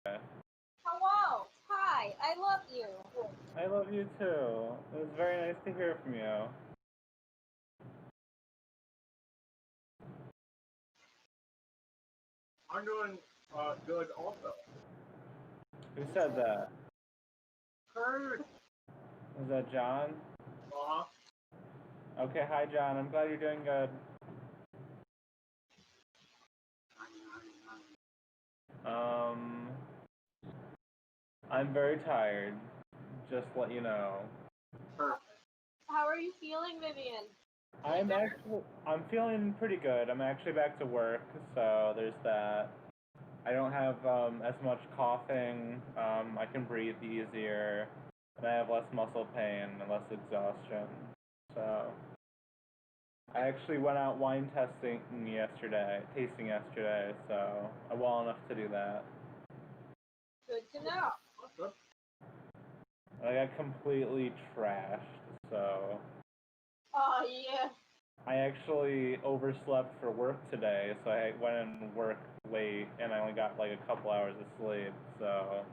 Hello. Hi. I love you. I love you too. It was very nice to hear from you. I'm doing good also. Who said that? Heard. Was that John? Uh-huh. Okay, hi John. I'm glad you're doing good. I'm very tired. Just to let you know. Perfect. How are you feeling, Vivian? I'm feeling pretty good. I'm actually back to work, so there's that. I don't have as much coughing. I can breathe easier, and I have less muscle pain and less exhaustion. So I actually went out wine tasting yesterday, so I'm well enough to do that. Good to know. Good. I got completely trashed, so Oh, yeah. I actually overslept for work today, so I went and worked late, and I only got like a couple hours of sleep, so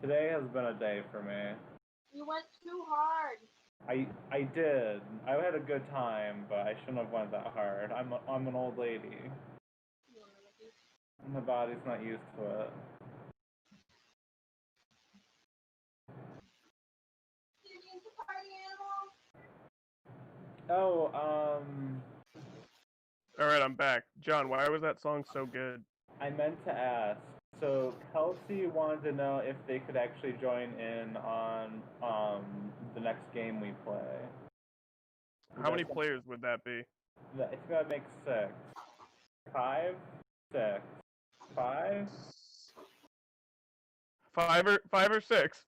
today has been a day for me. You went too hard. I did. I had a good time, but I shouldn't have went that hard. I'm an old lady. My body's not used to it. Vivian's a party animal. Oh, Alright, I'm back. John, why was that song so good? I meant to ask. So Kelsey wanted to know if they could actually join in on the next game we play. How many players would that be? I think that makes 6. 5? 6. 5? 5 or 6?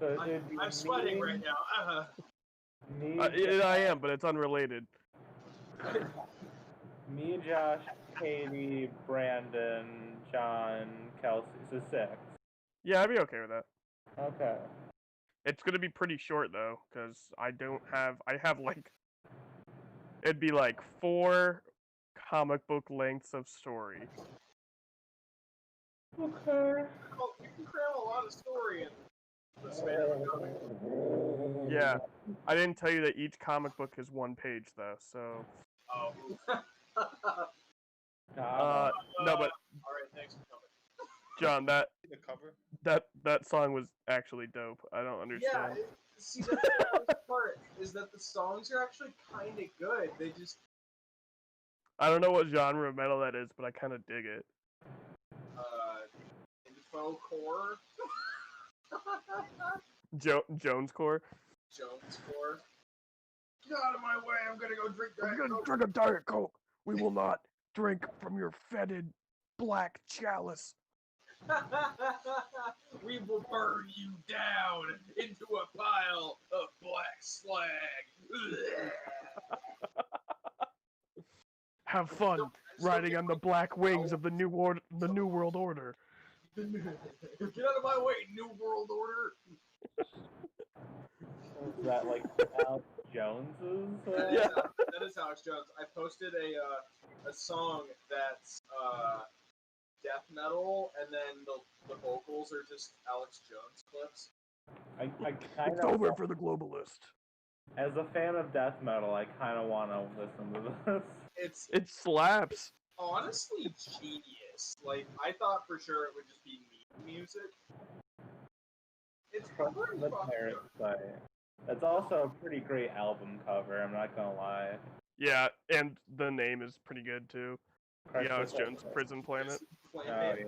So I'm sweating right now. Me, I am, but it's unrelated. me, Josh, Katie, Brandon, John, Kelsey. So 6. Yeah, I'd be okay with that. Okay. It's gonna be pretty short though, because I have like, it'd be like 4 comic book lengths of story. Okay. Oh, you can cram a lot of story in the span of a comic. Yeah, I didn't tell you that each comic book is 1 page though, so. Oh. No, but Alright, thanks for coming. John, The cover? that song was actually dope. I don't understand. Yeah, see, that's the worst part, is that the songs are actually kind of good. They just, I don't know what genre of metal that is, but I kind of dig it. info core. Jones Core. Jones core. Get out of my way, I'm gonna go drink Diet Coke. drink a Diet Coke. We will not drink from your fetid black chalice. We will burn you down into a pile of black slag. Have fun riding on the black wings of the New World Order. Get out of my way, New World Order. Is that like Alex Jones's? Yeah. That is Alex Jones. I posted a song that's death metal, and then the vocals are just Alex Jones clips. I kind It's of over for the globalist. As a fan of death metal, I kind of want to listen to this. It slaps. Honestly genius. Like, I thought for sure it would just be meme music. It's pretty The fucking Parrot good. site. That's also a pretty great album cover, I'm not gonna lie. Yeah, and the name is pretty good too. The Alex Jones Prison Planet. Oh yeah. Here,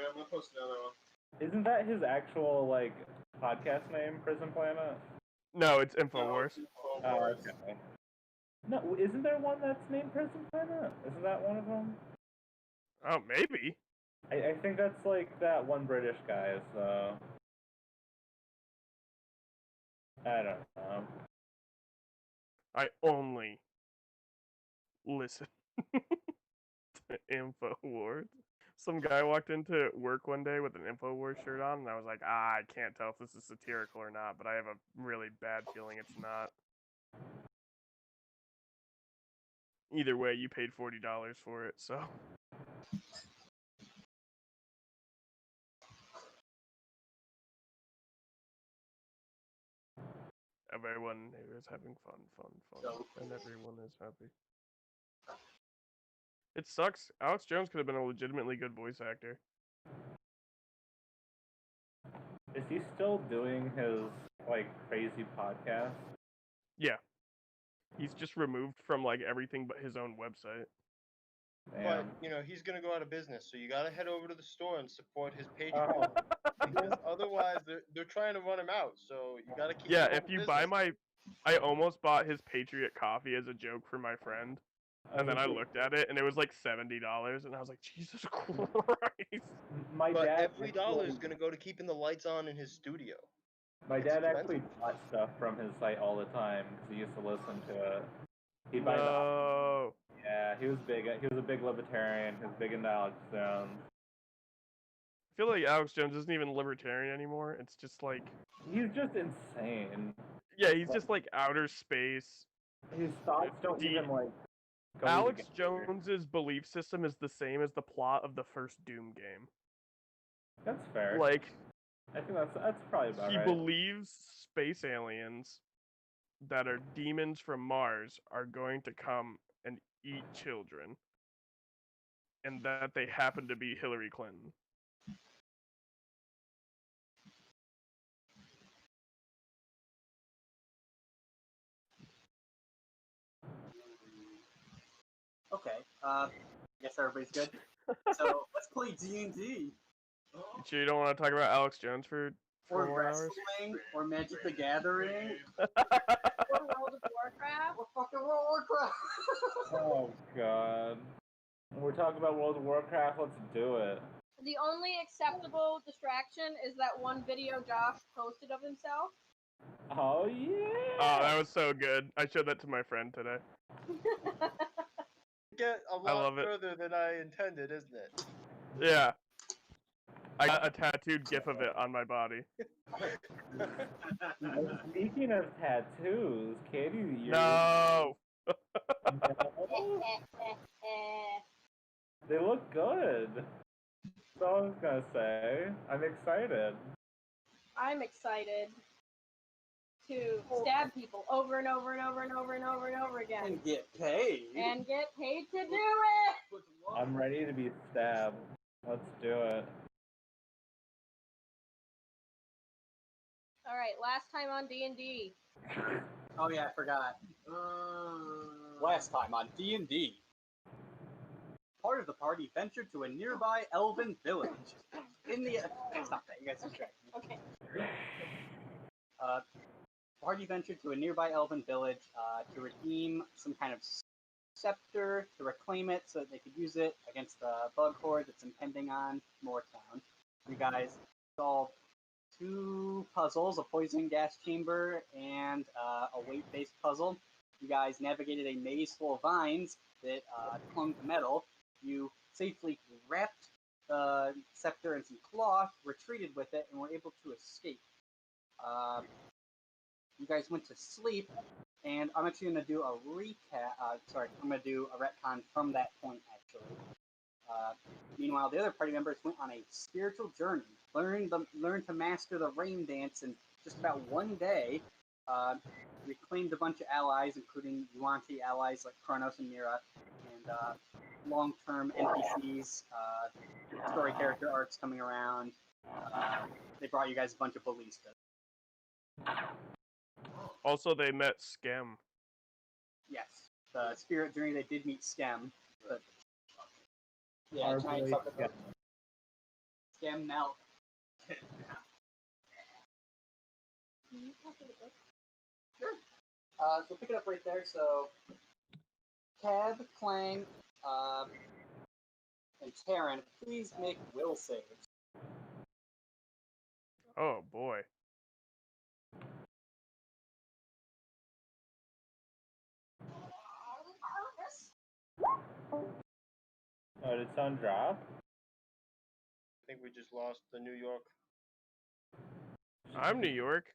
I'm gonna post another one. Isn't that his actual like podcast name, Prison Planet? No, it's Infowars. Oh, okay. No, isn't there one that's named Prison Planet? Isn't that one of them? Oh, maybe. I think that's like that one British guy, so I don't know. I only listen to Infowars. Some guy walked into work one day with an Infowars shirt on, and I was like, I can't tell if this is satirical or not, but I have a really bad feeling it's not. Either way, you paid $40 for it, so. Everyone here is having fun, So and everyone is happy. It sucks. Alex Jones could have been a legitimately good voice actor. Is he still doing his like crazy podcast? Yeah. He's just removed from like everything but his own website. But Damn. he's gonna go out of business, so you gotta head over to the store and support his Oh. Patreon. Because otherwise, they're trying to run him out. So you gotta keep. Yeah, him if in you business. buy I almost bought his Patriot coffee as a joke for my friend, and then I looked at it and it was like $70, and I was like, Jesus Christ! My But dad every dollar is actually- gonna go to keeping the lights on in his studio. My It's dad actually expensive. bought stuff from his site all the time because he used to listen to it. He'd buy the No. Yeah, he was big. He was a big libertarian. He was big into Alex Jones. I feel like Alex Jones isn't even libertarian anymore. It's just like, He's just insane. yeah, he's just like outer space. His thoughts don't Deep. even like. Go Alex together. Jones's belief system is the same as the plot of the first Doom game. That's fair. Like, I think that's probably about he right. believes space aliens that are demons from Mars are going to come and eat children, and that they happen to be Hillary Clinton. Okay. Guess everybody's good. So let's play D&D. You sure you don't want to talk about Alex Jones for Or 4 more hours? wrestling, or Magic the Gathering, or World of Warcraft. or fucking World of Warcraft. Oh god. We're talking about World of Warcraft. Let's do it. The only acceptable distraction is that one video Josh posted of himself. Oh yeah. Oh, that was so good. I showed that to my friend today. Get a I lot love it. further than I intended, isn't it? Yeah. I got a tattooed gif of it on my body. Speaking of tattoos, Katie, you're No! They look good. That's all I was gonna say. I'm excited. I'm excited to stab people over and over and over and over and over and over again. And get paid. And get paid to do it! I'm ready to be stabbed. Let's do it. Alright, last time on D&D. Oh yeah, I forgot. Last time on D&D. Part of the party ventured to a nearby elven village. In the... Stop that, you guys are distracted. Okay. Party ventured to a nearby elven village to redeem some kind of scepter, to reclaim it so that they could use it against the bug horde that's impending on Moortown. You guys solved 2 puzzles, a poison gas chamber and a weight-based puzzle. You guys navigated a maze full of vines that clung to metal. You safely wrapped the scepter in some cloth, retreated with it, and were able to escape. You guys went to sleep, and I'm actually going to do a recap. I'm going to do a retcon from that point, actually. Meanwhile, the other party members went on a spiritual journey, learned to master the rain dance in just about one day. Reclaimed a bunch of allies, including Yuan-Ti allies like Kronos and Mira, and long-term NPCs, story character arcs coming around. They brought you guys a bunch of ballistas. Also, they met Skem. Yes, the spirit journey they did meet Skem, but yeah, Our giant boy sucker. Skem. Skem Melt. Sure. So pick it up right there. So, Cab, Clang, and Terran, please make will saves. Oh boy. Oh, did sound drop? I think we just lost the New York. I'm New York.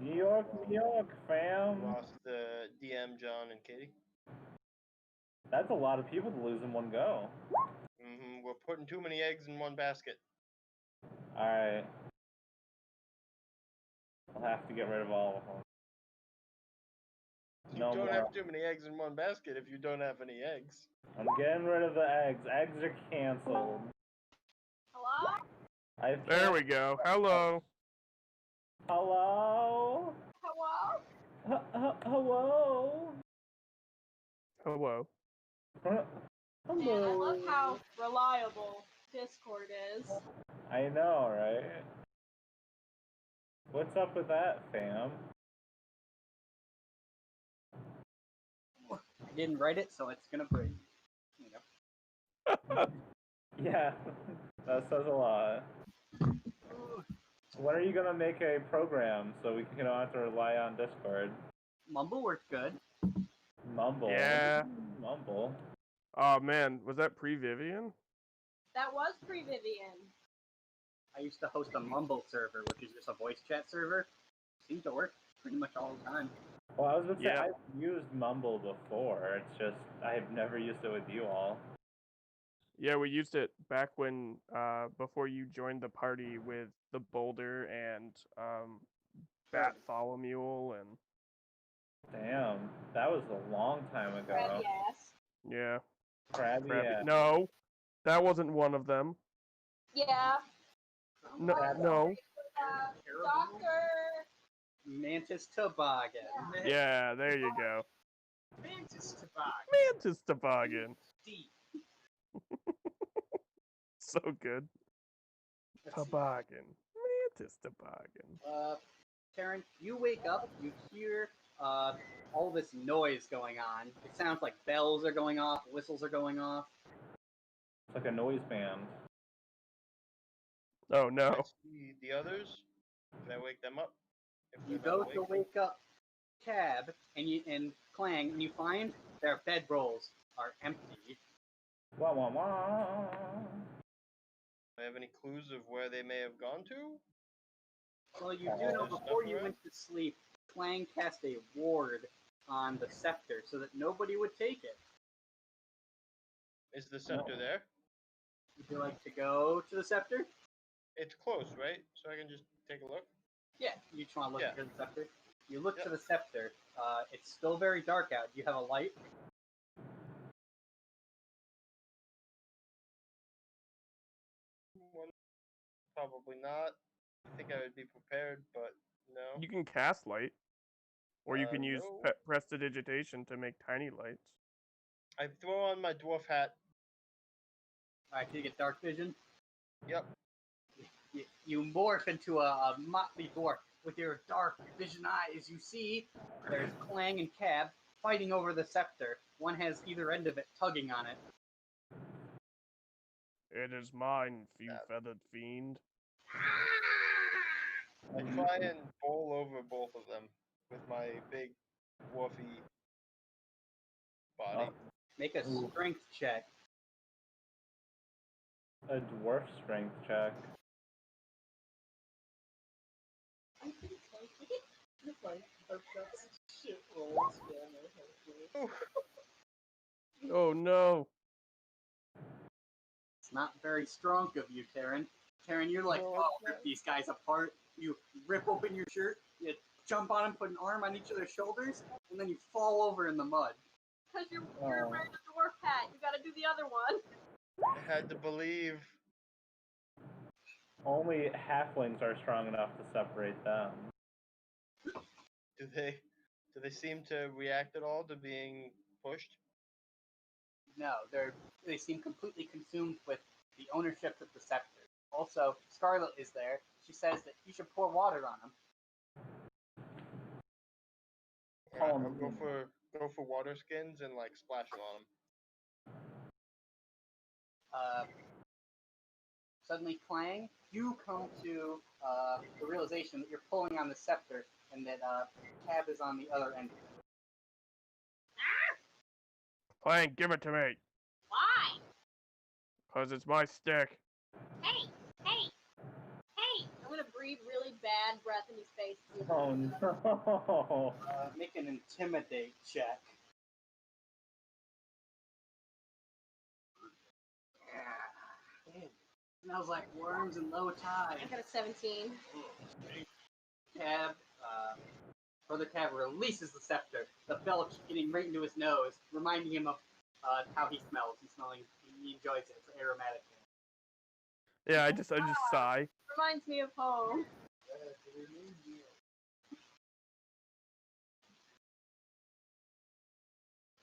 New York, fam. Lost the DM, John, and Katie. That's a lot of people to lose in one go. We're putting too many eggs in one basket. Alright. I'll have to get rid of all of them. You No don't more. have too many eggs in one basket if you don't have any eggs. I'm getting rid of the eggs. Eggs are canceled. Hello? There we go. Hello. Hello? Hello? Hello? Hello. Man, I love how reliable Discord is. I know, right? What's up with that, fam? I didn't write it, so it's gonna break. You know. Yeah, that says a lot. When are you gonna make a program so we don't have to rely on Discord? Mumble worked good. Mumble. Yeah. Mumble. Oh man, was that pre-Vivian? That was pre-Vivian. I used to host a Mumble server, which is just a voice chat server. Seems to work pretty much all the time. Well, I was gonna say, Yeah. I've used Mumble before, it's just, I've never used it with you all. Yeah, we used it back when before you joined the party with the Boulder and Bartholomew and Damn, that was a long time ago. Crabby ass. yeah. Crabby, yeah. No, that wasn't one of them. Yeah. No, no. Doctor. Mantis Toboggan. Yeah, there you go. Mantis toboggan. Mantis toboggan. Deep. So good. Let's see. Toboggan. Mantis toboggan. Karen, you wake up, you hear all this noise going on. It sounds like bells are going off, whistles are going off. It's like a noise band. Oh no. Let's see the others. Can I wake them up? If You they're go not to awake? wake up Cab and Clang, and you find their bedrolls are empty. Wah wah wah. Do I have any clues of where they may have gone to? Well, you do know There's before stuff you around? went to sleep, Clang cast a ward on the scepter so that nobody would take it. Is the scepter there? Would you like to go to the scepter? It's close, right? So I can just take a look? Yeah, you just want to look Yeah. at the scepter. You look Yep. to the scepter. It's still very dark out. Do you have a light? One, probably not. I think I would be prepared, but no. You can cast light. Or you can use No. prestidigitation to make tiny lights. I throw on my dwarf hat. Alright, can you get dark vision? Yep. You morph into a motley dwarf with your dark vision eyes. You see there's Clang and Cab fighting over the scepter. One has either end of it tugging on it. It is mine, few-feathered fiend. I try and bowl over both of them with my big dwarfy body. Make a Ooh. strength check. A dwarf strength check. Oh no. It's not very strong of you, Taryn. Taryn, you're like, No, oh, it's rip not. these guys apart. You rip open your shirt, you jump on them, put an arm on each of their shoulders, and then you fall over in the mud. Because you're Oh. wearing a dwarf hat. You gotta do the other one. I had to believe. Only halflings are strong enough to separate them. Do they seem to react at all to being pushed? No, they seem completely consumed with the ownership of the scepter. Also, Scarlet is there. She says that you should pour water on them. Alright, Oh, I'll go for water skins and like splash them on them. Suddenly, Clang, you come to the realization that you're pulling on the scepter and that Cab is on the other end of it. Clank, give it to me. Why? Cause it's my stick. Hey! Hey! Hey! I'm gonna breathe really bad breath in his face. Oh no. Make an intimidate check. Smells like worms and low tide. I got a 17. Brother Cav releases the scepter. The belch getting right into his nose, reminding him of how he smells. He enjoys it. It's aromatic. Yeah, I just sigh. Reminds me of home.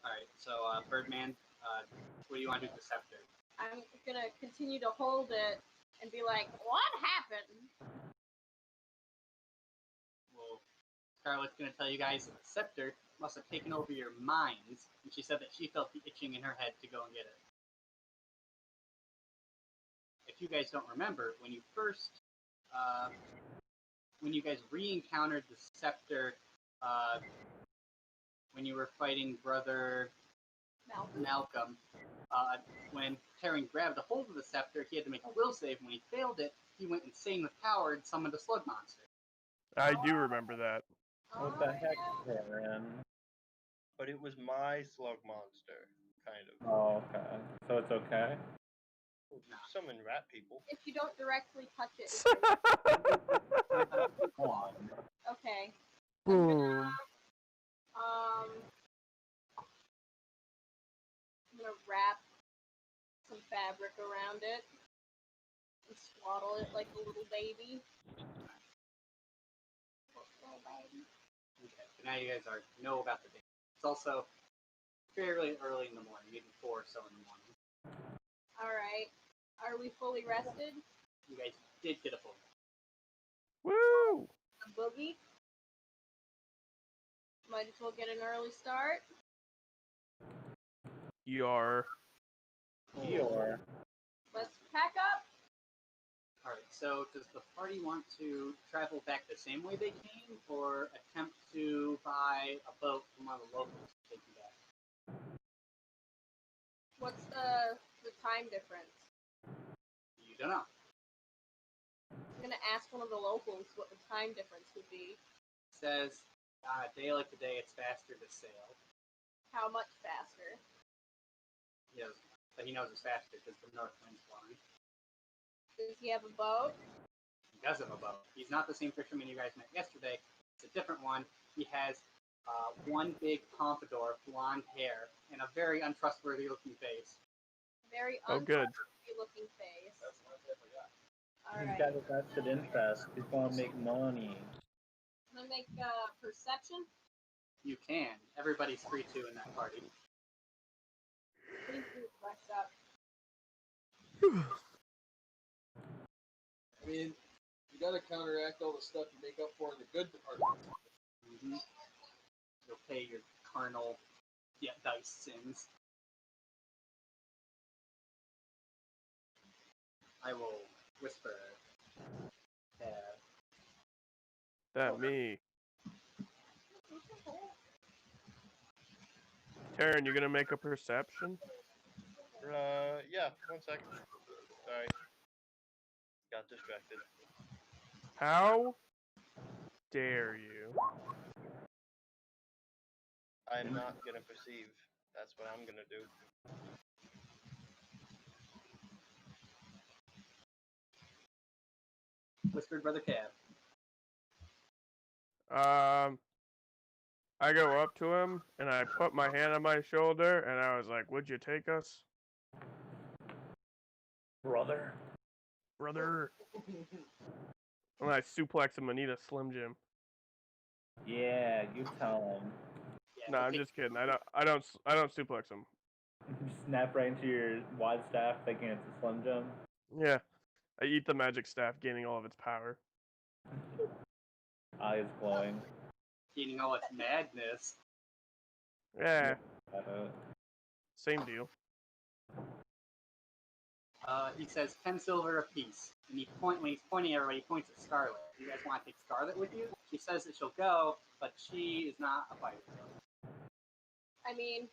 Alright, so Birdman, what do you want to do with the scepter? I'm gonna continue to hold it and be like, what happened? Well, Scarlett's gonna tell you guys that the scepter must have taken over your minds, and she said that she felt the itching in her head to go and get it. If you guys don't remember, when you guys re-encountered the scepter, when you were fighting Brother Malcolm, when Terran grabbed a hold of the scepter, he had to make a will save. When he failed it, he went insane with power and summoned a slug monster. I do remember that. What the heck, Karen? But it was my slug monster, kind of. Oh, okay. So it's okay? Summon rat people. If you don't directly touch it. Go on. Okay. Boom. I'm gonna wrap some fabric around it and swaddle it like a little baby. Okay, so now you guys know about the day. It's also fairly early in the morning, maybe 4 or so in the morning. Alright. Are we fully rested? You guys did get a full. Woo! A boogie? Might as well get an early start. Yar. Eeyore. Let's pack up. Alright, so does the party want to travel back the same way they came, or attempt to buy a boat from one of the locals to take you back? What's the time difference? You don't know. I'm gonna ask one of the locals what the time difference would be. Says, on a day like today, it's faster to sail. How much faster? He knows it's faster because the north wind's blowing. Does he have a boat? He does have a boat. He's not the same fisherman you guys met yesterday. It's a different one. He has one big pompadour, blonde hair, and a very untrustworthy looking face. Very Oh, good. untrustworthy looking face. That's my favorite guy. He's Alright. got a vested interest. He's gonna make money. I'm gonna make perception. You can. Everybody's free to in that party. Please do flex up. I mean, you gotta counteract all the stuff you make up for in the good department. Mm-hmm. You'll pay your carnal dice sins. I will whisper. That me. Taryn, you gonna make a perception? Yeah, 1 second. Sorry. Got distracted. How dare you? I'm not gonna perceive. That's what I'm gonna do. Whispered Brother Cav. I go up to him and I put my hand on my shoulder and I was like, "Would you take us, Brother. brother?" And I suplex him and eat a Slim Jim. Yeah, you tell him. Yeah, No, I'm just kidding. I don't suplex him. You snap right into your wide staff thinking it's a Slim Jim. Yeah, I eat the magic staff, gaining all of its power. Eyes glowing. Eating all its madness. Yeah, Got it. same deal. He says 10 silver apiece. And when he's pointing at everybody, he points at Scarlet. You guys want to take Scarlet with you? She says that she'll go, but she is not a fighter. I mean,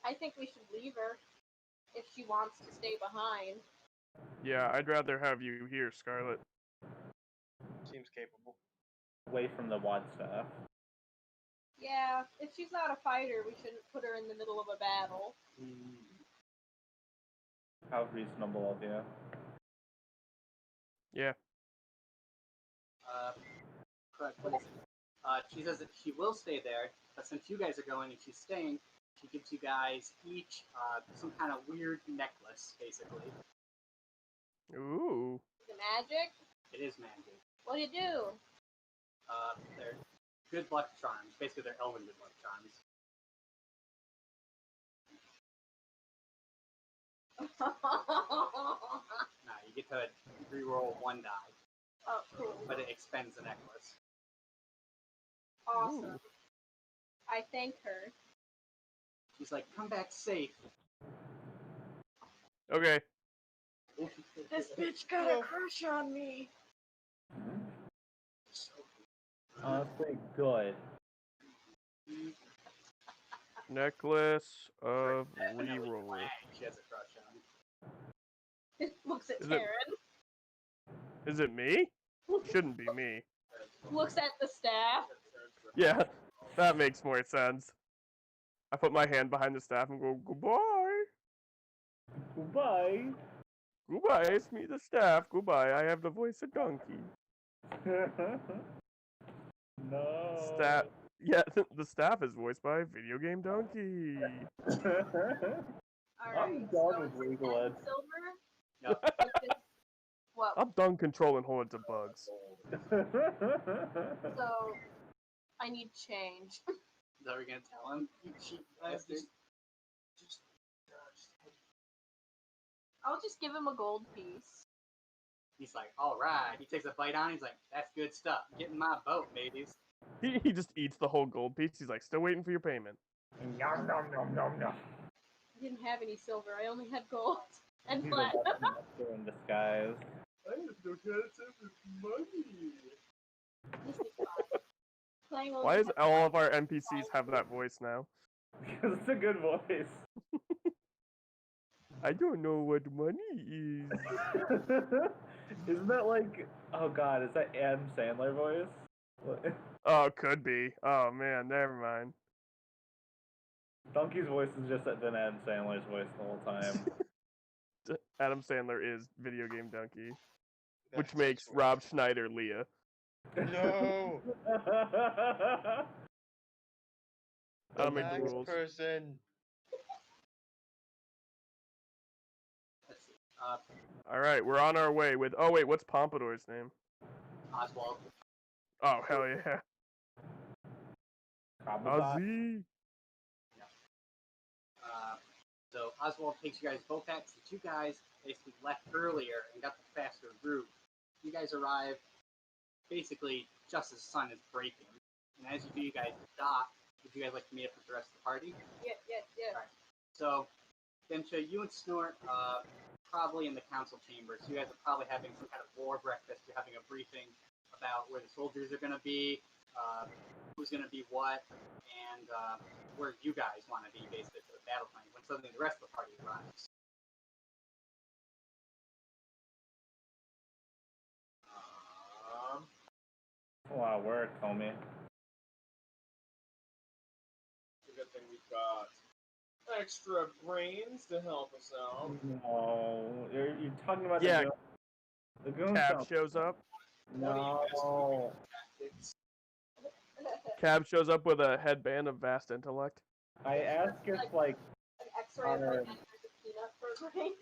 I think we should leave her if she wants to stay behind. Yeah, I'd rather have you here, Scarlet. Seems capable. Away from the wad staff. Yeah, if she's not a fighter, we shouldn't put her in the middle of a battle. How reasonable of you. Yeah. What is it? She says that she will stay there, but since you guys are going and she's staying, she gives you guys each some kind of weird necklace, basically. Ooh. The magic? It is magic. What do you do? They're good luck charms. Basically, they're elven good luck charms. Now, you get to reroll one die, Oh, cool. but it expends the necklace. Awesome. Ooh. I thank her. She's like, come back safe. Okay. This bitch got a crush on me. Honestly, good. Necklace of Definitely reroll. flag she has a crush on. Looks at Is it- Taryn. Is it me? Shouldn't be me. Looks at the staff. Yeah, that makes more sense. I put my hand behind the staff and go, goodbye. Goodbye. Goodbye, it's me, the staff. Goodbye, I have the voice of donkey. No. Staff. Yeah, the staff is voiced by Video Game Donkey. Alright, I'm so done with it's legal 10 ed. silver. Yep. Like this. What? I'm done controlling hordes of bugs. So, I need change. Is that what we're gonna tell him? She bastard. I'll just give him a gold piece. He's like, all right. He takes a bite on it. He's like, that's good stuff. Get in my boat, babies. He just eats the whole gold piece. He's like, still waiting for your payment. Nom nom nom nom nom. I didn't have any silver. I only had gold and He's a platinum. master in disguise. I have no concept of money. Playing Why only does all of our NPCs have that voice now? Because it's a good voice. I don't know what money is. Isn't that like, oh god, is that Adam Sandler voice? What? Oh, could be. Oh man, never mind. Donkey's voice has just been Adam Sandler's voice the whole time. Adam Sandler is Video Game Donkey, which That's makes right. Rob Schneider Leah. No. I'll make the Next rules. person. Let's see. All right, we're on our way with. Oh wait, what's Pompadour's name? Oswald. Oh hell yeah, Kabazot. Ozzy. So Oswald takes you guys both back since you guys basically left earlier and got the faster route. You guys arrive basically just as the sun is breaking. And as you guys dock, would you guys like to meet up with the rest of the party? Yeah. Alright. So, Densha, you and Snort, probably in the council chambers. You guys are probably having some kind of war breakfast. You're having a briefing about where the soldiers are going to be, who's going to be what, and where you guys want to be basically for the battle plan. When suddenly the rest of the party arrives. A lot of work, homie. It's a good thing we've got extra brains to help us out. No, you're talking about Yeah, the goon Cab stuff. shows up. No. Tactics. Cab shows up with a headband of vast intellect. I asked if like An X-ray of my neck with a peanut for a brain.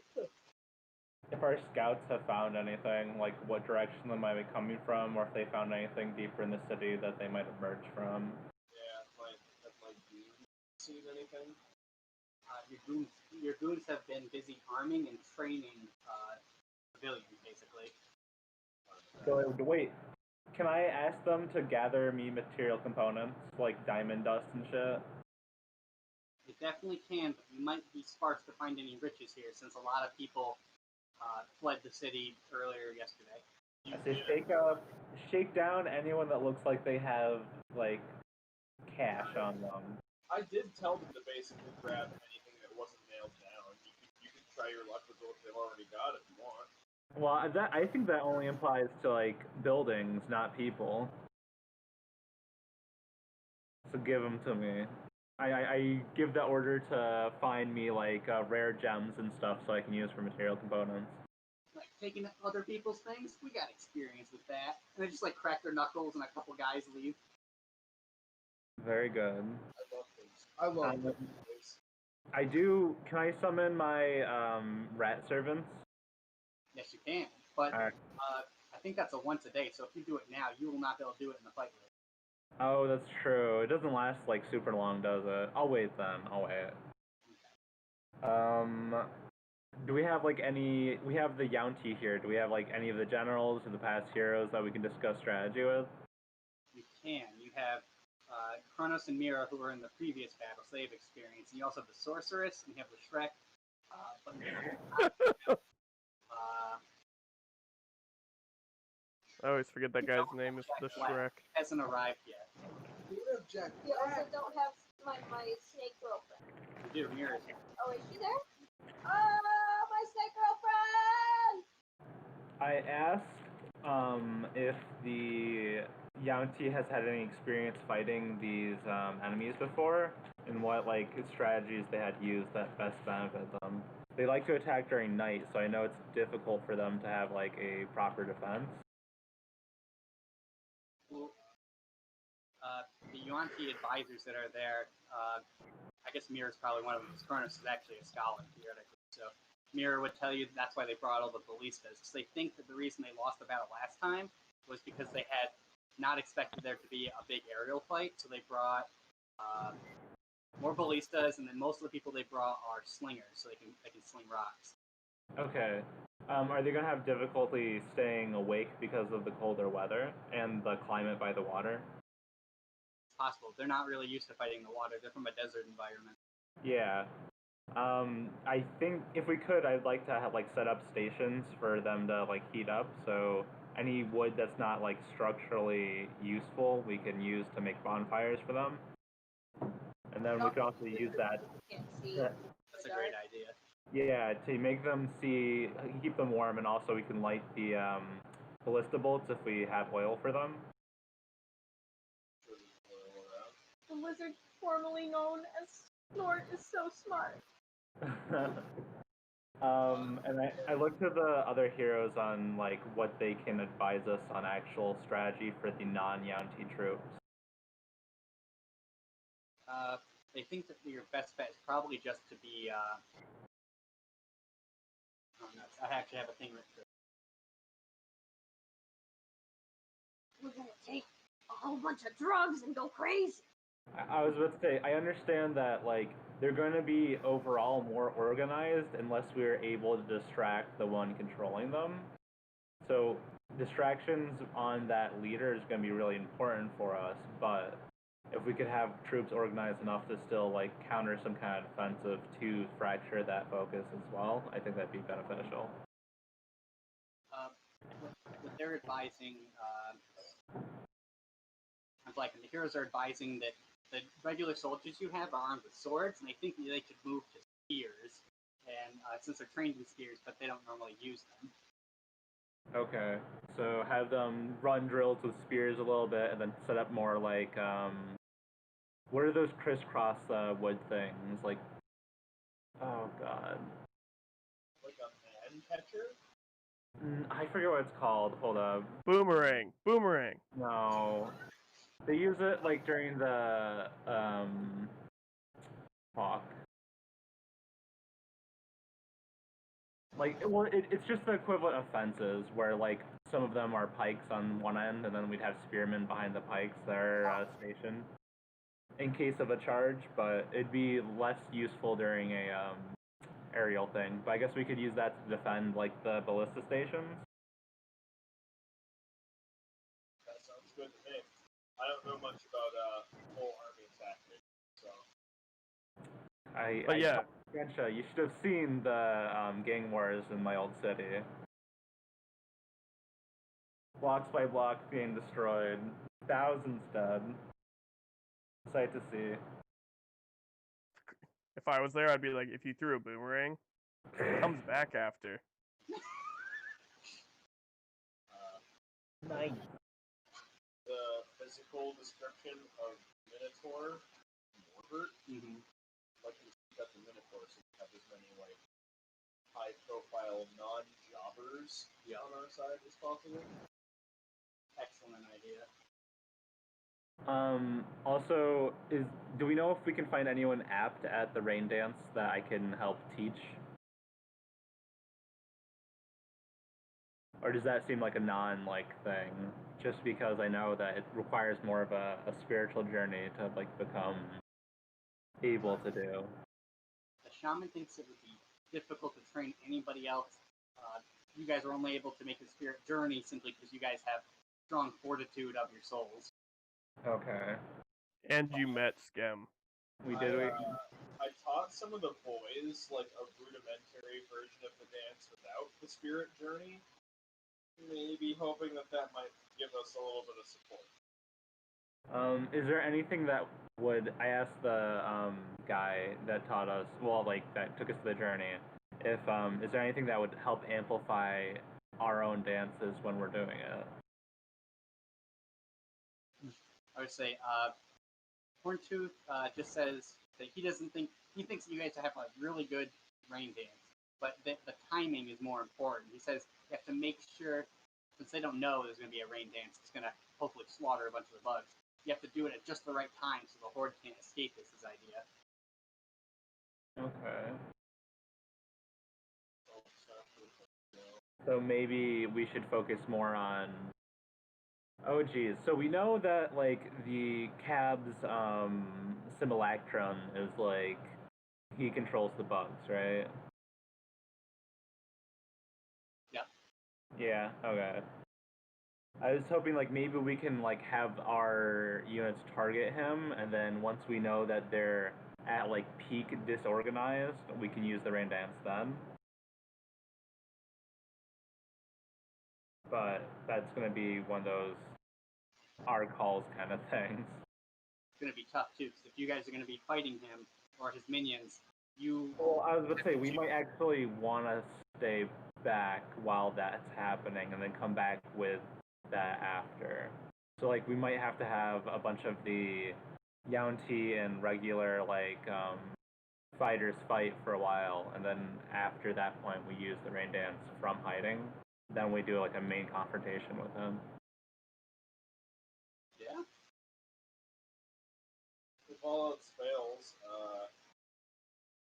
if our scouts have found anything, like what direction they might be coming from, or if they found anything deeper in the city that they might emerge from. Yeah, have my goons seen anything? Your goons have been busy arming and training civilians, basically. So wait, can I ask them to gather me material components like diamond dust and shit? You definitely can, but you might be sparse to find any riches here, since a lot of people fled the city earlier yesterday. I say shake down anyone that looks like they have like cash on them. I did tell them to basically grab anything that wasn't nailed down. You could try your luck with what they've already got if you want. Well, I think that only applies to like buildings, not people. So give them to me. I give that order to find me like rare gems and stuff so I can use for material components. Like, taking other people's things. We got experience with that. And they just like crack their knuckles and a couple guys leave. Very good. I love those. I do. Can I summon my rat servants? Yes, you can. But Alright. I think that's a once a day, so if you do it now, you will not be able to do it in the fight later. Oh, that's true. It doesn't last like super long, does it? I'll wait then. I'll wait. Do we have like any? We have the Yaunti here. Do we have like any of the generals or the past heroes that we can discuss strategy with? You can. You have Kronos and Mira, who were in the previous battle, so they have experience. And you also have the Sorceress, and you have the Shrek. I always forget that guy's name is the Shrek. Hasn't arrived yet. You also don't have my snake girlfriend. You do, Mira's here. Oh, is she there? Oh, my snake girlfriend! I asked if the Yaunti has had any experience fighting these enemies before, and what like strategies they had used that best benefit them. They like to attack during night, so I know it's difficult for them to have like a proper defense. Well, the Yuan-Ti advisors that are there, I guess Mira's probably one of them, because Kronos is actually a scholar, theoretically. So Mira would tell you that's why they brought all the ballistas, because they think that the reason they lost the battle last time was because they had not expected there to be a big aerial fight, so they brought more ballistas, and then most of the people they brought are slingers, so they can sling rocks. Okay. Are they gonna have difficulty staying awake because of the colder weather and the climate by the water? It's possible. They're not really used to fighting the water. They're from a desert environment. Yeah. I think if we could, I'd like to have like set up stations for them to like heat up. So any wood that's not like structurally useful, we can use to make bonfires for them. And then we could also use that. Can't see. That's a great idea. Yeah, to make them keep them warm, and also we can light the ballista bolts if we have oil for them. The lizard formerly known as Snort is so smart. And I looked to the other heroes on like what they can advise us on actual strategy for the non-Yaunti troops. They think that your best bet is probably just to be. Oh, no, I actually have a thing written. We're gonna take a whole bunch of drugs and go crazy. I was about to say, I understand that like they're going to be overall more organized unless we're able to distract the one controlling them. So distractions on that leader is going to be really important for us, but if we could have troops organized enough to still like counter some kind of defensive to fracture that focus as well, I think that'd be beneficial. What they're advising, like the heroes are advising that the regular soldiers you have are armed with swords, and they think that they could move to spears, and since they're trained in spears, but they don't normally use them. Okay, so have them run drills with spears a little bit, and then set up more like what are those crisscross wood things? Like, oh god. Like a man catcher? I forget what it's called. Hold up. Boomerang. Boomerang. No. They use it like during the hawk. Like, well, it's just the equivalent of fences, where like some of them are pikes on one end, and then we'd have spearmen behind the pikes that are stationed in case of a charge. But it'd be less useful during a aerial thing. But I guess we could use that to defend like the ballista stations. That sounds good to me. I don't know much about full army tactics, so. But yeah. Gensha, you should have seen the gang wars in my old city. Blocks by blocks being destroyed. Thousands dead. Sight to see. If I was there, I'd be like, if you threw a boomerang, it comes back after. Nice. The physical description of Minotaur, Norbert, like he's got the Minotaur, so you have as many like high-profile non-jobbers on our side as possible. Excellent idea. Also, do we know if we can find anyone apt at the rain dance that I can help teach? Or does that seem like a non-like thing? Just because I know that it requires more of a spiritual journey to like become able to do. The shaman thinks it would be difficult to train anybody else. You guys are only able to make a spirit journey simply because you guys have strong fortitude of your souls. Okay. And you met Skem. We did. I taught some of the boys like a rudimentary version of the dance without the spirit journey. Maybe hoping that might give us a little bit of support. Is there anything that would, I asked the guy that taught us, well, like that took us to the journey, if is there anything that would help amplify our own dances when we're doing it? I would say Horntooth just says that he thinks you guys have a really good rain dance, but the timing is more important. He says you have to make sure, since they don't know there's going to be a rain dance, it's going to hopefully slaughter a bunch of the bugs. You have to do it at just the right time so the horde can't escape. Is his idea. Okay. So maybe we should focus more on. Oh geez. So we know that like the cab's simulacrum is like he controls the bugs, right? Yeah. Yeah. Okay. I was hoping like maybe we can like have our units target him, and then once we know that they're at like peak disorganized, we can use the rain dance then. But that's gonna be one of those our calls kind of things. It's going to be tough too, because if you guys are going to be fighting him or his minions, Well, I was about to say we might actually want to stay back while that's happening, and then come back with that after. So like we might have to have a bunch of the Yaunti and regular like fighters fight for a while, and then after that point we use the rain dance from hiding. Then we do like a main confrontation with him. Yeah. If all else fails,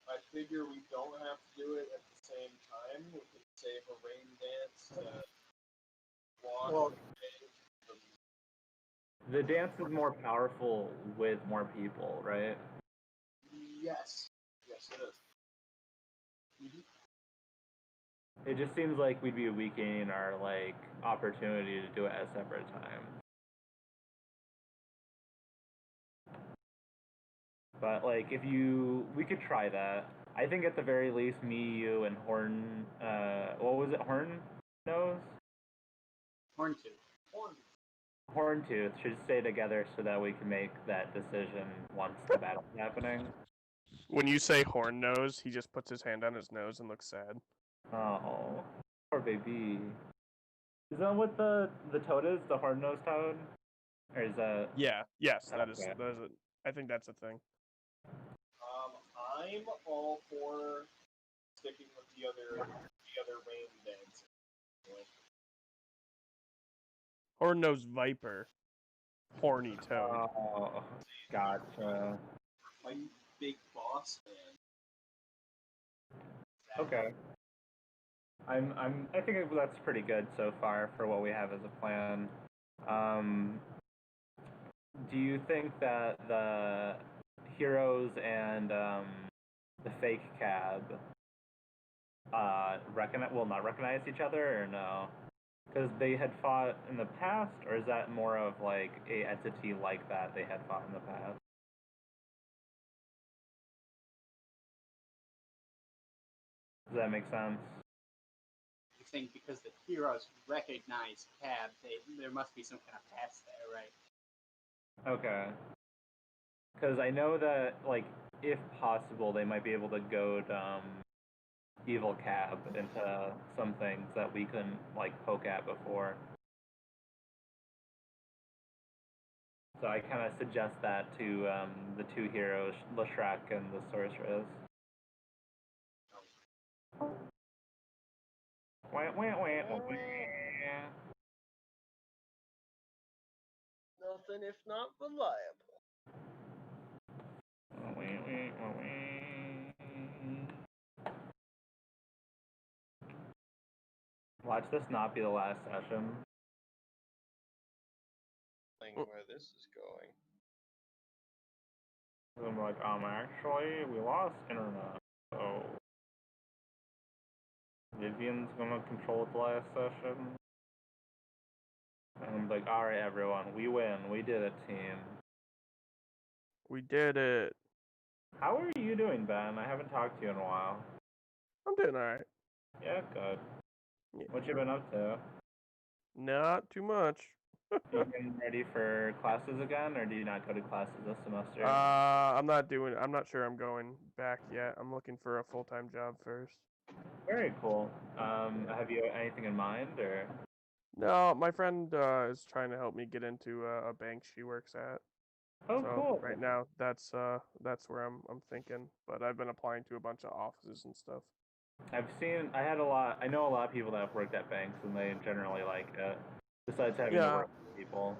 I figure we don't have to do it at the same time. We can save a rain dance to walk. Well, the dance is more powerful with more people, right? Yes. Yes, it is. Mm-hmm. It just seems like we'd be weakening our like opportunity to do it at separate times. But like we could try that. I think at the very least, me, you, and Horn. What was it? Horn nose. Horntooth should stay together so that we can make that decision once the battle's happening. When you say horn nose, he just puts his hand on his nose and looks sad. Oh, poor baby. Is that what the toad is? The horn-nosed toad? Or is that? Yeah. Yes, that is. Okay. That is. I think that's a thing. I'm all for sticking with the other rain dance. Horn nose viper. Horny toad. Oh, gotcha. My big boss man. Okay. I think that's pretty good so far for what we have as a plan. Do you think that the heroes and the fake cab will not recognize each other, or no? Because they had fought in the past, or is that more of like a entity like that they had fought in the past? Does that make sense? You're saying because the heroes recognize Cab, there must be some kind of past there, right? Okay. Because I know that, like, if possible, they might be able to goad Evil Cab into some things that we couldn't, like, poke at before. So I kind of suggest that to the two heroes, Lashrak and the Sorceress. Wah, wah, wah, wah, wah. Nothing if not reliable. Wah, wah, wah, wah, wah. Watch this not be the last session. Where this is going. I'm like, actually, we lost internet, so Vivian's gonna control the last session. And I'm like, alright, everyone, we win. We did it, team. We did it. How are you doing, Ben? I haven't talked to you in a while. I'm doing alright. Yeah, good. Yeah. What you been up to? Not too much. You getting ready for classes again, or do you not go to classes this semester? I'm not sure I'm going back yet. I'm looking for a full-time job first. Very cool. Have you anything in mind, or? No, my friend is trying to help me get into a bank she works at. Oh, So cool. right now, that's where I'm thinking. But I've been applying to a bunch of offices and stuff. I know a lot of people that have worked at banks, and they generally like it. Besides having to work with people.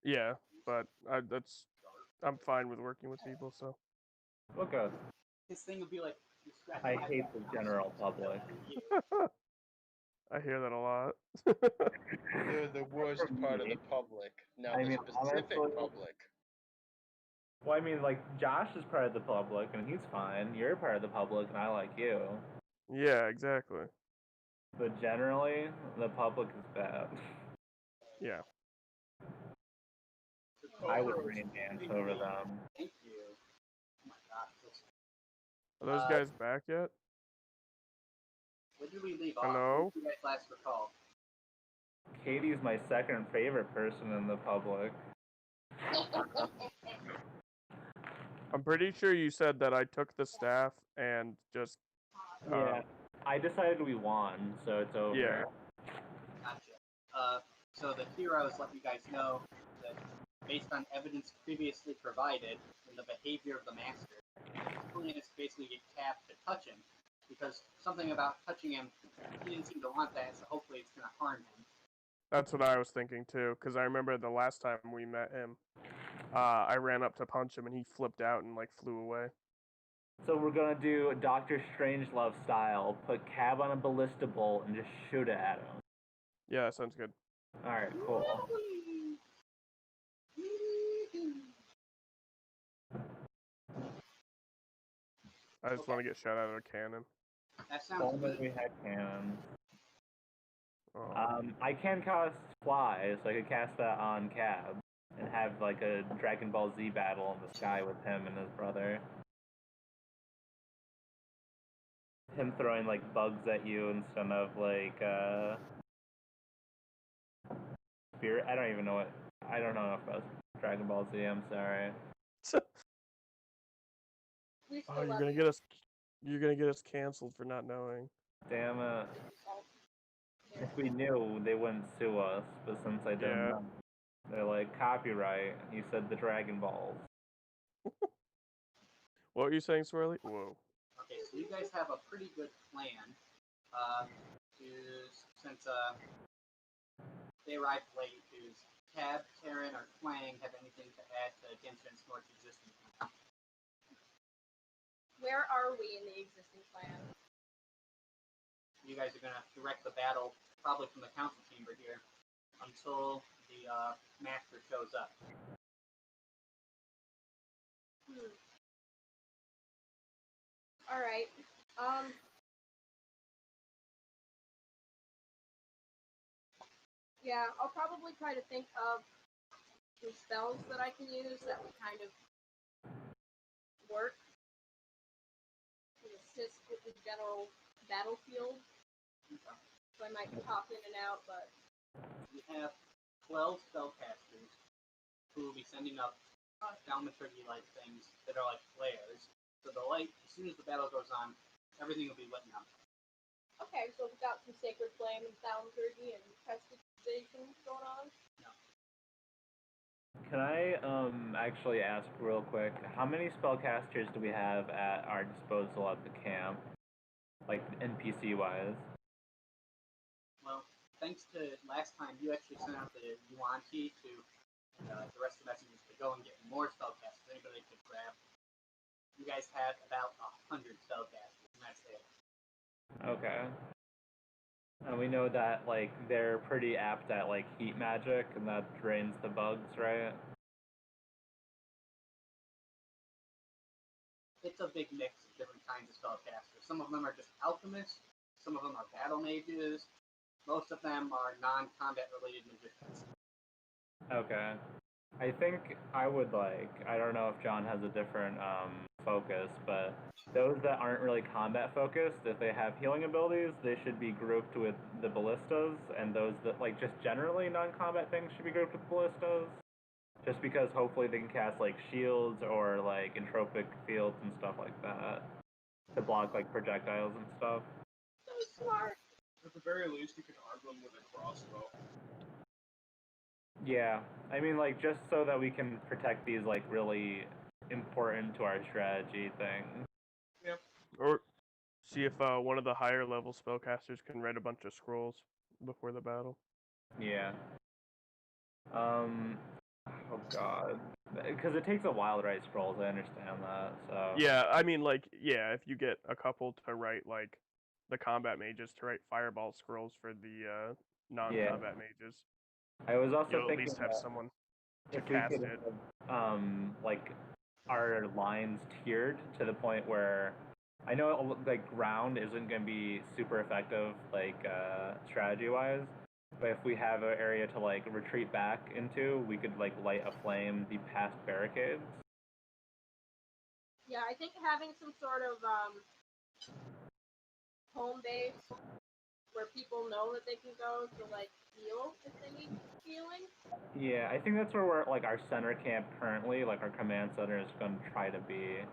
Yeah, but I'm fine with working with people. So. Well, good. His thing would be like, I hate the general public. I hear that a lot. They're the worst part of the public. Now I the mean, specific honestly- public. Well, I mean, like, Josh is part of the public, and he's fine. You're part of the public, and I like you. Yeah, exactly. But generally, the public is bad. Yeah. I would rain dance over them. Thank you. Oh my gosh. Are those guys back yet? Where did we leave off? Hello? Who did you guys last recall? Katie's my second favorite person in the public. I'm pretty sure you said that I took the staff and just. Yeah. I decided we won, so it's over. Yeah. Gotcha. So the hero is letting you guys know that based on evidence previously provided in the behavior of the master, his plan is to basically get Cap to touch him, because something about touching him, he didn't seem to want that, so hopefully it's going to harm him. That's what I was thinking too, because I remember the last time we met him, I ran up to punch him and he flipped out and like flew away. So we're gonna do Dr. Strangelove style, put Cab on a ballista bolt and just shoot it at him. Yeah, that sounds good. Alright, cool. I just want to get shot out of a cannon. That sounds Only good. we had cannons. Oh. I can cast fly, so I could cast that on Cab and have like a Dragon Ball Z battle in the sky with him and his brother. Him throwing like bugs at you instead of like spirit. I don't even know what. I don't know if that's Dragon Ball Z. I'm sorry. We still Oh, love you're gonna get us canceled for not knowing. Damn it. If we knew, they wouldn't sue us. But since I don't Yeah. know, they're like copyright. You said the Dragon Balls. What were you saying, Swirly? Whoa. Okay, so you guys have a pretty good plan. Since they arrived late, does Cab, Terran, or Twang have anything to add to Genshin's North existing plan? Where are we in the existing plan? You guys are going to direct the battle, probably from the council chamber here, until the master shows up. Alright. Yeah, I'll probably try to think of some spells that I can use that would kind of work to assist with the general battlefield. So I might pop in and out, but You have 12 spellcasters who will be sending up thaumaturgy-like things that are like flares. So the light, as soon as the battle goes on, everything will be lit up. okay, so we've got some Sacred Flame and Thaumaturgy and Prestidigitation going on. Can I actually ask real quick, how many spellcasters do we have at our disposal at the camp? Like NPC wise? Well, thanks to last time, you actually sent out the Yuan-Ti to the rest of the messages to go and get more spellcasters. Anybody could grab. You guys have about 100 spellcasters, and that's it. Okay. And we know that like they're pretty apt at like heat magic, and that drains the bugs, right? It's a big mix of different kinds of spellcasters. Some of them are just alchemists, some of them are battle mages, most of them are non-combat related magicians. Okay. I think I would like, I don't know if John has a different focus, but those that aren't really combat focused, if they have healing abilities, they should be grouped with the ballistas, and those that like just generally non-combat things should be grouped with ballistas. Just because hopefully they can cast like shields or like entropic fields and stuff like that to block like projectiles and stuff. So smart. At the very least, you can arm them with a crossbow. Yeah, I mean like just so that we can protect these like really important to our strategy things. Yep. Or see if one of the higher level spellcasters can write a bunch of scrolls before the battle. Yeah. Oh god. Because it takes a while to write scrolls, I understand that, so... Yeah, I mean, like, yeah, if you get a couple to write, like, the combat mages to write fireball scrolls for the non-combat mages, I was also you'll at thinking least have that someone to if we cast could it. have, like, our lines tiered to the point where... I know, like, ground isn't going to be super effective, like, strategy-wise, but if we have an area to, like, retreat back into, we could, like, light a flame the past barricades. Yeah, I think having some sort of home base where people know that they can go to like heal if they need healing. Yeah, I think that's where we're, like, our center camp currently, like, our command center is going to try to be.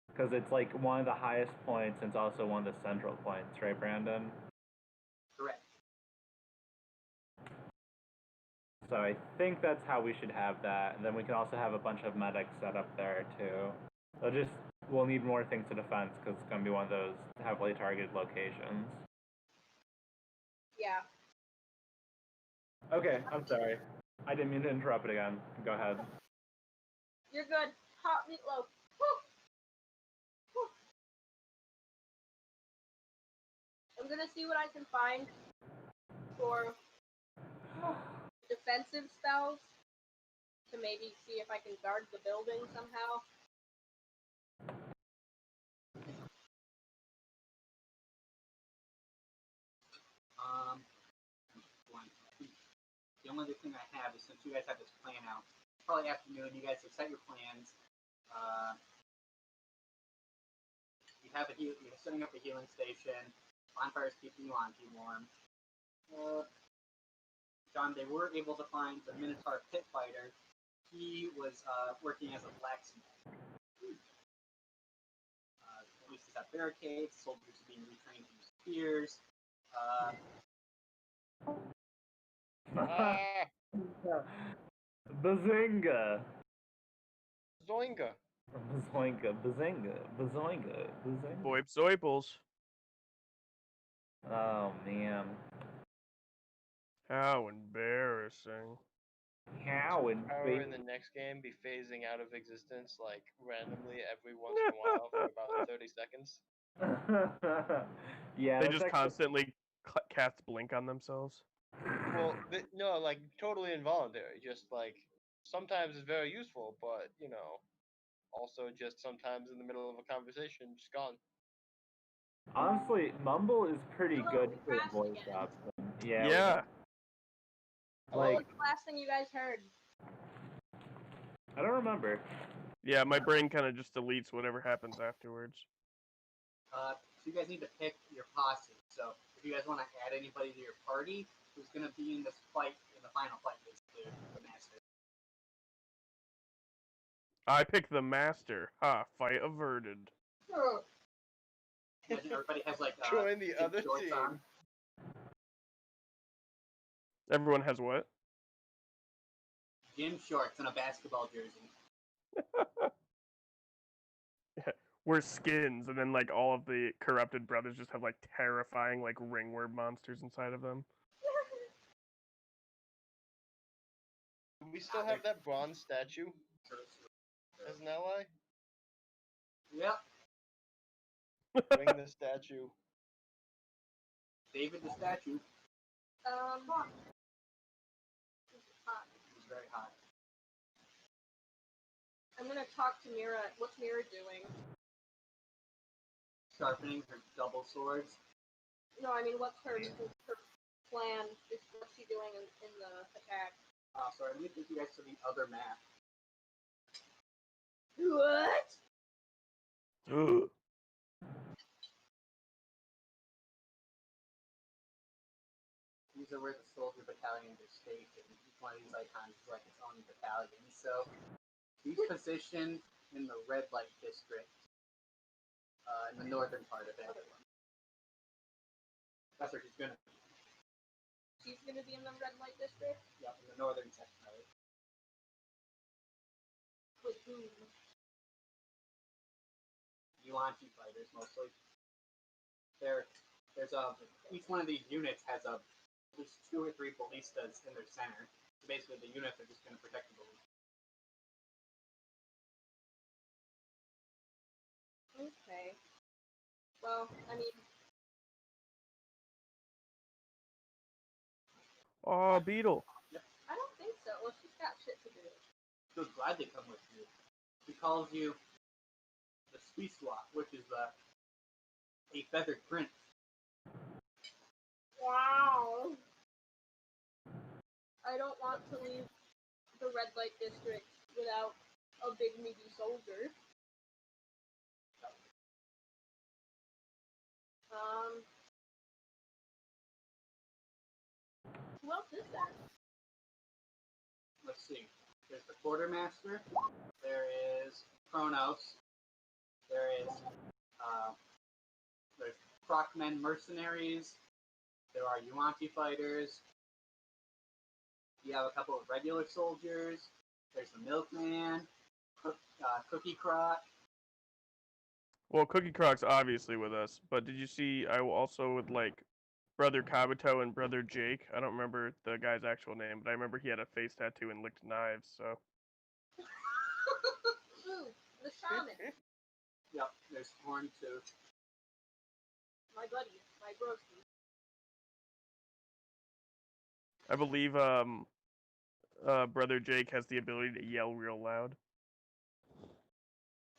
Because it's, like, one of the highest points, and it's also one of the central points, right, Brandon? Correct. So I think that's how we should have that, and then we can also have a bunch of medics set up there, too. We'll need more things to defense, because it's going to be one of those heavily targeted locations. Yeah. Okay, I'm sorry. I didn't mean to interrupt it again. Go ahead. You're good. Hot meatloaf. Woo! Woo! I'm gonna see what I can find for defensive spells to maybe see if I can guard the building somehow. The only other thing I have is since you guys have this plan out, it's probably afternoon, you guys have set your plans. You're setting up a healing station. Bonfire's keeping you on warm. John, they were able to find the Minotaur pit fighter. He was working as a blacksmith. At least he's got barricades. Soldiers are being retrained to use spears. Bazinga! Zoinga. Bazoinga, bazinga, bazoinga, bazinga. Boip zoiples. Oh, man. How embarrassing. How in Power in the next game be phasing out of existence like randomly every once in a while for about 30 seconds. Yeah, They that's just actually- constantly cast blink on themselves. Well, no, like totally involuntary. Just like sometimes it's very useful, but you know, also just sometimes in the middle of a conversation, just gone. Honestly, Mumble is pretty Hello, good we for crashed voice again. option. Yeah. Yeah. What Like, was the last thing you guys heard? I don't remember. Yeah, my brain kind of just deletes whatever happens afterwards. So you guys need to pick your posse. So if you guys want to add anybody to your party who's going to be in this fight, in the final fight, basically, the master. I pick the master. Ha, fight averted. Imagine everybody has like Join the big other shorts team. on. Everyone has what? Gym shorts and a basketball jersey. we're skins, and then like all of the corrupted brothers just have like terrifying like ringworm monsters inside of them. Do we still have that bronze statue as an ally? Yep. Bring the statue. David the statue. He's very hot. I'm gonna talk to Mira. What's Mira doing? Sharpening her double swords. No, I mean, what's her plan? What's she doing in the attack? Sorry, let me take you guys to the other map. What? Ugh. These are where the soldier battalions are stationed. Each one of these icons is like its own battalion. So he's positioned in the red light district, in the northern part of it. That's where she's gonna be. She's gonna be in the red light district? Yep, in the northern section of it. With whom? Yuan-Chi fighters mostly. Each one of these units has at least 2 or 3 ballistas in their center. So basically, the units are just going to protect the ballista. Okay. Well, I mean, Oh, beetle. I don't think so. Well, she's got shit to do. She'll gladly come with you. She calls you the Sweeswap, which is a feathered prince. Wow. I don't want to leave the red light district without a big meaty soldier. Who else is that? Let's see. There's the quartermaster. There is Kronos. There's Crocmen mercenaries. There are Yuan-Chi fighters. You have a couple of regular soldiers. There's the milkman, Cookie Croc. Well, Cookie Croc's obviously with us, but did you see I also with like Brother Kabuto and Brother Jake? I don't remember the guy's actual name, but I remember he had a face tattoo and licked knives, so. Ooh, the shaman. Yep, there's Horn too. My buddy, my broski. I believe Brother Jake has the ability to yell real loud.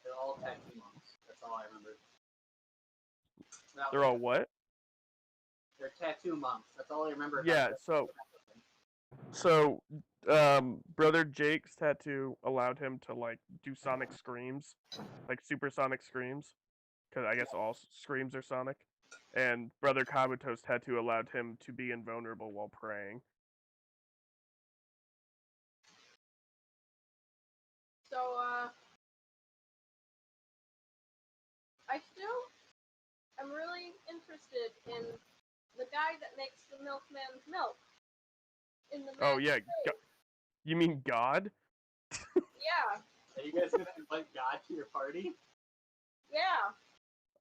They're all tattoo monks. That's all I remember. They're all what? They're tattoo monks. That's all I remember. Yeah, so Brother Jake's tattoo allowed him to like do sonic screams, like supersonic screams, because I guess all screams are sonic. And Brother Kabuto's tattoo allowed him to be invulnerable while praying. So, I still am really interested in the guy that makes the milkman's milk. In the Oh yeah, you mean God? Yeah. Are you guys gonna invite God to your party? Yeah.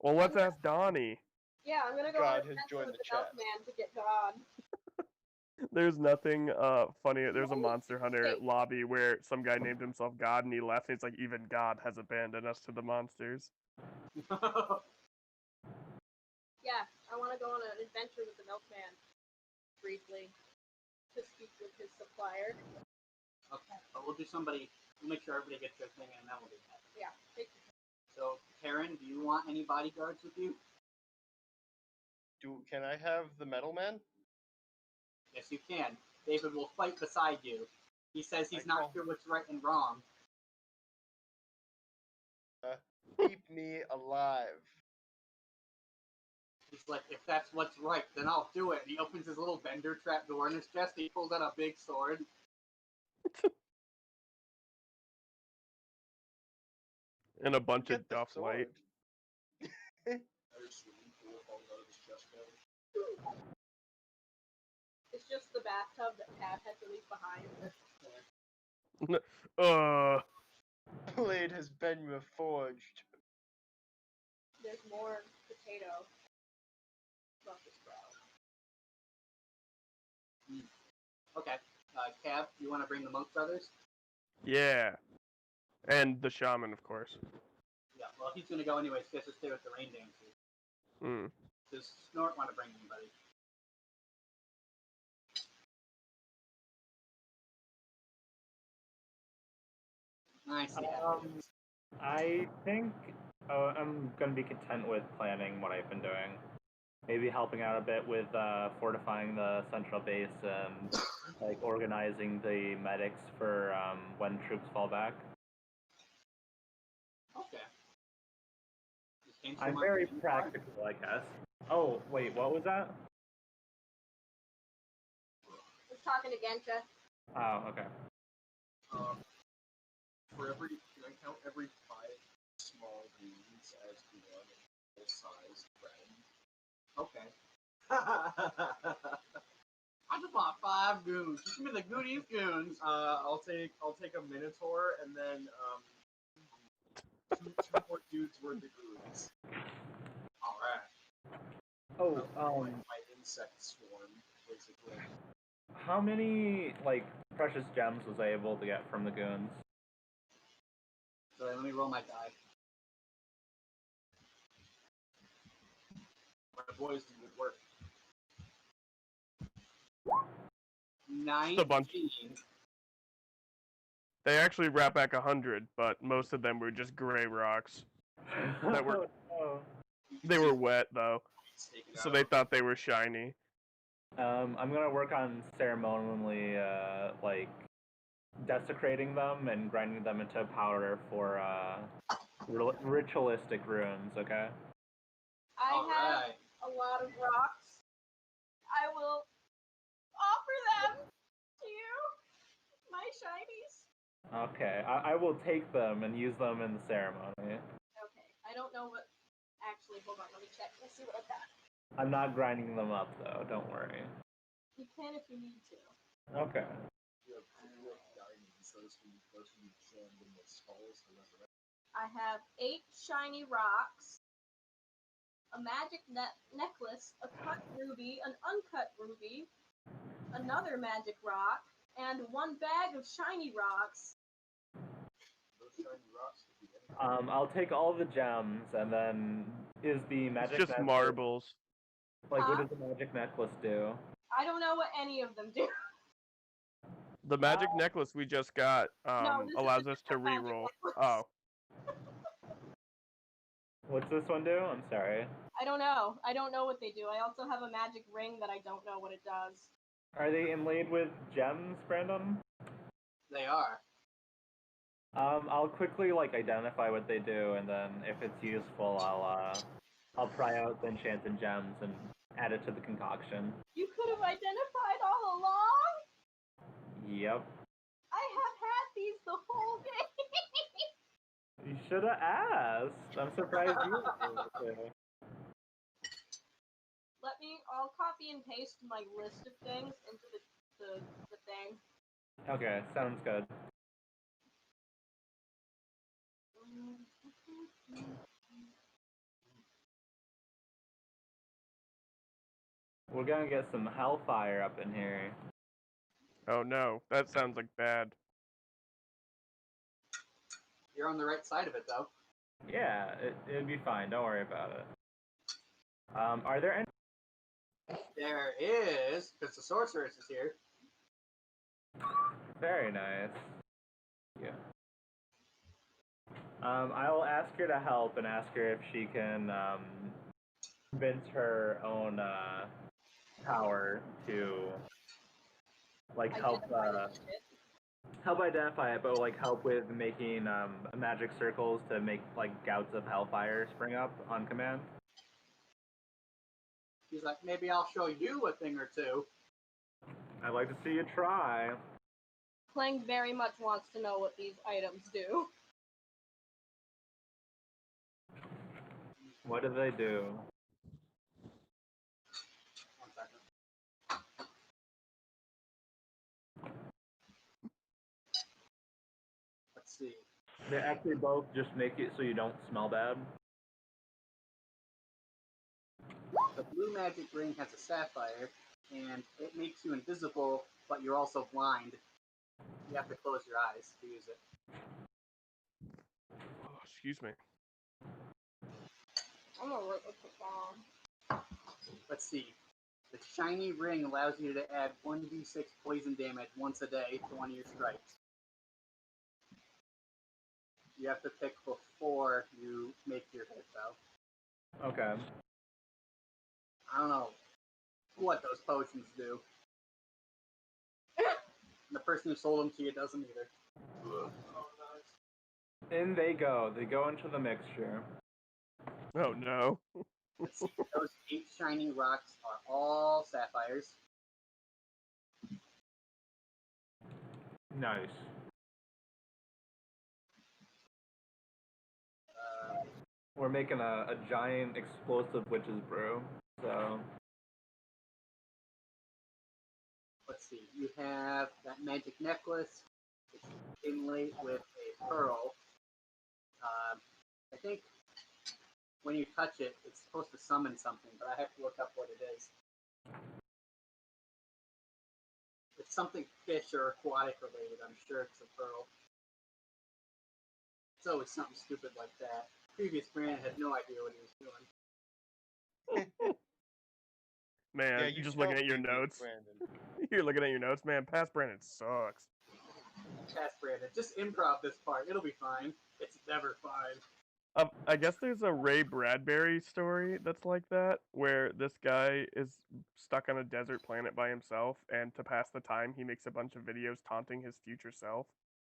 Well, let's ask Donnie. Yeah, I'm gonna go God and has mess joined with the the chat. milkman to get God. There's nothing funny. There's a Monster Hunter lobby where some guy named himself God and he left. And it's like even God has abandoned us to the monsters. Yeah, I want to go on an adventure with the milkman. Briefly. To speak with his supplier. Okay, but we'll do somebody. We'll make sure everybody gets their thing, and then we'll do that. Yeah, take your So, Karen, do you want any bodyguards with you? Can I have the metal man? Yes, you can. David will fight beside you. He says he's not sure what's right and wrong. Keep me alive. He's like, if that's what's right, then I'll do it. And he opens his little vendor trap door in his chest. And he pulls out a big sword. And a bunch Get of the duff sword. light. It's just the bathtub that Pat had to leave behind. Uh, Blade has been reforged. There's more potato. Brussels sprout. Okay. Cav, you want to bring the Monk Brothers? Yeah. And the shaman, of course. Yeah, well, he's going to go anyways. He has to stay with the rain dancers. Hmm. Does Snort want to bring anybody? I see. I think I'm gonna be content with planning what I've been doing. Maybe helping out a bit with fortifying the central base and like organizing the medics for when troops fall back. Okay. I'm very practical, I guess. Oh, wait, what was that? I was talking to Gensha. Oh, okay. Can I count every 5 small goons as one full-size friend? Okay. I just want 5 goons. Just give me the goodies goons. I'll take a minotaur and then two more dudes worth of goons. All right. Oh, My insect swarm, basically. how many like precious gems was I able to get from the goons? So let me roll my die. My boys do good work. 19. a bunch. They actually brought back 100, but most of them were just gray rocks. That were they were wet though, so they thought they were shiny. I'm gonna work on ceremonially like desecrating them and grinding them into powder for ritualistic runes. Okay. I All have right. a lot of rocks. I will offer them to you, my shinies. Okay, I will take them and use them in the ceremony. Okay, I don't know what. Actually, hold on, let me check. Let's see what I've got. I'm not grinding them up though. Don't worry. You can if you need to. Okay. You have diamonds, those can be jammed in the skulls to resurrect. I have 8 shiny rocks, a magic necklace, a cut ruby, an uncut ruby, another magic rock, and 1 bag of shiny rocks. Those shiny rocks could be anything. I'll take all the gems and then is the magic It's just necklace, marbles. like what Huh? does the magic necklace do? I don't know what any of them do. The magic necklace we just got No, this is allows a us to different magic reroll. necklace. Oh, What's this one do? I'm sorry. I don't know. I don't know what they do. I also have a magic ring that I don't know what it does. Are they inlaid with gems, Brandon? They are. I'll quickly like identify what they do, and then if it's useful, I'll pry out the enchanted gems and add it to the concoction. You could have identified all along? Yep. I have had these the whole day. You should have asked. I'm surprised you were able to. I'll copy and paste my list of things into the thing. Okay, sounds good. We're gonna get some hellfire up in here. oh no, that sounds like bad. You're on the right side of it, though. Yeah, it'd be fine. Don't worry about it. Are there any? There is, because the sorceress is here. Very nice. Yeah. I will ask her to help and ask her if she can convince her own power to like help help identify it, but like help with making magic circles to make like gouts of hellfire spring up on command. He's like, maybe I'll show you a thing or two. I'd like to see you try. Clang very much wants to know what these items do. What do they do? One second. Let's see. They actually both just make it so you don't smell bad. The blue magic ring has a sapphire, and it makes you invisible, but you're also blind. You have to close your eyes to use it. Oh, excuse me. I'm gonna write this down. Let's see. The shiny ring allows you to add 1d6 poison damage once a day to one of your strikes. You have to pick before you make your hit, though. Okay. I don't know what those potions do. The person who sold them to you doesn't either. Oh, nice. In they go. They go into the mixture. Oh no. Let's see. Those 8 shiny rocks are all sapphires. Nice. We're making a giant explosive witch's brew. So Let's see. You have that magic necklace. It's inlaid with a pearl. I think when you touch it, it's supposed to summon something, but I have to look up what it is. It's something fish or aquatic related. I'm sure it's a pearl. It's always something stupid like that. Previous Brandon had no idea what he was doing. Man, Yeah, you're you just looking tell at your previous notes. Brandon. You're looking at your notes, man. Past Brandon sucks. Pass Brandon. Just improv this part. It'll be fine. It's never fine. I guess there's a Ray Bradbury story that's like that, where this guy is stuck on a desert planet by himself, and to pass the time, he makes a bunch of videos taunting his future self.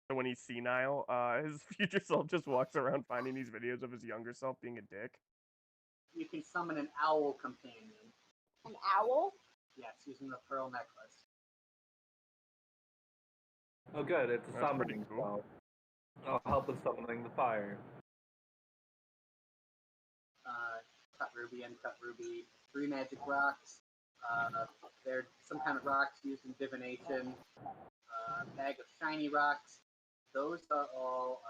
So when he's senile, his future self just walks around finding these videos of his younger self being a dick. You can summon an owl companion. An owl? Yes, using the pearl necklace. oh good, it's a That's pretty summoning cool. Oh, spell. I'll help with summoning the fire. Cut ruby, uncut ruby, 3 magic rocks. They're some kind of rocks used in divination. Bag of shiny rocks. Those are all.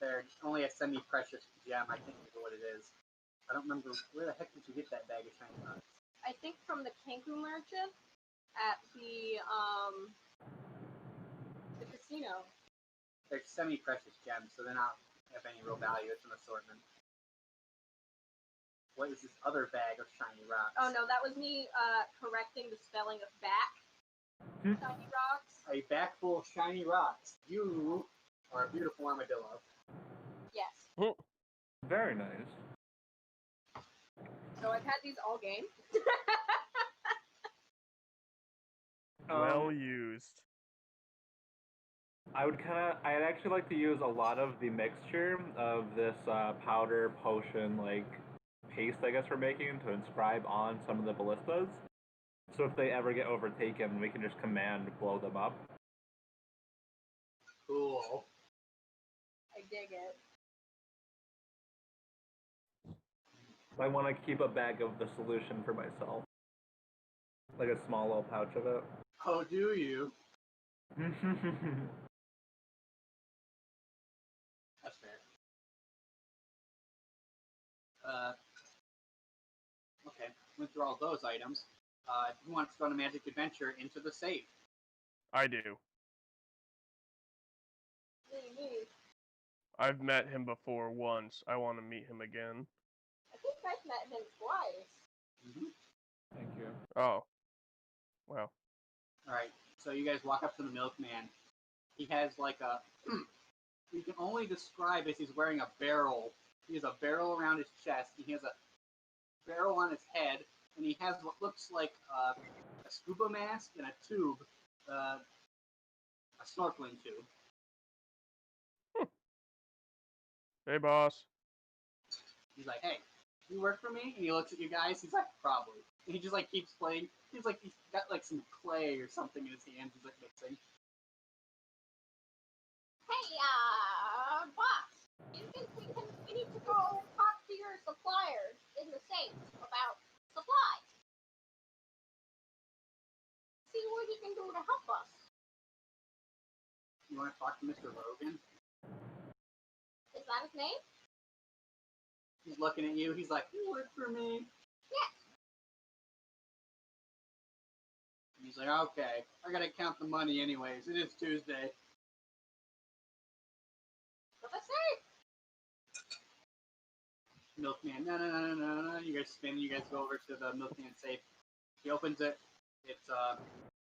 They're only a semi-precious gem. I can't remember what it is. I don't remember where the heck did you get that bag of shiny rocks. I think from the Kenku merchant at the casino. They're semi-precious gems, so they're not have any real value. It's an assortment. What is this other bag of shiny rocks? Oh no, that was me correcting the spelling of back. Shiny rocks. A bag full of shiny rocks. You are a beautiful armadillo. Yes. Very nice. So I've had these all game. Well used. I'd actually like to use a lot of the mixture of this powder potion, like, paste, I guess we're making, to inscribe on some of the ballistas. So if they ever get overtaken, we can just command blow them up. Cool. I dig it. I want to keep a bag of the solution for myself. Like a small little pouch of it. Oh, do you? That's fair. Okay, went through all those items. Who wants to go on a magic adventure into the safe? I do. Me. I've met him before once. I want to meet him again. I think I've met him twice. Mm-hmm. Thank you. Oh. Wow. Alright, so you guys walk up to the milkman. He has like a... you can only describe as he's wearing a barrel. He has a barrel around his chest, and he has a barrel on his head, and he has what looks like a scuba mask and a tube, a snorkeling tube. Hey, boss. He's like, hey, you work for me? And he looks at you guys, he's like, probably. And he just like keeps playing. He's got like some clay or something in his hands, he's like mixing. Hey, boss. You think we need to go talk to your suppliers in the States about supplies? See what he can do to help us. You want to talk to Mr. Logan? Is that his name? He's looking at you. He's like, "You work for me." He's like, "Okay, I gotta count the money anyways. It is Tuesday." What I say? Milkman, no. You guys spin. You guys go over to the milkman safe. He opens it. It's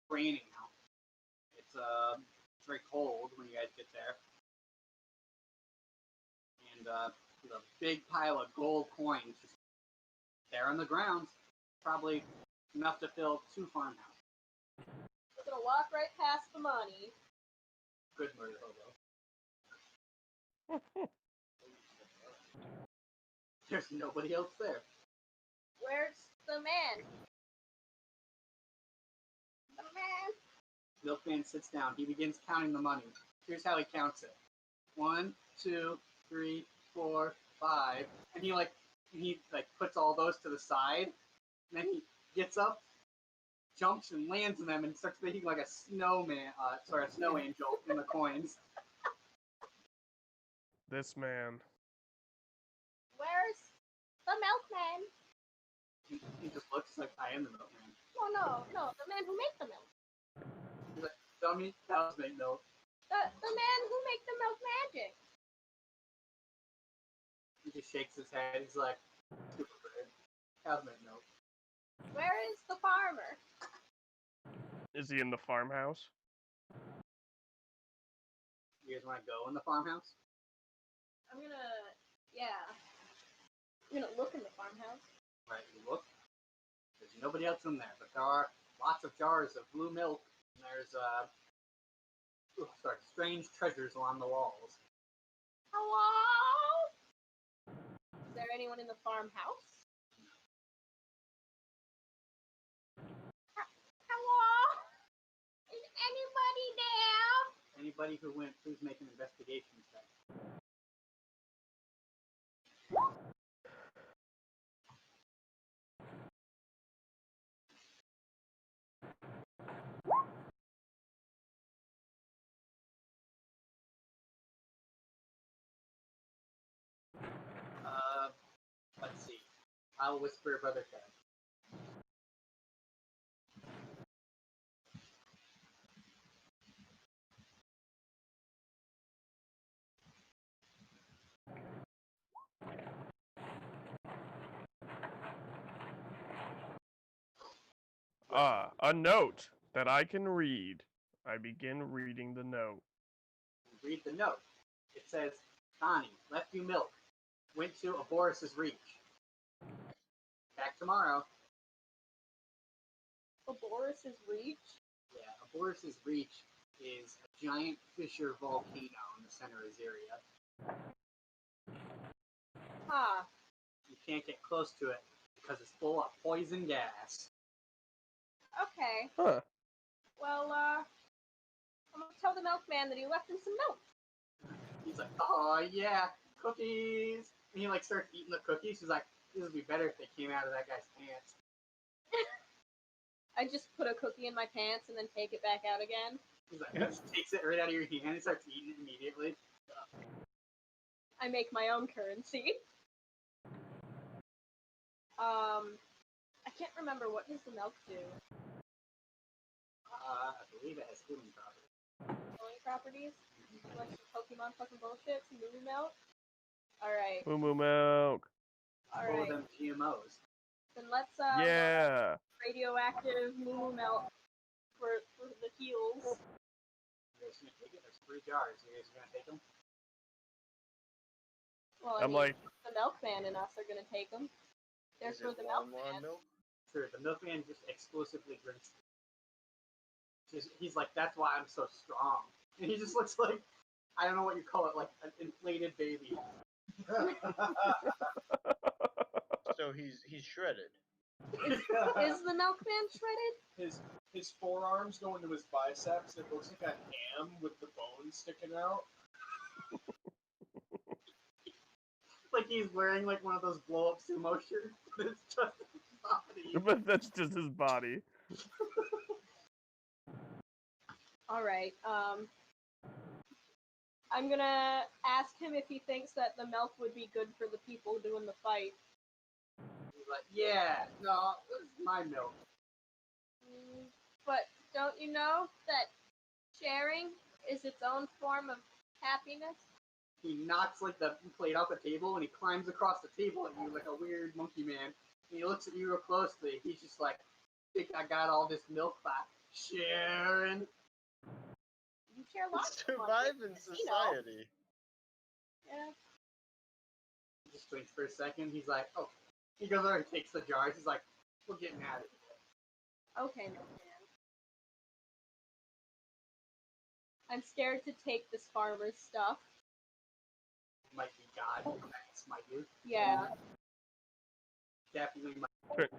raining now. It's very cold when you guys get there. And there's a big pile of gold coins just there on the ground. Probably enough to fill 2 farmhouses. We're gonna walk right past the money. Good murder hobo. There's nobody else there. Where's the man? The man. Milkman sits down. He begins counting the money. Here's how he counts it: 1, 2, 3, 4, 5. And he puts all those to the side. And then he gets up, jumps and lands in them, and starts making like a snowman, a snow angel in the coins. This man. Where's the milkman? He just looks like, I am the milkman. Oh no, the man who made the milk. He's like, dummy, cows make milk. The man who made the milk magic. He just shakes his head. He's like, super weird. Cows make milk. Where is the farmer? Is he in the farmhouse? You guys want to go in the farmhouse? I'm gonna look in the farmhouse. Right, you look. There's nobody else in there, but there are lots of jars of blue milk. And there's strange treasures along the walls. Hello? Is there anyone in the farmhouse? Hello? Is anybody there? Anybody who went, please make an investigation check. Let's see. I'll whisper Brother Ted. A note that I can read. I begin reading the note. Read the note. It says, Connie, left you milk. Went to Aboris's Reach. Back tomorrow. Aboris's Reach? Yeah, Aboris's Reach is a giant fissure volcano in the center of Zyria. Huh. You can't get close to it because it's full of poison gas. Okay. Huh. Well, I'm gonna tell the milkman that he left him some milk. He's like, oh yeah, cookies. And he starts eating the cookies. He's like, this would be better if they came out of that guy's pants. I just put a cookie in my pants and then take it back out again. He's like, he just takes it right out of your hand and starts eating it immediately. I make my own currency. I can't remember, what does the milk do? I believe it has healing properties. Healing properties? Like some Pokemon fucking bullshit? Some moo milk? Alright. Moo milk. Full of Alright. them GMOs. Then let's, Yeah. radioactive moo milk for the heals. You guys gonna take it? There's 3 jars. You guys are gonna take them? Well, I'm like, the milkman and us are gonna take them. They're for the milkman. milk? Sure, the milkman just exclusively drinks. He's like, that's why I'm so strong. And he just looks like, I don't know what you call it, like an inflated baby. So he's shredded. Is the milkman shredded? His forearms go into his biceps. It looks like a ham with the bones sticking out. Like he's wearing like one of those blow up sumo shirts, but it's just his body. but that's just his body. Alright, I'm gonna ask him if he thinks that the milk would be good for the people doing the fight. He's like, yeah, no, this is my milk. But don't you know that sharing is its own form of happiness? He knocks like the plate off the table and he climbs across the table at you like a weird monkey man. And he looks at you real closely. He's just like, think I got all this milk by sharing? You share lots of Survive in You know. society. Yeah. He just thinks for a second. He's like, oh. He goes over and takes the jars. He's like, we're getting out of here. Okay, milkman. I'm scared to take this farmer's stuff. Might be God. That's my dude. Yeah. Definitely might.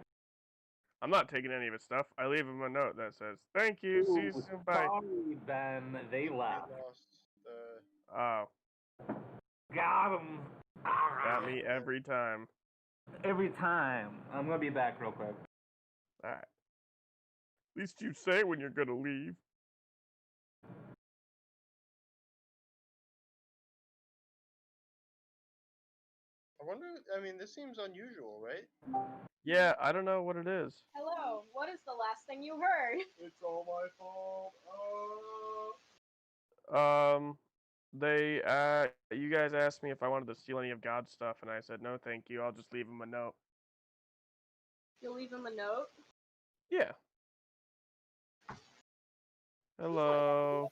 I'm not taking any of his stuff. I leave him a note that says, "Thank you, see you soon, bye." Sorry, Ben. They left. We lost the... Oh, Got him. got me every time. Every time. I'm gonna be back real quick. Alright. At least you say when you're gonna leave. I wonder, I mean, this seems unusual, right? Yeah, I don't know what it is. Hello. What is the last thing you heard? It's all my fault. You guys asked me if I wanted to steal any of God's stuff, and I said no, thank you. I'll just leave him a note. You'll leave him a note? Yeah. Hello,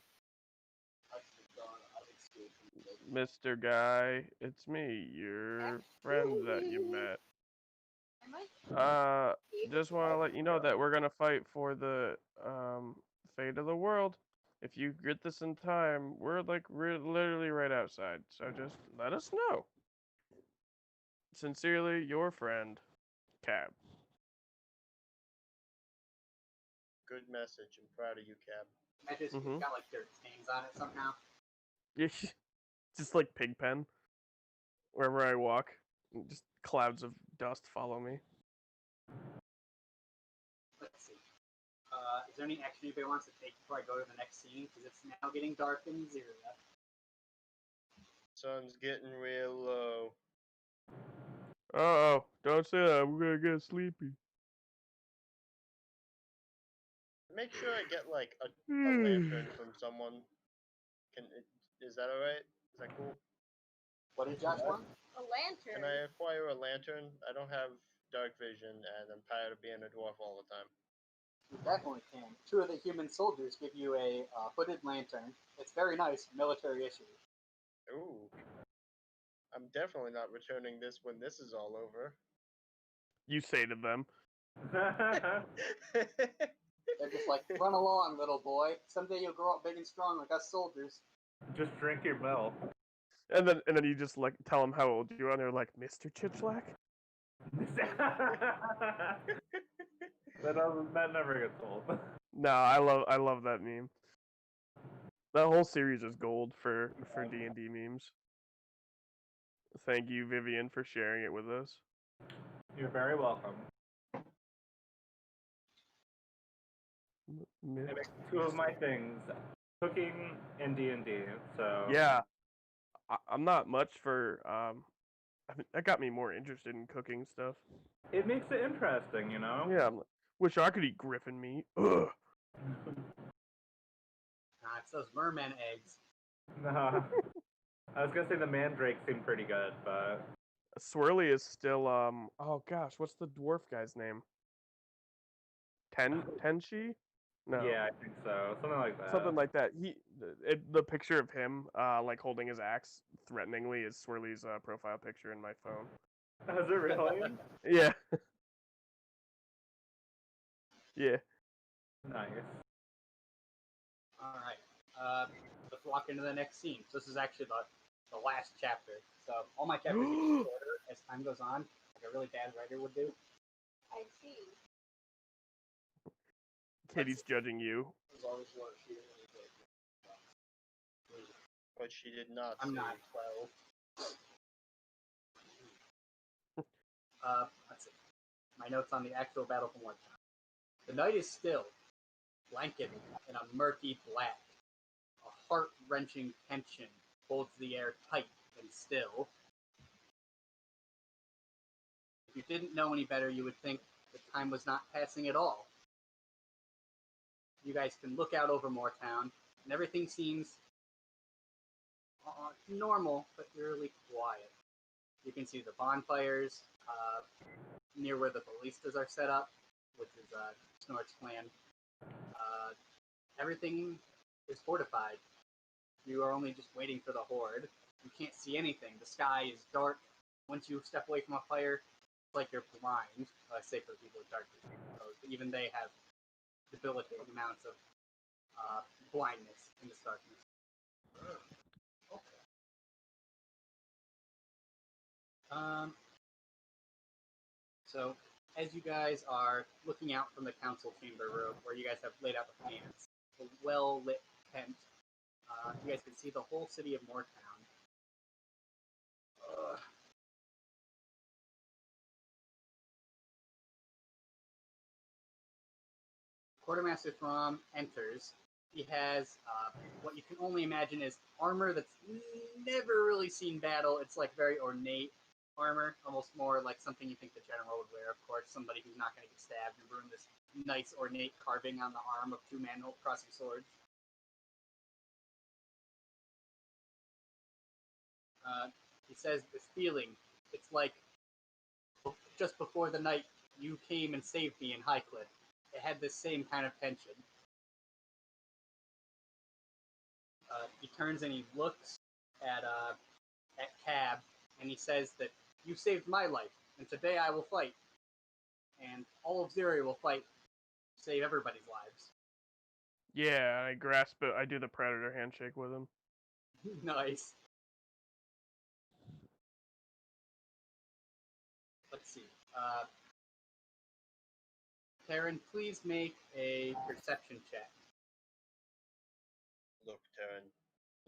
Mr. Guy. It's me, your friend that you met. Am I? Just want to let you know that we're gonna fight for the fate of the world. If you get this in time, we're literally right outside. So just let us know. Sincerely, your friend, Cab. Good message. I'm proud of you, Cab. I just got like dirt stains on it somehow. Just like Pigpen. Wherever I walk, just clouds of dust follow me. Let's see. Is there any action anybody wants to take before I go to the next scene? Because it's now getting dark in Zyria. Sun's getting real low. Uh-oh, don't say that. We're gonna get sleepy. Make sure I get like a lantern from someone. Is that alright? Is that cool? What did Josh want? A lantern. Can I acquire a lantern? I don't have dark vision and I'm tired of being a dwarf all the time. You definitely can. 2 of the human soldiers give you a hooded lantern. It's very nice, military issue. Ooh. I'm definitely not returning this when this is all over. You say to them. They're just like, run along, little boy. Someday you'll grow up big and strong like us soldiers. Just drink your milk. And then you just like tell them how old you are, and they're like, Mr. Chichlack? that never gets old. No, I love that meme. That whole series is gold for D&D memes. Thank you, Vivian, for sharing it with us. You're very welcome. I make 2 of my things, cooking and D&D. So Yeah, I'm not much for I mean, that got me more interested in cooking stuff. it makes it interesting, you know. Yeah, wish I could eat griffin meat. Ugh. It's those merman eggs. Nah. I was gonna say the mandrake seemed pretty good, but Swirly is still oh gosh, what's the dwarf guy's name? Tenshi? No. yeah, I think so. Something like that. Something like that. The picture of him like holding his axe threateningly is Swirly's profile picture in my phone. Is it really? Yeah. Yeah. Nice. Alright. Let's walk into the next scene. So this is actually the last chapter. So all my chapters get shorter as time goes on, like a really bad writer would do. I see. Katie's judging you. As long as you weren't shooting anything. But she did not. I'm see. not 12. Let's see. My notes on the actual battle from one time. The night is still, blanketed in a murky black. A heart-wrenching tension holds the air tight and still. If you didn't know any better, you would think the time was not passing at all. You guys can look out over Moortown, and everything seems normal, but eerily quiet. You can see the bonfires near where the ballistas are set up, which is Snort's clan. Everything is fortified. You are only just waiting for the horde. You can't see anything. The sky is dark. Once you step away from a fire, it's like you're blind. Say for people with dark vision. So even they have debilitating amounts of blindness in this darkness. Okay. So, as you guys are looking out from the council chamber room, where you guys have laid out the plans, a well-lit tent, you guys can see the whole city of Moortown. Quartermaster Throm enters. He has what you can only imagine is armor that's never really seen battle. It's like very ornate armor, almost more like something you think the general would wear, of course, somebody who's not going to get stabbed and ruin this nice ornate carving on the arm of two men crossing swords. He says this feeling, it's like just before the night you came and saved me in Highcliffe. It had this same kind of tension. He turns and he looks at Cab, and he says that you saved my life, and today I will fight, and all of Zuri will fight to save everybody's lives. Yeah, I grasp it. I do the predator handshake with him. Nice. Let's see. Taryn, please make a perception check. Look, Taryn,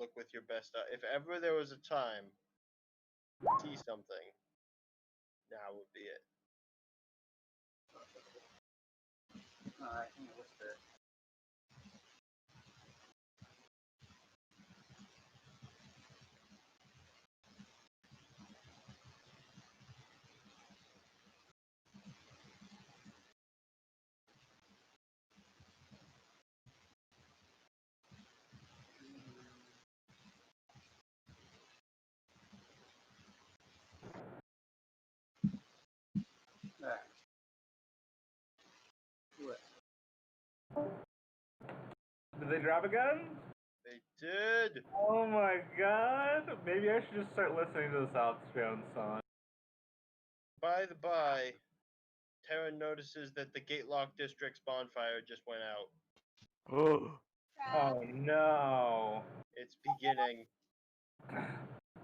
look with your best eye. If ever there was a time to see something, now would be it. Alright, hang on, what's the... Did they drop a gun? They did! Oh my god! Maybe I should just start listening to the South Australian song. By the by, Taryn notices that the Gatelock District's bonfire just went out. Oh no! It's beginning.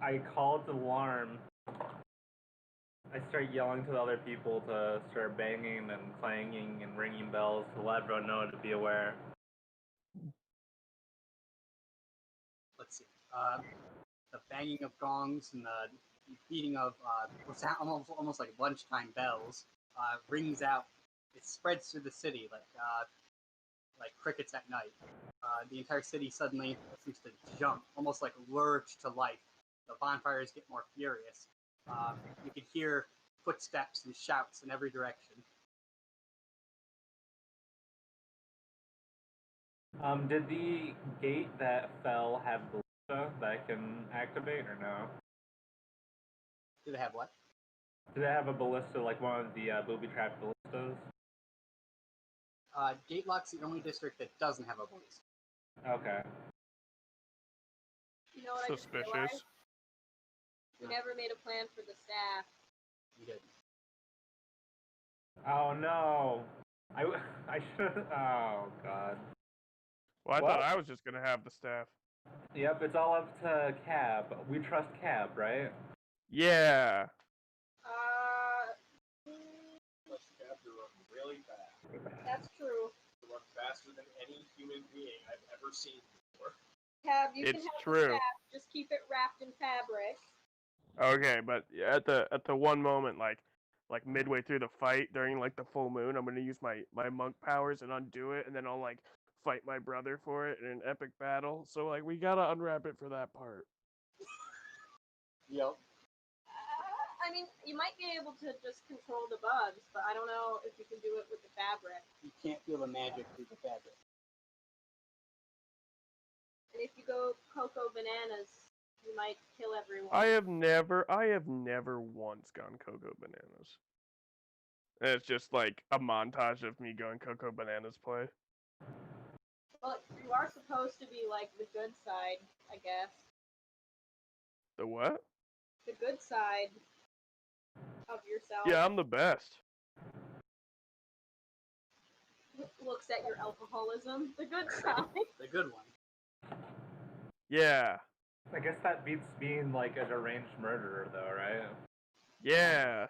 I called the alarm. I start yelling to the other people to start banging and clanging and ringing bells to let everyone know to be aware. Let's see. The banging of gongs and the beating of what's almost like lunchtime bells rings out. It spreads through the city like crickets at night. The entire city suddenly seems to jump, almost like lurch to life. The bonfires get more furious. You can hear footsteps and shouts in every direction. Did the gate that fell have ballista that I can activate or no? Do they have what? Did it have a ballista like one of the booby-trapped ballistas? Gatelock's the only district that doesn't have a ballista. Okay. You know what I just Suspicious. realized? We never made a plan for the staff. You did. Oh no! I should. Oh god. Well, I Well- thought I was just gonna have the staff. Yep, it's all up to Cab. We trust Cab, right? Yeah. Let's have to run really fast. That's true. To run faster than any human being I've ever seen before. Tab, you can It's have true. the staff. Just keep it wrapped in fabric. Okay, but at the one moment, like midway through the fight during like the full moon, I'm gonna use my monk powers and undo it, and then I'll like fight my brother for it in an epic battle. So like we gotta unwrap it for that part. Yep. I mean, you might be able to just control the bugs, but I don't know if you can do it with the fabric. You can't feel the magic through the fabric. And if you go cocoa bananas, you might kill everyone. I have never once gone cocoa bananas. And it's just like a montage of me going cocoa bananas play. Well, you are supposed to be like the good side, I guess. The what? The good side of yourself. Yeah, I'm the best. Looks at your alcoholism. The good side. The good one. Yeah. I guess that beats being like a deranged murderer, though, right? Yeah.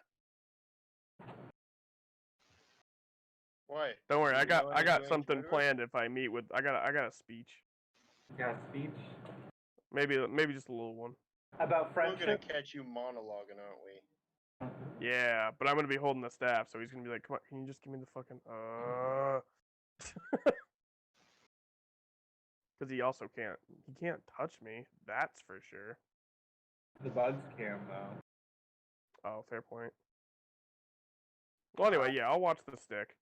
Why? Don't worry, Do I you know got any deranged something murderers? planned if I meet with I got a speech. Yeah, speech Maybe just a little one. about We're gonna friendship. catch you monologuing, aren't we? Yeah, but I'm gonna be holding the staff, so he's gonna be like, "Come on, can you just give me the fucking Because he also can't touch me. That's for sure. The bugs can though. Oh, fair point. Well, anyway, yeah, I'll watch the stick.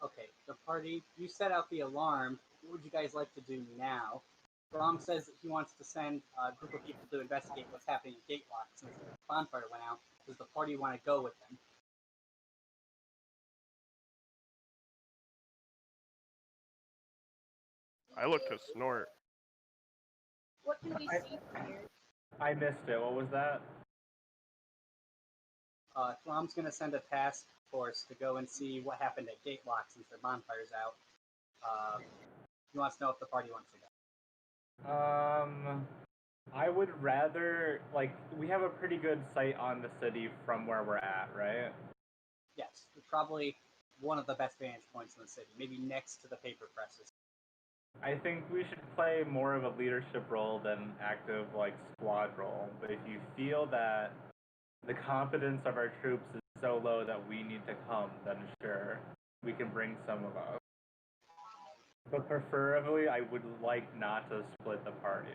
Okay, the party, you set out the alarm. What would you guys like to do now? Brom says that he wants to send a group of people to investigate what's happening at Gatewatch since the bonfire went out. Does the party want to go with them? I look to snort. What can we see from here? I missed it. What was that? Throm's going to send a task force to go and see what happened at Gatewatch since the bonfire's out. He wants to know if the party wants to go. I would rather we have a pretty good sight on the city from where we're at, right? Yes, probably one of the best vantage points in the city, maybe next to the paper presses. I think we should play more of a leadership role than active squad role. But if you feel that the competence of our troops is so low that we need to come, then sure, we can bring some of us. But preferably, I would like not to split the party.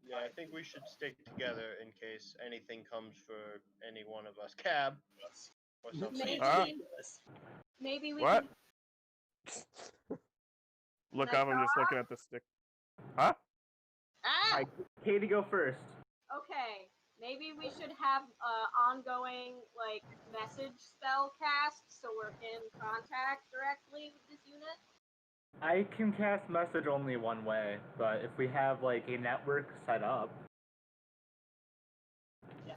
Yeah, I think we should stick together in case anything comes for any one of us. Cab or something. Maybe, Huh? maybe we What? can. Look up, I'm just looking at the stick. Huh? Ah! Katie, go first. Okay, maybe we should have ongoing message spell cast so we're in contact directly with this unit. I can cast message only one way, but if we have a network set up,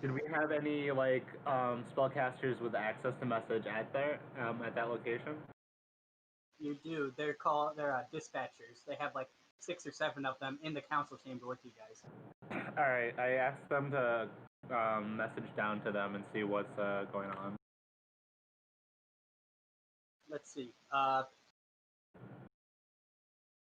did we have any spellcasters with access to message at that location? You do. They're dispatchers. They have 6 or 7 of them in the council chamber with you guys. All right, I asked them to message down to them and see what's going on. Let's see.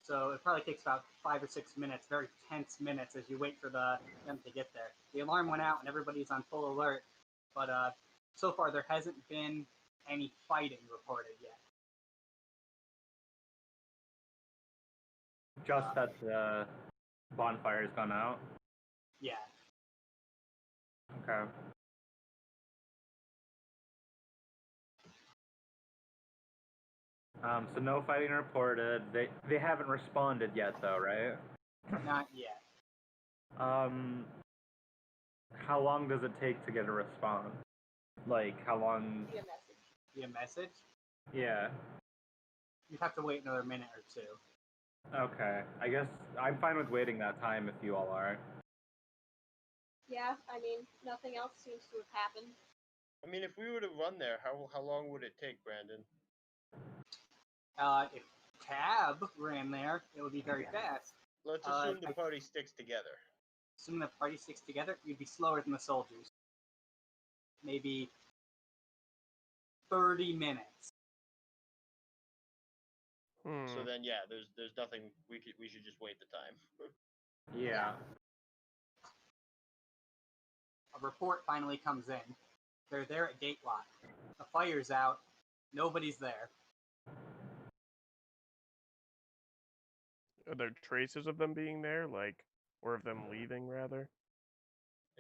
So it probably takes about 5 or 6 minutes, very tense minutes, as you wait for them to get there. The alarm went out and everybody's on full alert, but so far there hasn't been any fighting reported yet. Just that the bonfire has gone out. Yeah. Okay. So no fighting reported. They haven't responded yet, though, right? Not yet. How long does it take to get a response? How long? Via message. Via message? Yeah. You'd have to wait another minute or two. Okay. I guess I'm fine with waiting that time if you all are. Yeah, I mean, nothing else seems to have happened. I mean, if we were to run there, how long would it take, Brandon? If Cab ran there, it would be very fast. Let's assume the party sticks together. Assuming the party sticks together, you'd be slower than the soldiers. Maybe 30 minutes. So then, yeah, there's nothing we should just wait the time. Yeah. A report finally comes in. They're there at Gatewatch. The fire's out. Nobody's there. Are there traces of them being there? Or of them leaving, rather.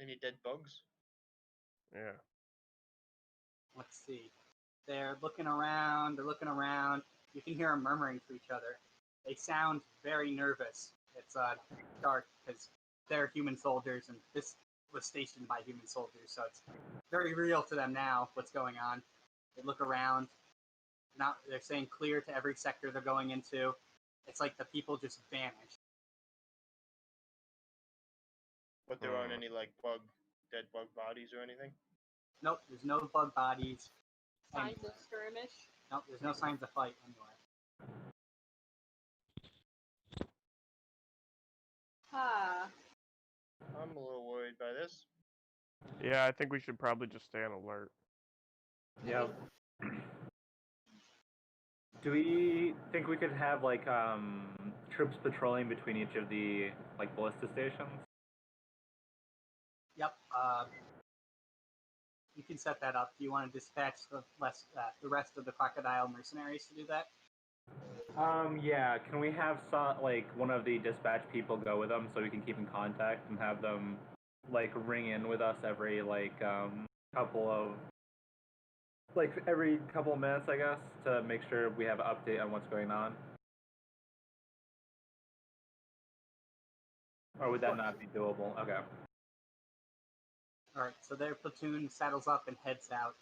Any dead bugs? Yeah. Let's see. They're looking around. They're looking around. You can hear them murmuring to each other. They sound very nervous. It's dark because they're human soldiers, and this was stationed by human soldiers, so it's very real to them now what's going on. They look around. They're saying clear to every sector they're going into. It's like the people just vanished. But there aren't any like dead bug bodies or anything? Nope, there's no bug bodies. Signs of skirmish. Nope, there's no signs of fight anywhere. I'm a little worried by this. Yeah, I think we should probably just stay on alert. Yeah. Do we think we could have like troops patrolling between each of the like ballista stations? Yep. You can set that up. Do you want to dispatch the rest of the crocodile mercenaries to do that? Yeah. Can we have one of the dispatch people go with them so we can keep in contact and have them like ring in with us every every couple of minutes, I guess, to make sure we have an update on what's going on? Or would that not be doable? Okay. All right. So their platoon saddles up and heads out.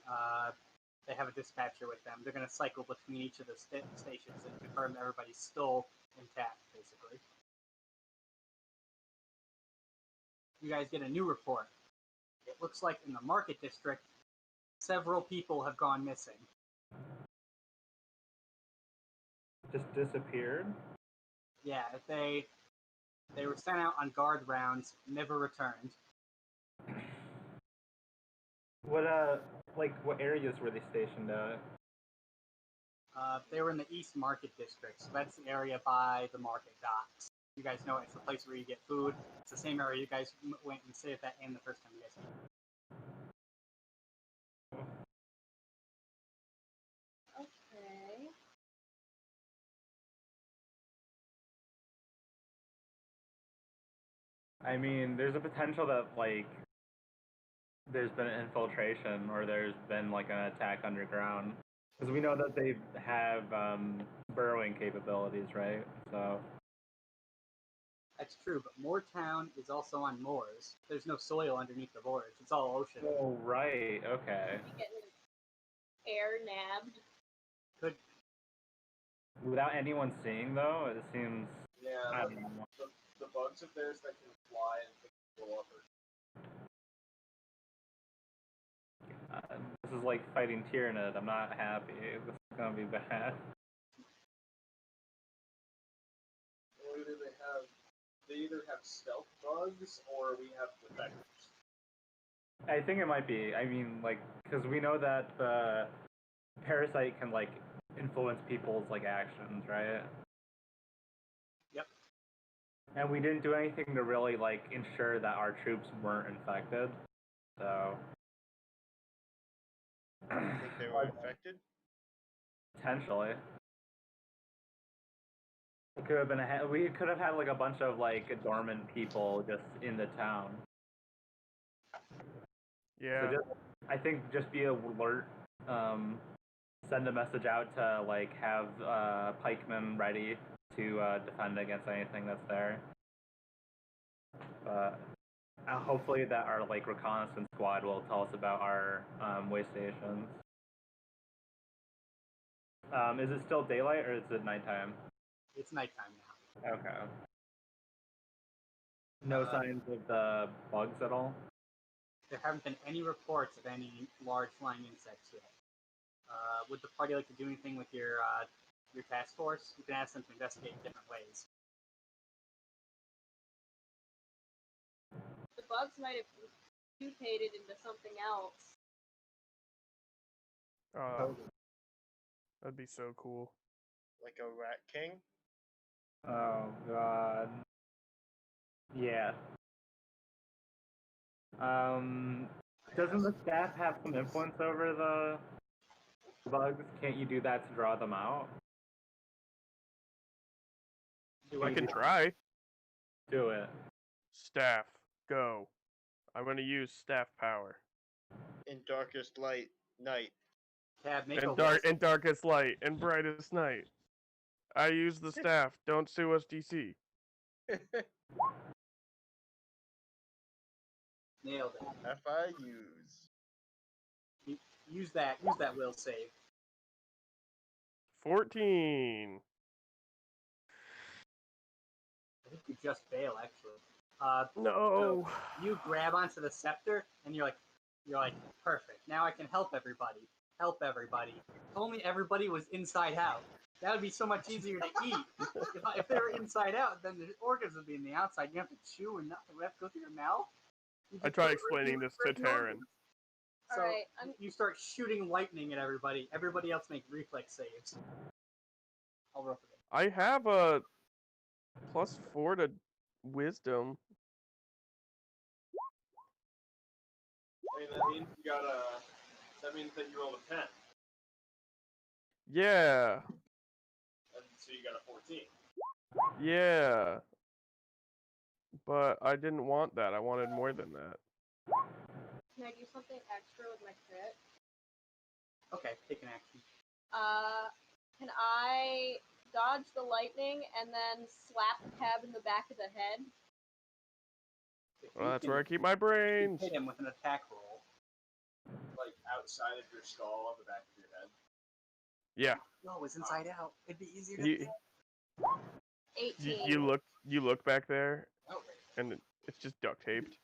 They have a dispatcher with them. They're going to cycle between each of the stations and confirm that everybody's still intact, basically. You guys get a new report. It looks like in the market district, several people have gone missing. Just disappeared? Yeah, they were sent out on guard rounds, never returned. What areas were they stationed at? They were in the East Market District, so that's the area by the market docks. You guys know it's the place where you get food. It's the same area you guys went and stayed at that inn the first time you guys came. Okay. I mean, there's a potential that there's been an infiltration or there's been like an attack underground, because we know that they have burrowing capabilities, right? So That's true, but Moortown is also on moors. There's no soil underneath the moors. It's all ocean. oh right, okay. You getting air nabbed. Could Without anyone seeing though, it seems I Yeah, don't know. the bugs of theirs that can fly and can go up or This is like fighting Tyrannid. I'm not happy. This is gonna be bad. or they either have stealth bugs or we have defectors. I think it might be. I mean, because we know that the parasite can influence people's actions, right? Yep. And we didn't do anything to really ensure that our troops weren't infected. So You think they were infected? potentially, it could have been we could have had a bunch of dormant people just in the town. Yeah. So I think just be alert. Send a message out to have pikemen ready to defend against anything that's there. But hopefully that our reconnaissance squad will tell us about our way stations. Is it still daylight or is it nighttime? it's nighttime now. Okay. No signs of the bugs at all? There haven't been any reports of any large flying insects yet. Would the party like to do anything with your task force? You can ask them to investigate different ways. The bugs might have mutated into something else. That'd be so cool. Like a rat king? Oh god. Yeah. Doesn't the staff have some influence over the bugs? Can't you do that to draw them out? I can try. Do it. Staff, go. I'm gonna use staff power. In darkest night. Tab, make a In will save. darkest light and brightest night. I use the staff. Don't sue us, DC. Nailed it. FIUs. Use that will save. 14. I think you just fail, actually. No. You grab onto the scepter, and you're like, perfect. Now I can help everybody. Help everybody. If only everybody was inside out. That would be so much easier to eat. If they were inside out, then the organs would be in the outside. You have to chew and nothing. We have to go through your mouth. I tried explaining this to Taryn. So Alright, you start shooting lightning at everybody. Everybody else make reflex saves. I'll roll for them. I have a +4 to wisdom. I mean, that means that you rolled a 10, Yeah. and so you got a 14. Yeah. But I didn't want that. I wanted more than that. can I do something extra with my crit? Okay, take an action. Can I dodge the lightning and then slap Tab in the back of the head? If Well, you that's can- where I keep my you brains. hit him with an attack roll. Like outside of your skull on the back of your head. Yeah. No, it was inside out. It'd be easier to You, hit. 18. you look back there, Oh, and it's just duct taped.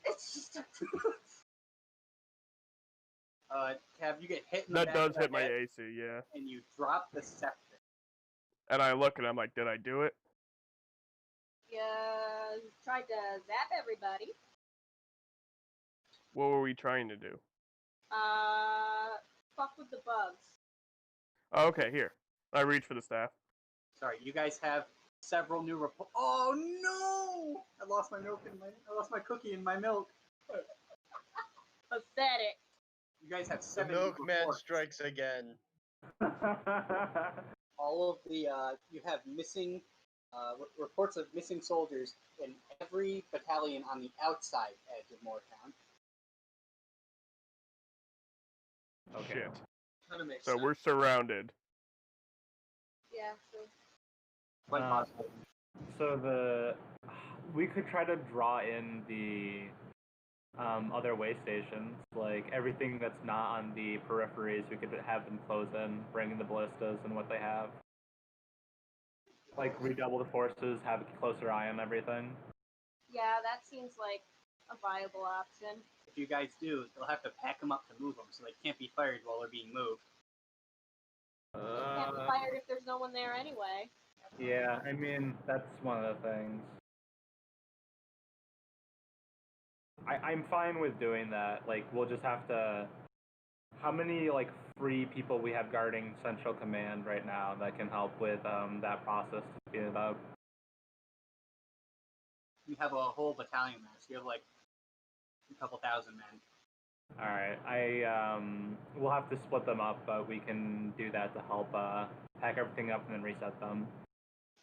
It's just Tab, you get hit in the That back does of the hit my head, AC, yeah. and you drop the scepter. And I look and I'm like, did I do it? yeah, tried to zap everybody. What were we trying to do? Fuck with the bugs. Oh, okay, here. I reach for the staff. Sorry, you guys have several new reports. Oh no! I lost my cookie in my milk. Pathetic. You guys have The 7 new milkman reports. strikes again. All of the you have missing reports of missing soldiers in every battalion on the outside edge of Moortown. Okay. Shit. kind of makes So sense. we're surrounded. Yeah, so Quite Uh, possible. So we could try to draw in the other way stations, like everything that's not on the peripheries. We could have them close in, bring in the ballistas and what they have. Like redouble the forces, have a closer eye on everything. yeah, that seems like a viable option. If you guys do, they'll have to pack them up to move them, so they can't be fired while they're being moved. They can't be fired if there's no one there anyway. Yeah, I mean that's one of the things. I'm fine with doing that. Like we'll just have to. How many like free people we have guarding Central Command right now that can help with that process to speed it up? You have a whole battalion there, so you have like a couple thousand men. All right, we'll have to split them up, but we can do that to help pack everything up and then reset them.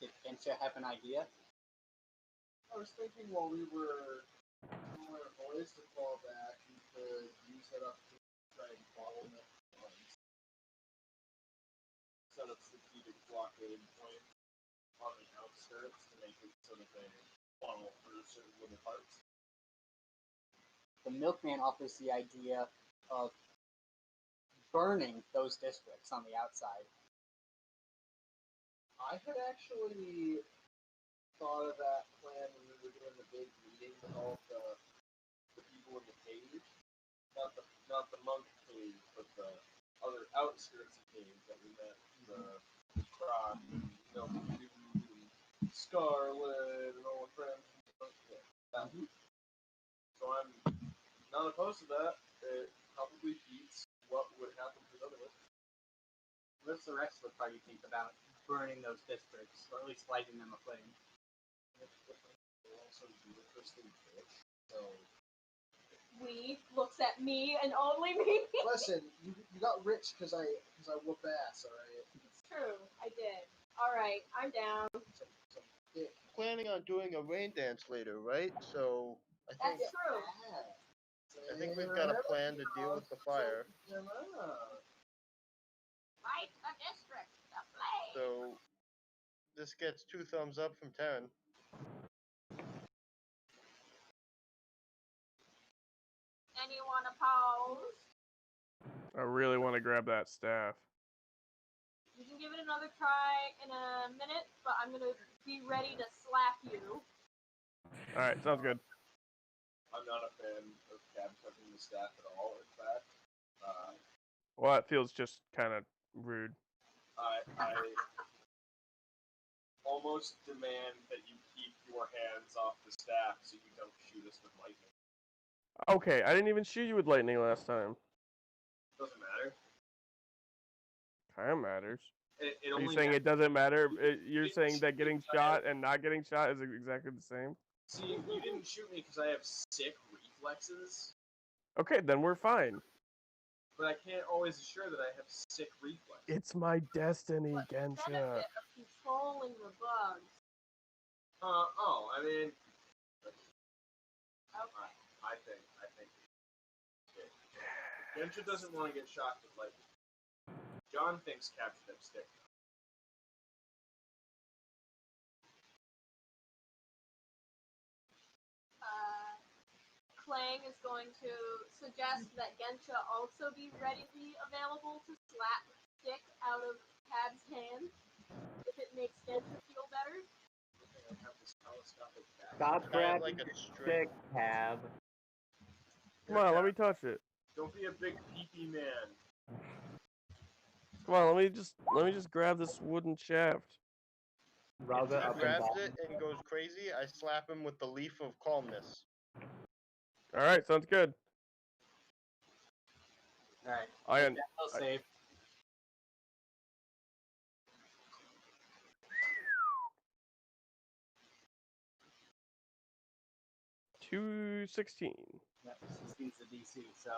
Did Kensha have an idea? I was thinking while we were boys to fall back, we could use that up to try and bottleneck ones. Set up strategic blockade points on the outskirts to make it so that they funnel through certain little parts. The milkman offers the idea of burning those districts on the outside. I had actually thought of that plan when we were doing the big meeting with all the people in the cave. Not the monk cave, but the other outskirts of cave that we met. The Croc and Milk Dude and Scarlet and all the friends. Yeah, that one. So I'm not opposed to that. It probably beats what would happen to the other ones. What's the rest of the party think about burning those districts, or at least lighting them aflame? We'll also do the crystal fish. So We looks at me and only me. listen, you got rich because I whoop ass, alright? It's true, I did. Alright, I'm down. Some dick planning on doing a rain dance later, right? So I think That's true. we've got a plan to deal with the fire. Fight the district. The flame. So this gets 2 thumbs up from Taryn. Anyone opposed? I really want to grab that staff. You can give it another try in a minute, but I'm gonna be ready to slap you. All right, sounds good. I'm not a fan of Cab touching the staff at all, in fact. Well, it feels just kind of rude. I almost demand that you keep your hands off the staff so you don't shoot us with lightning. Okay, I didn't even shoot you with lightning last time. Doesn't matter. Kind of matters. It Are you only saying it doesn't matter? You're It saying that shoot getting me 'cause I shot and not getting shot is exactly the same? See, you didn't shoot me because I have sick reflexes, Okay, then we're fine. but I can't always assure that I have sick reflexes. It's my destiny, What's the Gensha. benefit of controlling the bugs? I mean, Okay. I think Gensha doesn't want to get shot with lightning. John thinks capture them stick. Clang is going to suggest that Gensha also be readily available to slap the stick out of Cab's hand if it makes Gensha feel better. I have this telescopic back. Stop Kind of grabbing like a the string. stick, Cab. Come on, let me touch it. Don't be a big peepee man. Come on, let me just grab this wooden shaft. Rub If it he up and grabs down. it and goes crazy, I slap him with the leaf of calmness. All right, sounds good. Alright. I I'll save. $216. Yep, 16's the DC, so.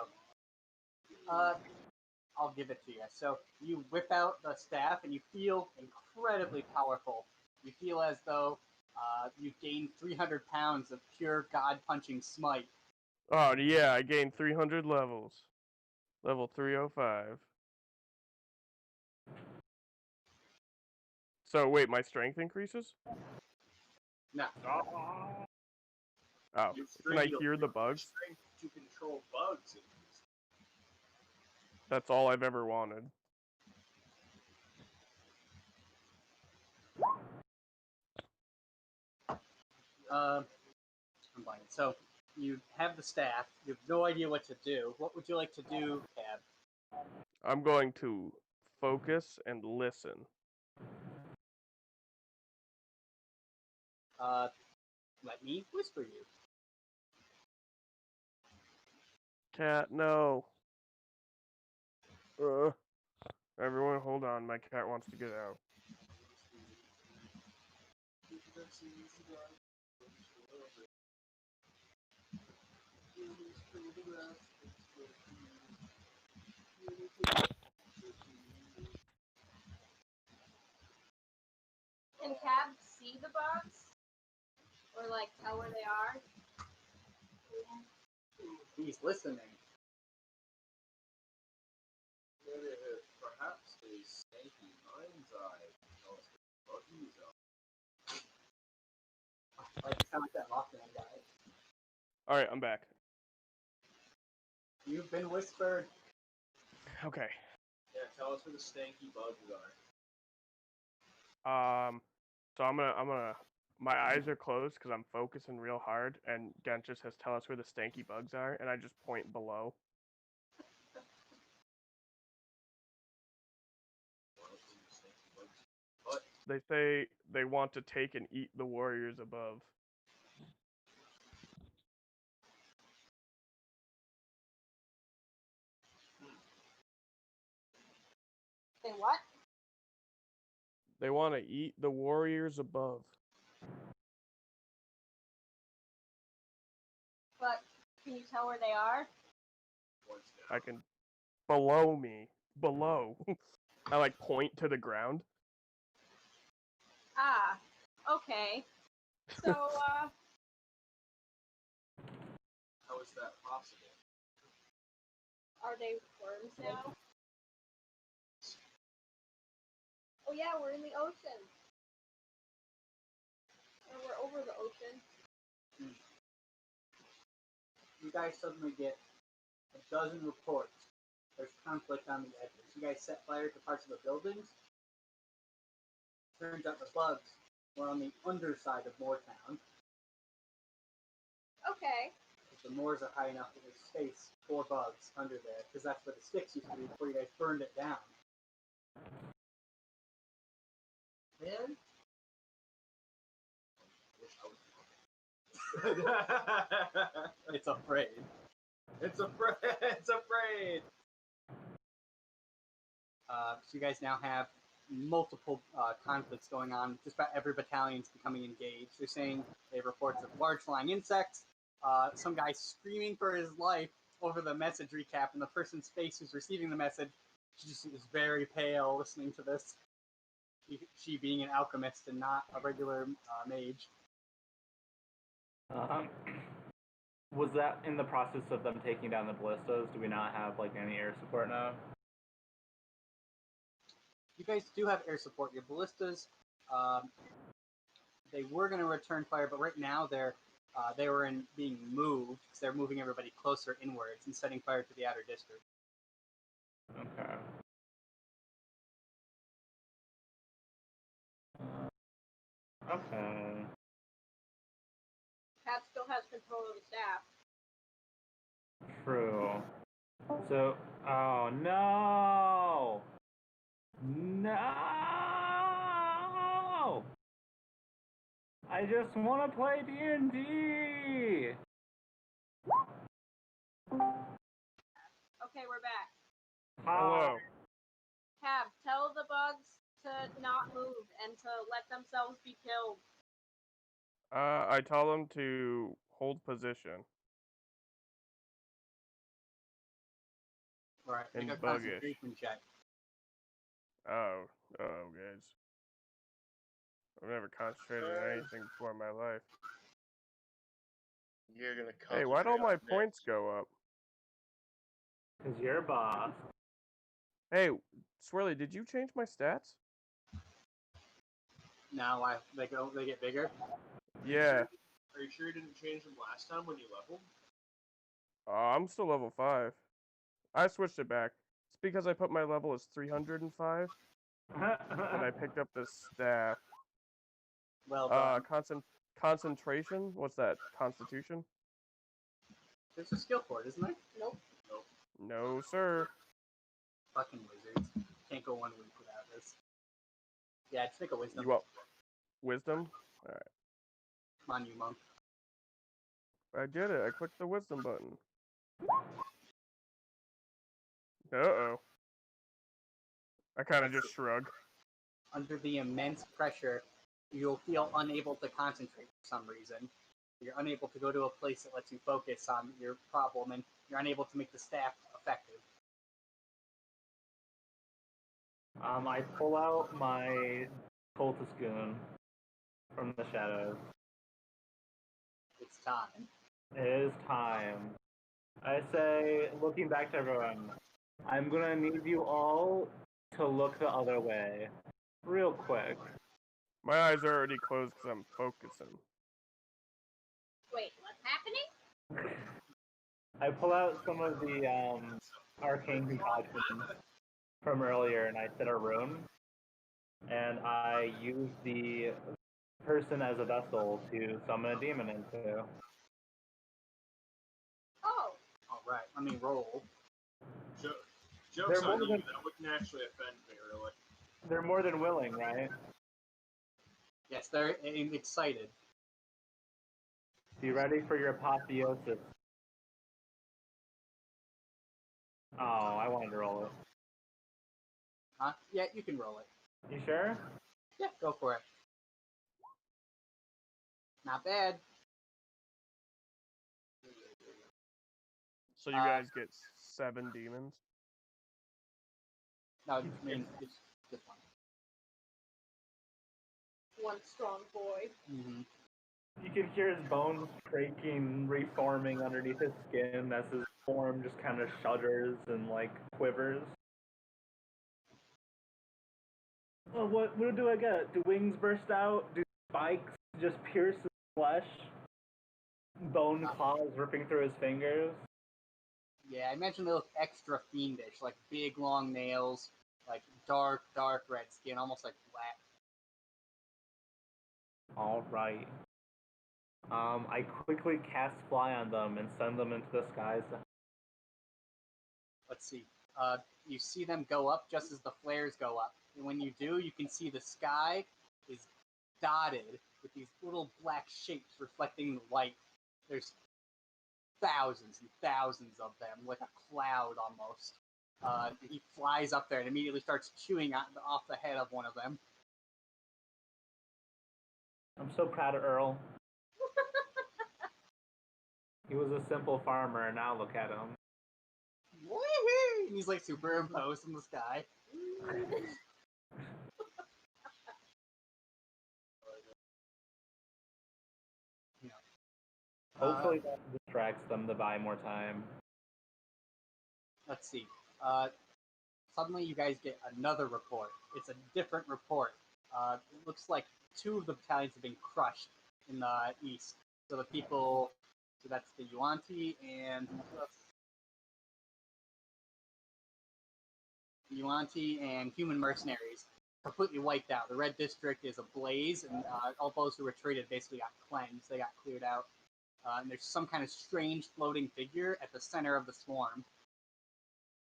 I'll give it to you. So you whip out the staff and you feel incredibly powerful. You feel as though you've gained 300 pounds of pure god punching smite. Oh yeah, I gained 300 levels. Level 305. So wait, my strength increases? No. Oh, Your can I strength- hear the your bugs? strength to control bugs. That's all I've ever wanted. Combine it. So you have the staff. You have no idea what to do. What would you like to do, Cab? I'm going to focus and listen. Let me whisper you. Cat, no. Everyone, hold on. My cat wants to get out. Can Cab see the bugs? Or, like, tell where they are? He's listening. Perhaps a snaky mind's eye can tell us where the buggies are. Like, you sound like that Mothman guy. Alright, I'm back. You've been whispered. Okay. Yeah, tell us where the stanky bugs are. So I'm gonna. My eyes are closed because I'm focusing real hard, and Gensha says, "Tell us where the stanky bugs are," and I just point below. They say they want to take and eat the warriors above. Say what? They want to eat the warriors above. But can you tell where they are? I can. Below me. Below. I like point to the ground. Ah, okay. So, How is that possible? are they worms now? Oh yeah, we're in the ocean. Or we're over the ocean. You guys suddenly get a dozen reports. There's conflict on the edges. You guys set fire to parts of the buildings. Turns out the bugs were on the underside of Moortown. Okay. The moors are high enough that there's space for bugs under there, because that's where the sticks used to be before you guys burned it down. Man? Wish I was It's afraid. It's afraid. It's afraid. So you guys now have multiple conflicts going on. Just about every battalion's becoming engaged. They're saying they have reports of large flying insects. Some guy screaming for his life over the message recap, and the person's face who's receiving the message, she just is very pale listening to this. She being an alchemist and not a regular mage. Was that in the process of them taking down the ballistas? Do we not have like any air support now? You guys do have air support. Your ballistas, they were going to return fire, but right now they were being moved because they're moving everybody closer inwards and setting fire to the outer district. Okay. Okay. Pat still has control of the staff. True. So, oh no! No! I just want to play D&D! Okay, we're back. Hello. Tab, tell the bugs to not move and to let themselves be killed. I tell them to hold position. Right. Make And a buggish. concentration check. Oh, guys. I've never concentrated on anything before in my life. You're gonna Hey, why'd all my concentrate on points go up? Because you're a boss. Hey, Swirly, did you change my stats? Now they get bigger. Yeah. Are you sure you didn't change them last time when you leveled? I'm still level 5. I switched it back. It's because I put my level as 305, and I picked up the staff. Well done. Concentration? What's that? Constitution? There's a skill for it, isn't there? Nope. No, sir. Fucking wizards. Can't go 1 week without this. Yeah, just make a wisdom. You want wisdom? Alright. Come on, you monk. I did it. I clicked the wisdom button. Uh-oh. I kind of just shrug. Under the immense pressure, you'll feel unable to concentrate for some reason. You're unable to go to a place that lets you focus on your problem, and you're unable to make the staff effective. I pull out my cultist goon from the shadows. It's time. It is time. I say, looking back to everyone, I'm gonna need you all to look the other way. Real quick. My eyes are already closed because I'm focusing. Wait, what's happening? I pull out some of the arcane concoctions from earlier and I set a rune. And I use the person as a vessel to summon a demon into. Oh, Alright, let me roll. Joke's They're on more you, than- that wouldn't actually offend me, really. They're more than willing, right? Yes, they're excited. Be ready for your apotheosis. Oh, I wanted to roll it. Huh? Yeah, you can roll it. You sure? Yeah, go for it. Not bad. So you guys get 7 demons? No, I mean, it's just one. one strong boy. Mm-hmm. You can hear his bones creaking, reforming underneath his skin as his form just kind of shudders and like quivers. Oh, what do I get? Do wings burst out? Do spikes just pierce his flesh? Bone claws ripping through his fingers? Yeah, I imagine they look extra fiendish, like big long nails, like dark red skin, almost like black. Alright. I quickly cast fly on them and send them into the skies. Let's see. You see them go up just as the flares go up. And when you do, you can see the sky is dotted with these little black shapes reflecting the light. There's thousands and thousands of them, like a cloud almost. He flies up there and immediately starts chewing off the head of one of them. I'm so proud of Earl. He was a simple farmer, and now look at him. Whee! And he's like superimposed in the sky. Hopefully that distracts them to buy more time. Let's see. Suddenly you guys get another report. It's a different report. It looks like 2 of the battalions have been crushed in the east. So the people, so that's the Yuanti and human mercenaries, completely wiped out. The red district is ablaze, and all those who retreated basically got cleansed. They got cleared out. And there's some kind of strange floating figure at the center of the swarm.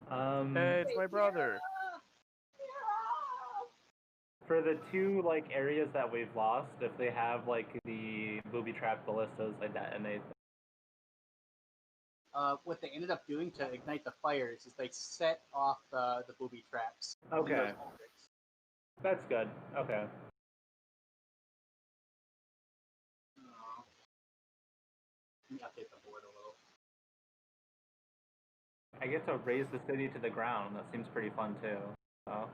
Hey, it's my brother. For the 2 like areas that we've lost, if they have like the booby trap ballistas, I detonate. What they ended up doing to ignite the fires is they set off the booby traps. Okay. That's good. Okay. Let me update the board a little. I get to raise the city to the ground. That seems pretty fun too. So.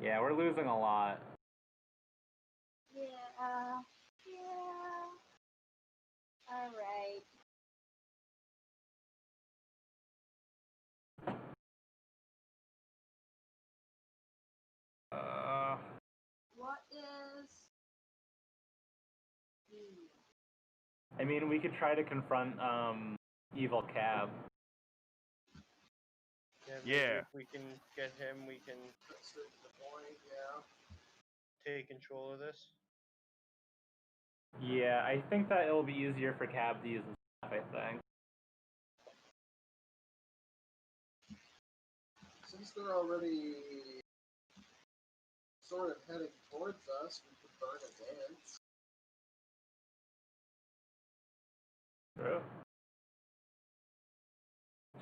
Yeah, we're losing a lot. Yeah. Alright. What is... I mean, we could try to confront Evil Cab. Yeah. If we can get him, we can Straight to the point, yeah. take control of this. Yeah, I think that it'll be easier for Cab to use his staff, I think. Since they're already sort of heading towards us, we could burn a dance. True.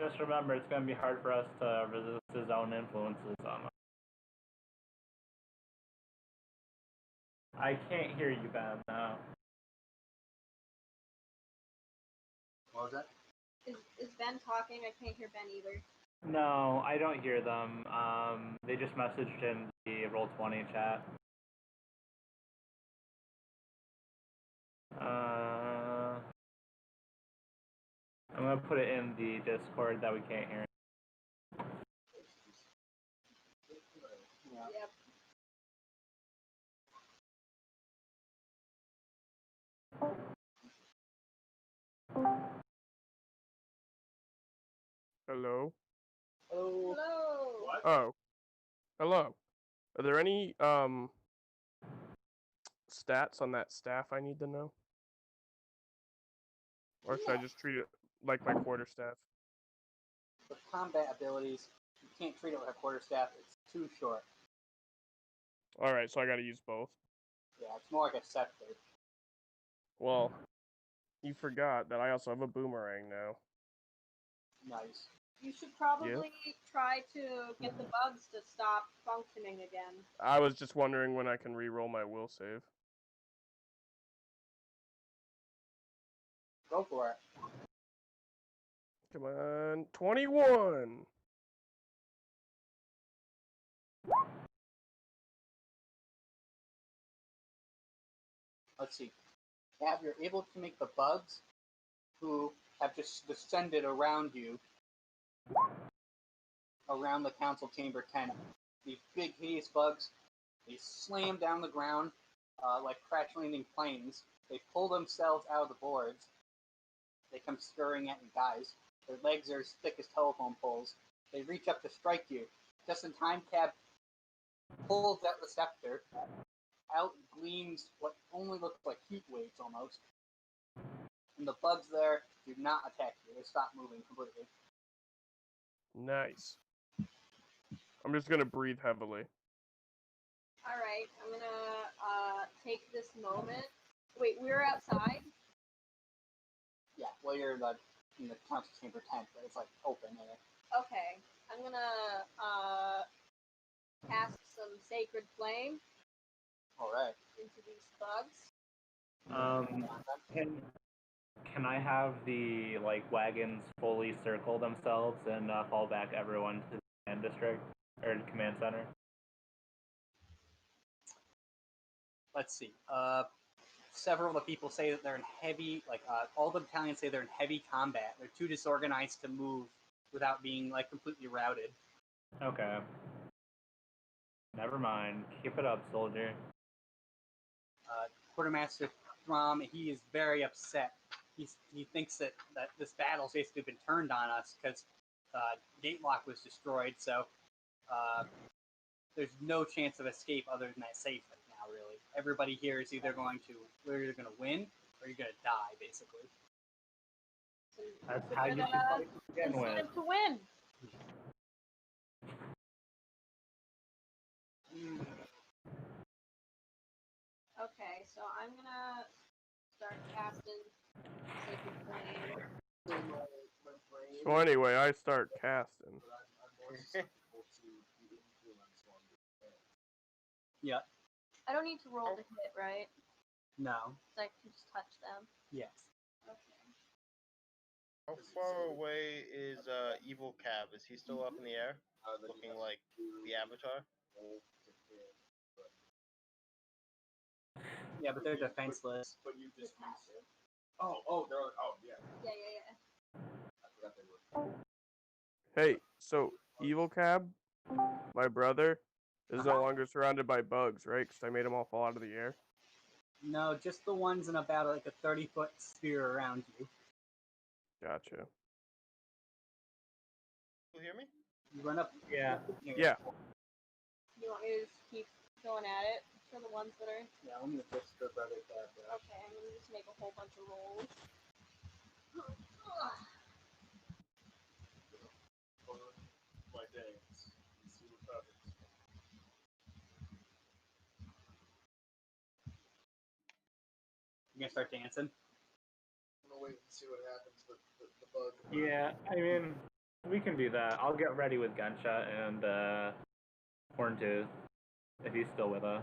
Just remember, it's going to be hard for us to resist his own influences on us. I can't hear you, Ben, no. What was that? Is Ben talking? I can't hear Ben either. No, I don't hear them. They just messaged in the Roll20 chat. I'm gonna put it in the Discord that we can't hear. Yep. Hello? Hello. Hello. What? Oh. Hello. Are there any stats on that staff I need to know? Or should I just treat it like my quarterstaff? The combat abilities, you can't treat it with a quarterstaff. It's too short. Alright, so I gotta use both. Yeah, it's more like a scepter. Well, you forgot that I also have a boomerang now. Nice. You should probably try to get the bugs to stop functioning again. I was just wondering when I can re-roll my will save. Go for it. Come on, 21! Let's see. Cav, you're able to make the bugs who have just descended around you, around the council chamber tent. These big, hideous bugs, they slam down the ground like crash-landing planes. They pull themselves out of the boards. They come scurrying at you guys. Their legs are as thick as telephone poles. They reach up to strike you. Just in time, Cab pulls out the scepter. Out gleams what only looks like heat waves almost. And the bugs there do not attack you. They stop moving completely. Nice. I'm just gonna breathe heavily. Alright, I'm gonna take this moment. Wait, we're outside? Yeah, well, you're in the council chamber tent, but it's like open air. Okay. I'm gonna cast some Sacred Flame Alright. into these bugs. Can I have the wagons fully circle themselves and fall back everyone to the command district or command center? Let's see. Several of the people say that they're in heavy, all the battalions say they're in heavy combat. They're too disorganized to move without being completely routed. Okay. Never mind. Keep it up, soldier. Quartermaster Throm, he is very upset. He thinks that this battle's basically been turned on us because Gatelock was destroyed, so there's no chance of escape other than that safe right now, really. Everybody here is either going to win or you're going to die, basically. That's how you should fight to begin with. Incentive to win! Okay, so I'm gonna start casting Sacred Flame. So anyway, I start casting. Yeah. I don't need to roll to hit, right? No. I can just touch them. Yes. Okay. How far away is Evil Cab? Is he still up in the air, looking like the Avatar? Yeah, but they're defenseless. But you just passive. they're yeah. Yeah. I forgot they were. Hey, so Evil Cab, my brother, is no longer surrounded by bugs, right? Because I made them all fall out of the air. No, just the ones in about a 30-foot sphere around you. Gotcha. You hear me? You run up. Yeah. Yeah. You want me to just keep going at it for the ones that are... Yeah, let me just go brother tab. Okay, I'm gonna just make a whole bunch of rolls. My dance. See what happens. You gonna start dancing? I'm gonna wait and see what happens with the bug. Yeah, I mean, we can do that. I'll get ready with Gunshot and Horntooth if he's still with us.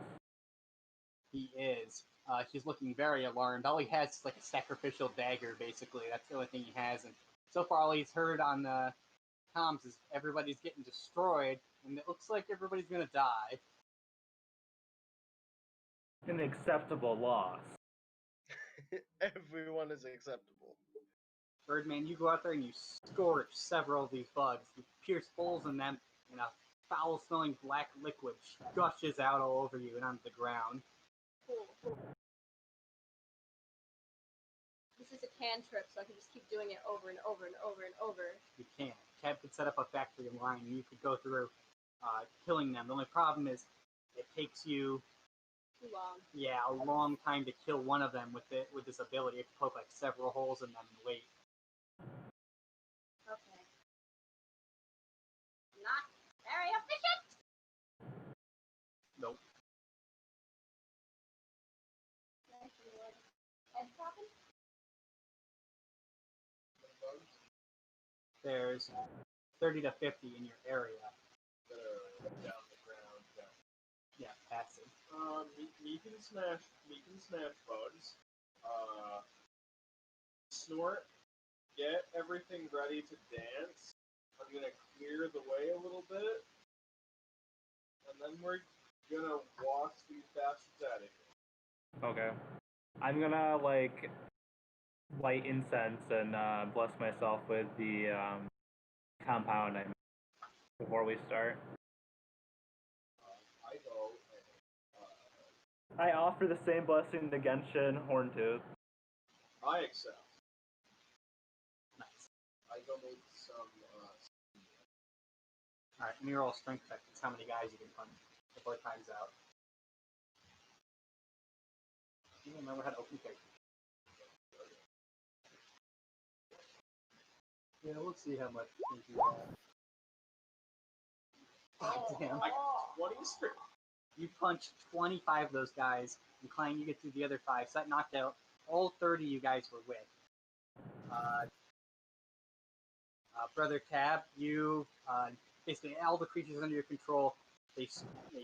He is. He's looking very alarmed. All he has is a sacrificial dagger, basically. That's the only thing he has. And so far, all he's heard on the comms is everybody's getting destroyed, and it looks like everybody's gonna die. An acceptable loss. Everyone is acceptable. Birdman, you go out there and you scorch several of these bugs. You pierce holes in them, and a foul-smelling black liquid gushes out all over you and onto the ground. Cool. This is a cantrip, so I can just keep doing it over and over and over and over. You can't. Cab could set up a factory line, and you could go through killing them. The only problem is it takes you Too long. a long time to kill one of them with this ability. You have to poke several holes in them and wait. Okay. Not very efficient! Nope. Head popping? There's 30 to 50 in your area. Down the ground. Yeah, passive. Meek and smash bugs. Snort. Get everything ready to dance. I'm gonna clear the way a little bit, and then we're gonna wash these bastards out of here. Okay. I'm gonna like light incense and bless myself with the compound I made before we start. I go and I offer the same blessing to Genshin Horntooth. I accept. Nice. I go make some. Alright, let me roll a strength check. That's how many guys you can punch before time's out. You don't remember how to open character. Yeah, we'll see how much you can do. Oh, damn. I got 20 straight. You punched 25 of those guys, and Klein, you get through the other 5, so that knocked out all 30 you guys were with. Brother Cab, you, basically all the creatures under your control, they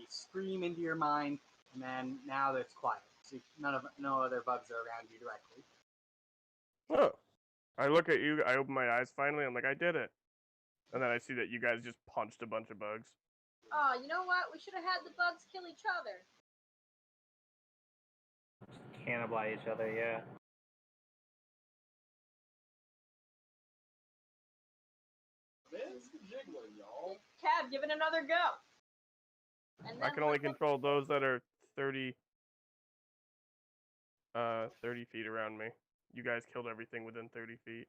scream into your mind, and then now it's quiet. So no other bugs are around you directly. Oh. I look at you, I open my eyes finally, I'm like, I did it. And then I see that you guys just punched a bunch of bugs. Oh, you know what? We should have had the bugs kill each other. Just cannibalize each other, yeah. Man's the jiggling, y'all. Cab, give it another go. And I then can only control those that are 30 feet around me. You guys killed everything within 30 feet.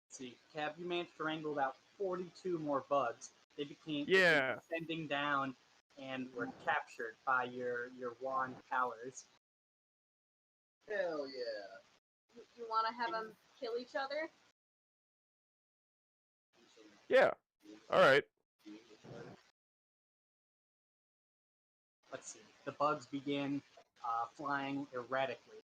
See, Cab, you managed to wrangle about 42 more bugs. They became descending down and were captured by your wand powers. Hell yeah. You want to have them kill each other? Yeah. Alright. Let's see. The bugs begin flying erratically,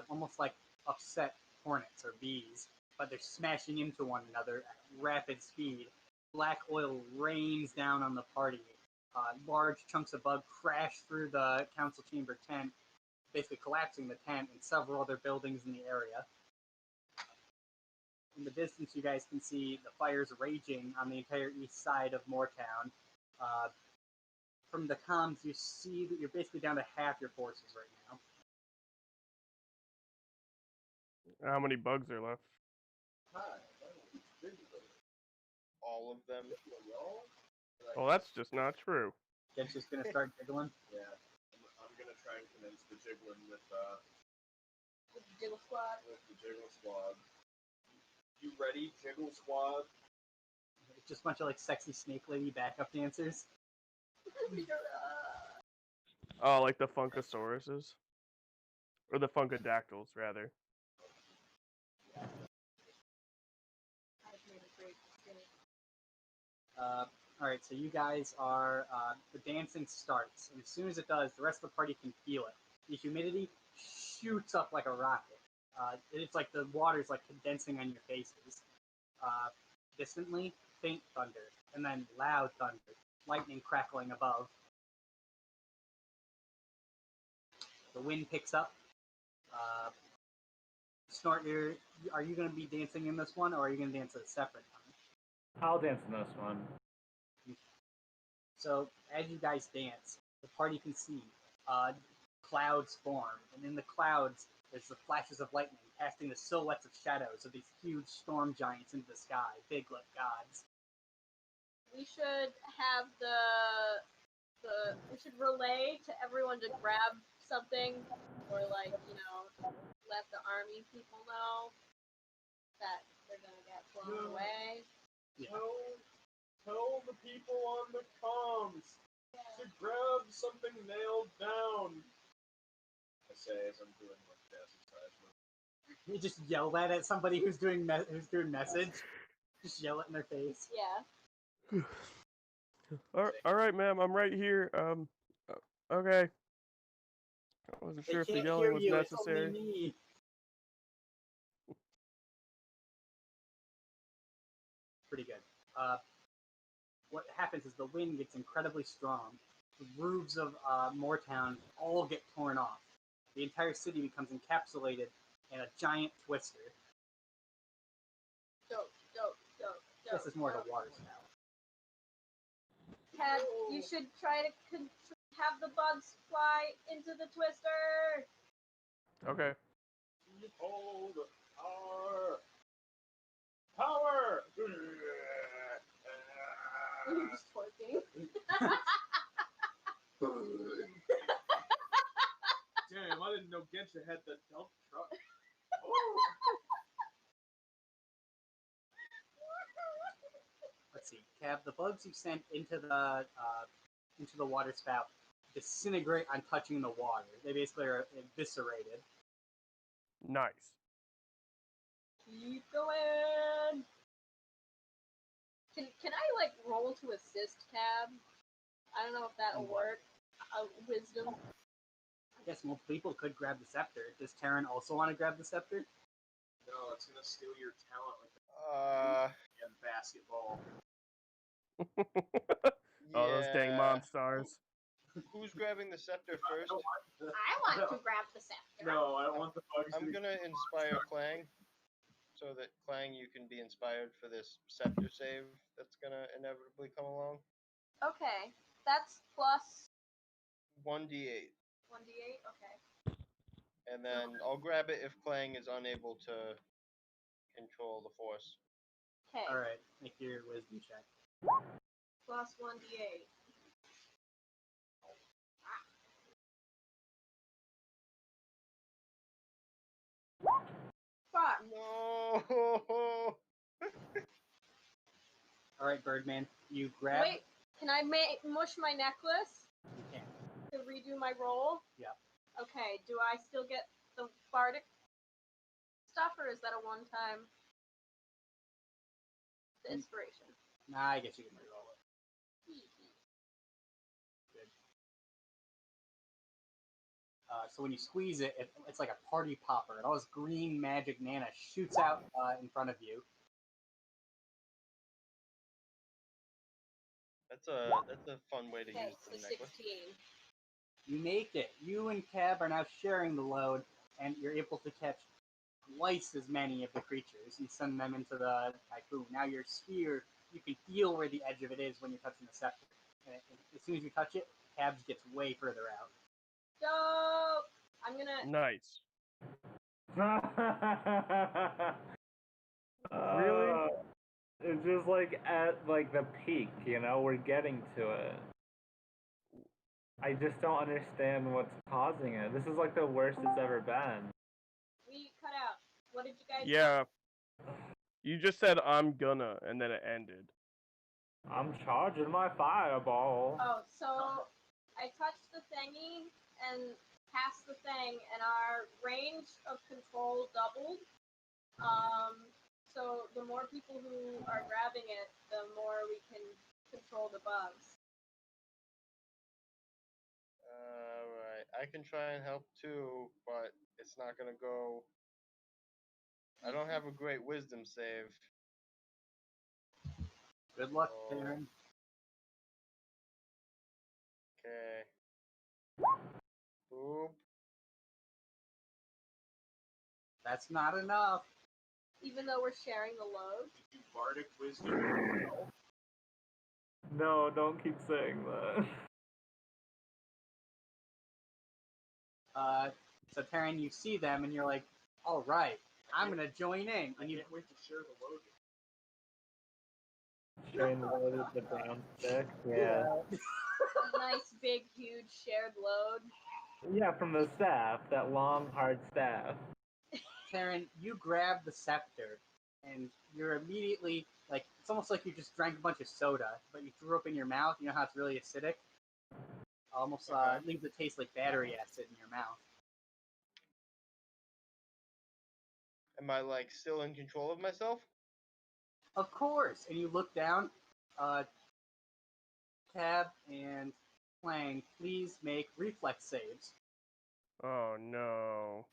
almost like upset hornets or bees, but they're smashing into one another at rapid speed. Black oil rains down on the party. Large chunks of bug crash through the council chamber tent, basically collapsing the tent and several other buildings in the area. In the distance, you guys can see the fires raging on the entire east side of Moortown. From the comms, you see that you're basically down to half your forces right now. How many bugs are left? All of them. Well, that's just not true. It's just gonna start jiggling. Yeah. I'm gonna try and convince the jiggling with With the Jiggle Squad. the jiggle squad. You ready, jiggle squad? It's just a bunch of like sexy snake lady backup dancers. Oh, like the Funkosauruses? Or the Funkadactyls, rather. Alright, so you guys are, the dancing starts, and as soon as it does, the rest of the party can feel it. The humidity shoots up like a rocket. It's like the water's like condensing on your faces. Distantly, faint thunder, and then loud thunder, lightning crackling above. The wind picks up. Snort, are you going to be dancing in this one, or are you going to dance at a separate time? I'll dance in this one. So as you guys dance, the party can see clouds form, and in the clouds there's the flashes of lightning casting the silhouettes of shadows of these huge storm giants into the sky, big like gods. We should have we should relay to everyone to grab something, or like, you know, let the army people know that they're gonna get blown away. Yeah. Tell the people on the comms to grab something nailed down. I say as I'm doing my best advertisement. You just yell that at somebody who's doing message. Just yell it in their face. Yeah. All right, ma'am, I'm right here. Okay. I wasn't sure if the yelling was necessary. It's only me. Pretty good. What happens is the wind gets incredibly strong. The roofs of Moortown all get torn off. The entire city becomes encapsulated in a giant twister. Dope. This is more of a water spout. Ted, you should try to have the bugs fly into the twister. Okay. Hold our power. You're just twerking. Damn, I didn't know Gensha had the dump truck. Let's see, Cab. The bugs you sent into the water spout disintegrate on touching the water. They basically are eviscerated. Nice. Keep going. Can I like roll to assist Cab? I don't know if that'll work. Wisdom. I guess multiple people could grab the scepter. Does Terran also want to grab the scepter? No, it's gonna steal your talent like in basketball. Oh, those dang monsters. Who's grabbing the scepter first? I want to grab the scepter. No, I don't want the bugs. I'm gonna inspire Clang, so that Clang, you can be inspired for this scepter save that's gonna inevitably come along. Okay, that's plus 1d8. 1d8. Okay. And then I'll grab it if Clang is unable to control the force. Okay. All right, make your wisdom check. Plus 1d8. Fuck. No! All right, Birdman, you grab. Wait, can I mush my necklace You can. to redo my roll? Yeah. Okay, do I still get the bardic stuff, or is that a one-time? The inspiration. Nah, I guess you can reroll it. Good. So when you squeeze it, it's like a party popper, and all this green magic mana shoots out in front of you. That's a fun way to Okay, use so the necklace. 16. You make it. You and Cab are now sharing the load, and you're able to catch twice as many of the creatures and send them into the typhoon. Now your sphere, you can feel where the edge of it is when you're touching the scepter. And as soon as you touch it, Cabs gets way further out. Dope! I'm gonna... Nice. Really? It's just like at like the peak, you know, we're getting to it. I just don't understand what's causing it. This is like the worst it's ever been. We cut out. What did you guys Yeah. You just said I'm gonna, and then it ended. I'm charging my fireball. Oh, so I touched the thingy and cast the thing, and our range of control doubled. So the more people who are grabbing it, the more we can control the bugs. Alright, I can try and help too, but it's not gonna go. I don't have a great wisdom save. Good luck, Oh. Terran. Okay. Boop. That's not enough. Even though we're sharing the load. Did you bardic wisdom? No, don't keep saying that. So Terran, you see them, and you're like, all right, I'm gonna join in. I And you can't wait to share the load. Train loaded the brown stick. Yeah. A nice, big, huge shared load. Yeah, from the staff, that long, hard staff. Terran, you grab the scepter, and you're immediately like, it's almost like you just drank a bunch of soda, but you threw up in your mouth. You know how it's really acidic? Almost leaves it taste like battery acid in your mouth. Am I like still in control of myself? Of course. And you look down. Cab and Clang, please make reflex saves. Oh no.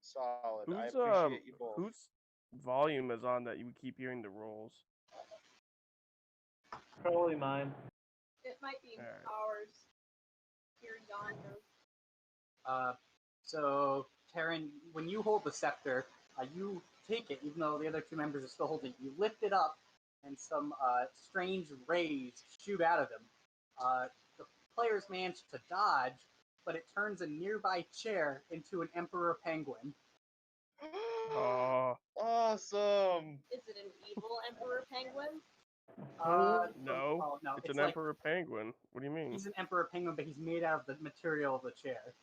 Solid. I Whose appreciate you both. whose volume is on that you keep hearing the rolls? Probably mine. It might be Alright. ours. Here yonder. So, Terran, when you hold the scepter, you take it, even though the other two members are still holding it. You lift it up, and some strange rays shoot out of him. The players manage to dodge, but it turns a nearby chair into an emperor penguin. Oh, Awesome. Is it an evil emperor penguin? no. No, It's an like, emperor penguin. What do you mean? he's an emperor penguin, but he's made out of the material of the chair.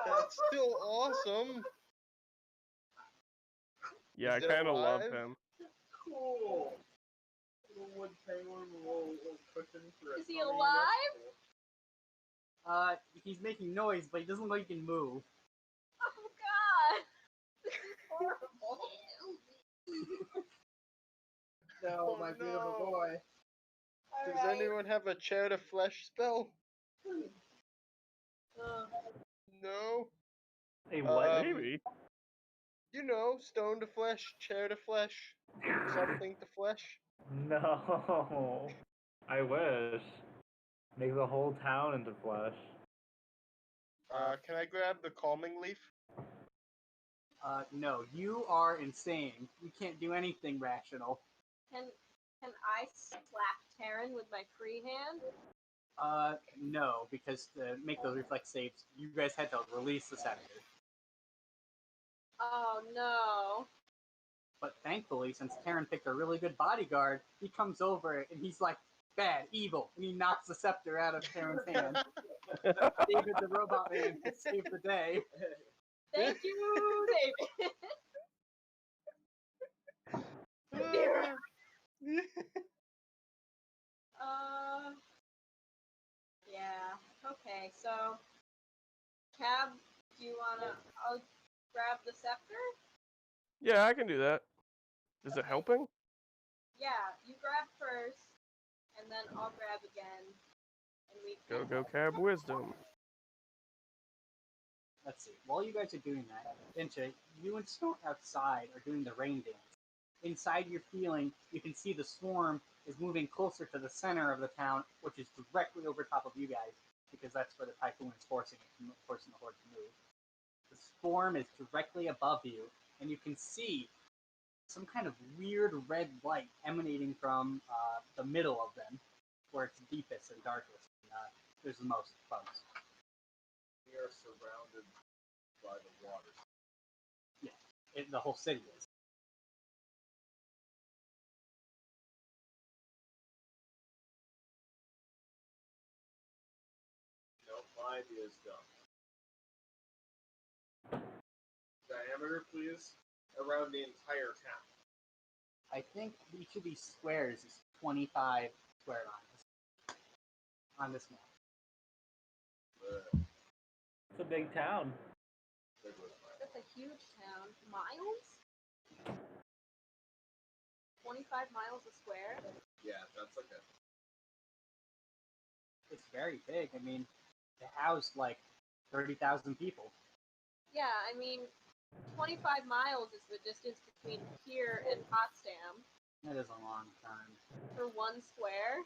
That's still awesome. Yeah, I Is it kind of love alive? him. Cool. Little wood penguin, little cushion for a Is he tummy, that's alive? cool. He's making noise, but he doesn't look like he can move. Oh god! This is horrible. No, Oh, my beautiful no. boy. Does Alright. anyone have a chair to flesh spell? No. Hey, what? Maybe. You know, stone to flesh, chair to flesh, something to flesh. No. I wish. Make the whole town into flesh. Can I grab the calming leaf? No, you are insane. You can't do anything rational. Can I slap Taryn with my free hand? No, because to make those reflex saves, you guys had to release the scepter. Oh no. But thankfully, since Taryn picked a really good bodyguard, he comes over and he's like, bad, evil, and he knocks the scepter out of Taryn's hand. David the robot man saved the day. Thank you, David. Yeah. Okay, so Cab, do you wanna I'll grab the scepter? Yeah, I can do that. Is it Okay. helping? Yeah, you grab first, and then I'll grab again. And we can Go, Cab Wisdom. Let's see. While you guys are doing that, Vincha, you and Stone outside are doing the rain dance. Inside your feeling, you can see the swarm is moving closer to the center of the town, which is directly over top of you guys, because that's where the typhoon is forcing the horde to move. The swarm is directly above you, and you can see some kind of weird red light emanating from the middle of them, where it's deepest and darkest. And, there's the most bugs. We are surrounded by the water. The whole city is. No, my idea is done. Diameter, please, around the entire town. I think each of these squares is 25 square miles on this map. It's a big town. That's a huge town. Miles? 25 miles a square? Yeah, that's okay. It's very big. I mean, it housed like 30,000 people. Yeah, I mean, 25 miles is the distance between here and Potsdam That is a long time. for one square.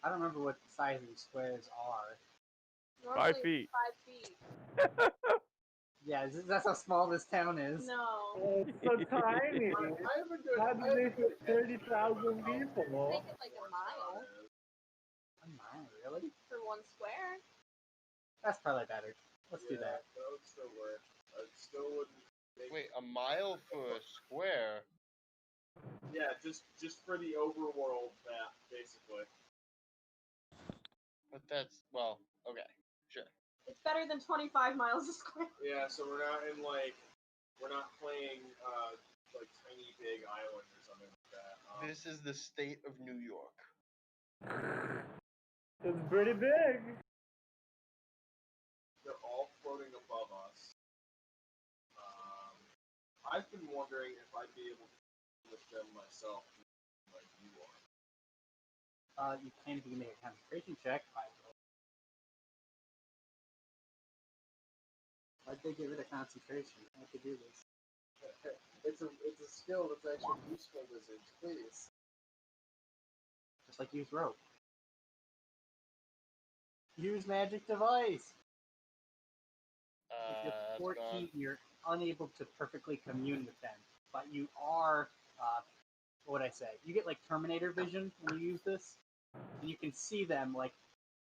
I don't remember what the size of these squares are. Normally 5 feet. 5 feet. Yeah, that's how small this town is. No. It's so tiny. I have a good. How do they fit 30,000 people? Make it like a mile A mile, really? for one square. That's probably better. Let's do that. That would still work. I still wouldn't. Wait, a mile for a square? Yeah, just for the overworld map, basically. But that's, well, okay, sure. It's better than 25 miles a square. Yeah, so we're not playing like tiny big island or something like that. This is the state of New York. It's pretty big. They're all floating above us. I've been wondering if I'd be able to with them myself, like you are. You can if you can make a concentration check. Why'd they get rid of concentration? I could do this. It's a skill that's actually useful, wizards. Please. Just like use rope. Use magic device! If you're That's 14, gone. you're unable to perfectly commune with them. but you are, what would I say? You get like Terminator vision when you use this, and you can see them like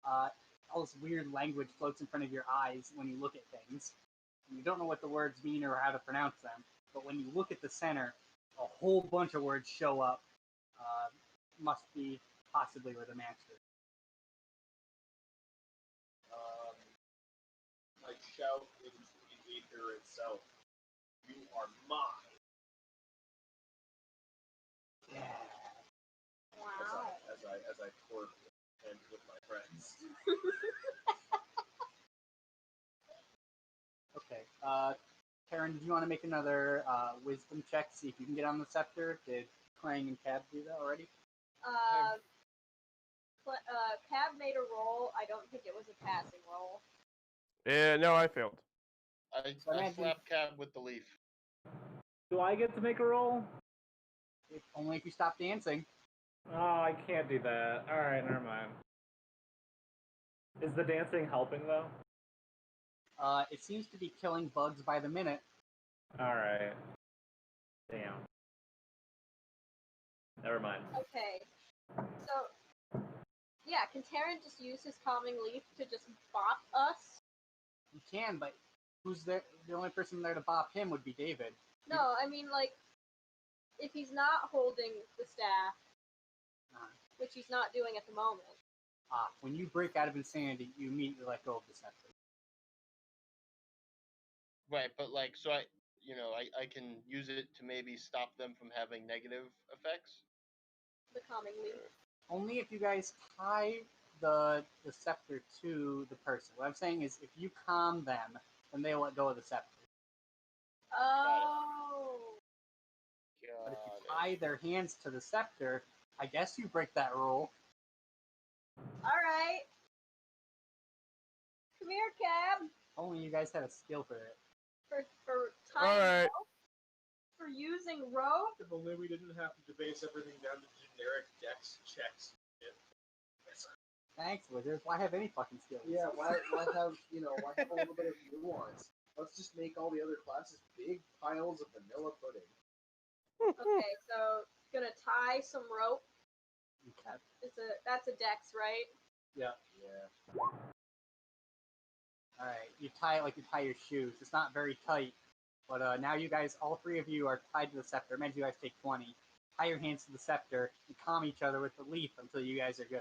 all this weird language floats in front of your eyes when you look at things. And you don't know what the words mean or how to pronounce them, but when you look at the center, a whole bunch of words show up. Must be possibly where the master. I shout into the ether itself. You are mine. Yeah. Wow. As I twerk and with my friends. Okay. Karen, did you want to make another wisdom check? See if you can get on the scepter. Did Clang and Cab do that already? Cab made a roll. I don't think it was a passing roll. No, I failed. I imagine- slap Cab with the leaf. Do I get to make a roll? Only if you stop dancing. Oh, I can't do that. Alright, never mind. Is the dancing helping, though? It seems to be killing bugs by the minute. Alright. Damn. Never mind. Okay. So, yeah, can Taryn just use his calming leaf to just bop us? You can, but who's there? The only person there to bop him would be David. No, I mean, like, if he's not holding the staff, which he's not doing at the moment. When you break out of insanity, you immediately let go of the scepter. Right, but like, so I can use it to maybe stop them from having negative effects. The calming leaf. Only if you guys tie the scepter to the person. What I'm saying is, if you calm them, then they'll let go of the scepter. Oh. But if you tie their hands to the scepter, I guess you break that rule. Alright. Come here, Cab. Only you guys had a skill for it. For tying Alright. rope? For using rope? If only we didn't have to debase everything down to generic dex checks. Thanks, wizards. Why have any fucking skills? Yeah, why have a little bit of nuance? Let's just make all the other classes big piles of vanilla pudding. Okay, so gonna tie some rope. Okay. That's a dex, right? Yeah. Alright, you tie it like you tie your shoes. It's not very tight, but now you guys, all three of you, are tied to the scepter. Imagine you guys take 20. Tie your hands to the scepter and calm each other with the leaf until you guys are good.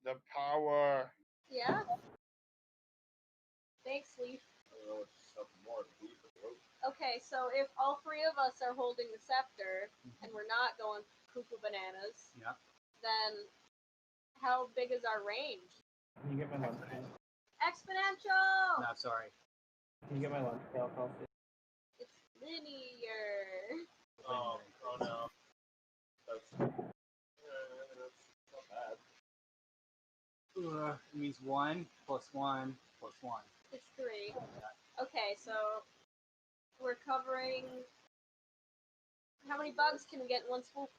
The power. Yeah. Thanks, Leaf. I don't know what's something more than leaf or rope. Okay, so if all three of us are holding the scepter and we're not going cuckoo bananas, Yep. then how big is our range? Can you get my lunch pail? Exponential! No, sorry. Can you get my lunch pail, Kelsey? It's linear. Oh no. That's not bad. It means 1 plus 1 plus 1. It's 3. Okay, so we're covering. How many bugs can we get in one swoop?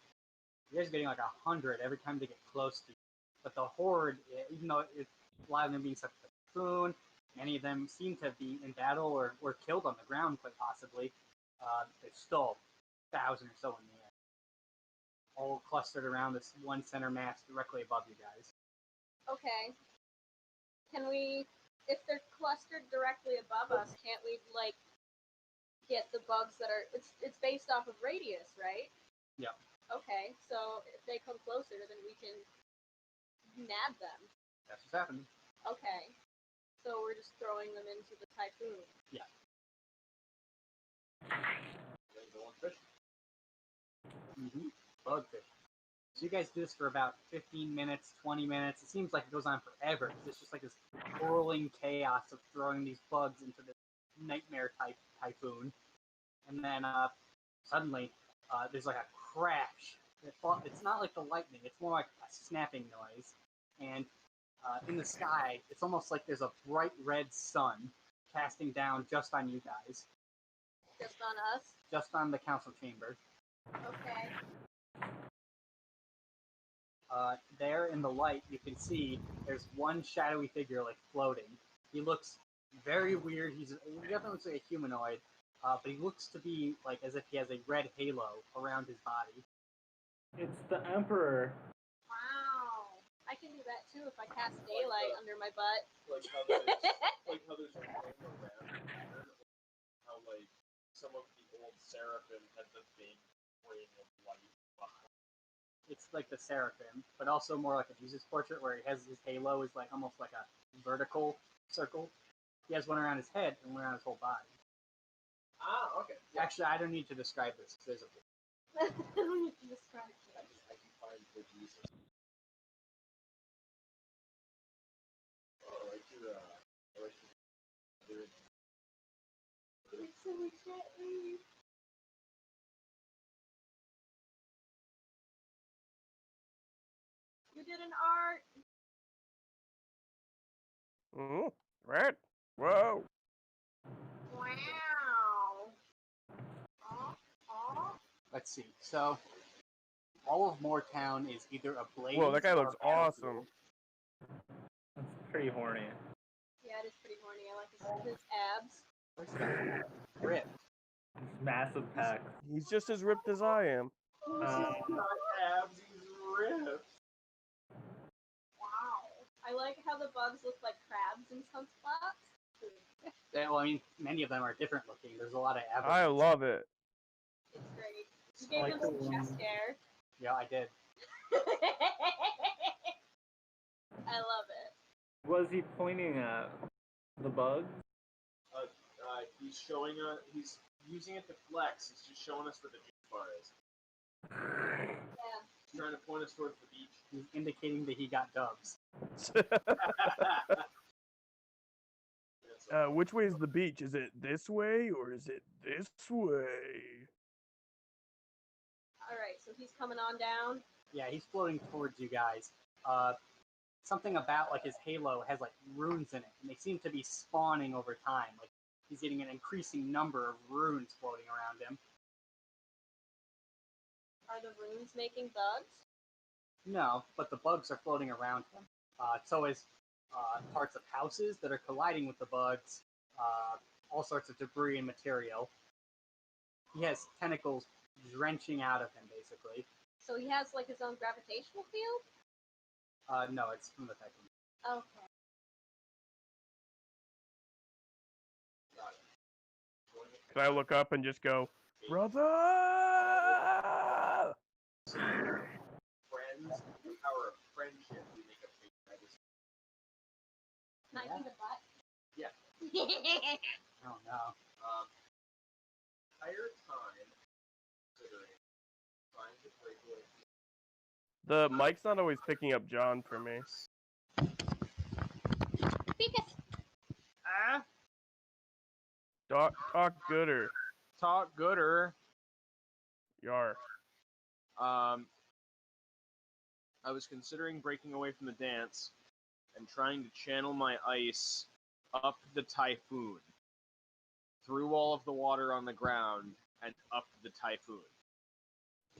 You guys are getting like 100 every time they get close to you. But the horde, even though a lot of them being such a cocoon, many of them seem to be in battle or were killed on the ground, quite possibly. There's still 1,000 or so in the air, all clustered around this one center mass directly above you guys. Okay. Can we, if they're clustered directly above us, can't we like get the bugs that are? It's based off of radius, right? Yeah. Okay, so if they come closer, then we can nab them. That's what's happening. Okay. So we're just throwing them into the typhoon. Yeah. There's the one fish. Bug fish. So you guys do this for about 15 minutes, 20 minutes. It seems like it goes on forever. It's just like this whirling chaos of throwing these bugs into this nightmare type typhoon. And then suddenly there's like a crash. It's not like the lightning. It's more like a snapping noise. And in the sky, it's almost like there's a bright red sun casting down just on you guys. Just on us? Just on the council chamber. Okay. There in the light, you can see there's one shadowy figure like floating. He looks very weird. He definitely looks like a humanoid. but he looks to be like as if he has a red halo around his body. It's the Emperor. Wow. I can do that too if I cast daylight under my butt. Like how there's a flame around the pattern. How like some of the old seraphim had the big ring of light behind. It's like the seraphim, but also more like a Jesus portrait where he has his halo is like almost like a vertical circle. He has one around his head and one around his whole body. Ah, okay. Yeah. Actually, I don't need to describe this physically. I don't need to describe it. I can find the Jesus. Oh, I like your It's so gently. You did an art. Mm, red. Whoa. Wow. Aw. Let's see. So, all of Moortown is either ablaze. Whoa, that guy or looks awesome. That's pretty horny. Yeah, it is pretty horny. I like his abs. Where's the grip? It's massive pecs. He's just as ripped as I am. not abs, he's ripped. Wow. I like how the bugs look like crabs in some spots. Well, I mean, many of them are different looking. There's a lot of evidence. I love it. It's great. You gave him some chest hair. Yeah, I did. I love it. Was he pointing at the bugs? He's showing he's using it to flex. He's just showing us where the juice bar is. Yeah. He's trying to point us towards the beach. He's indicating that he got dubs. Which way is the beach? Is it this way or is it this way? Alright, so he's coming on down. Yeah, he's floating towards you guys. Something about like his halo has like runes in it, and they seem to be spawning over time. Like he's getting an increasing number of runes floating around him. Are the runes making bugs? No, but the bugs are floating around him. So is parts of houses that are colliding with the bugs, all sorts of debris and material. He has tentacles drenching out of him, basically. So he has like his own gravitational field? No, it's from the typhoon. Okay. Can I look up and just go, brother? Friends, the power of friendship. We make a big medicine. Might be the butt? Yeah. Oh no. Entire time, considering trying to break away. The mic's not always picking up John for me. Because Talk gooder. Talk gooder. Yar. I was considering breaking away from the dance and trying to channel my ice up the typhoon, through all of the water on the ground, and up the typhoon.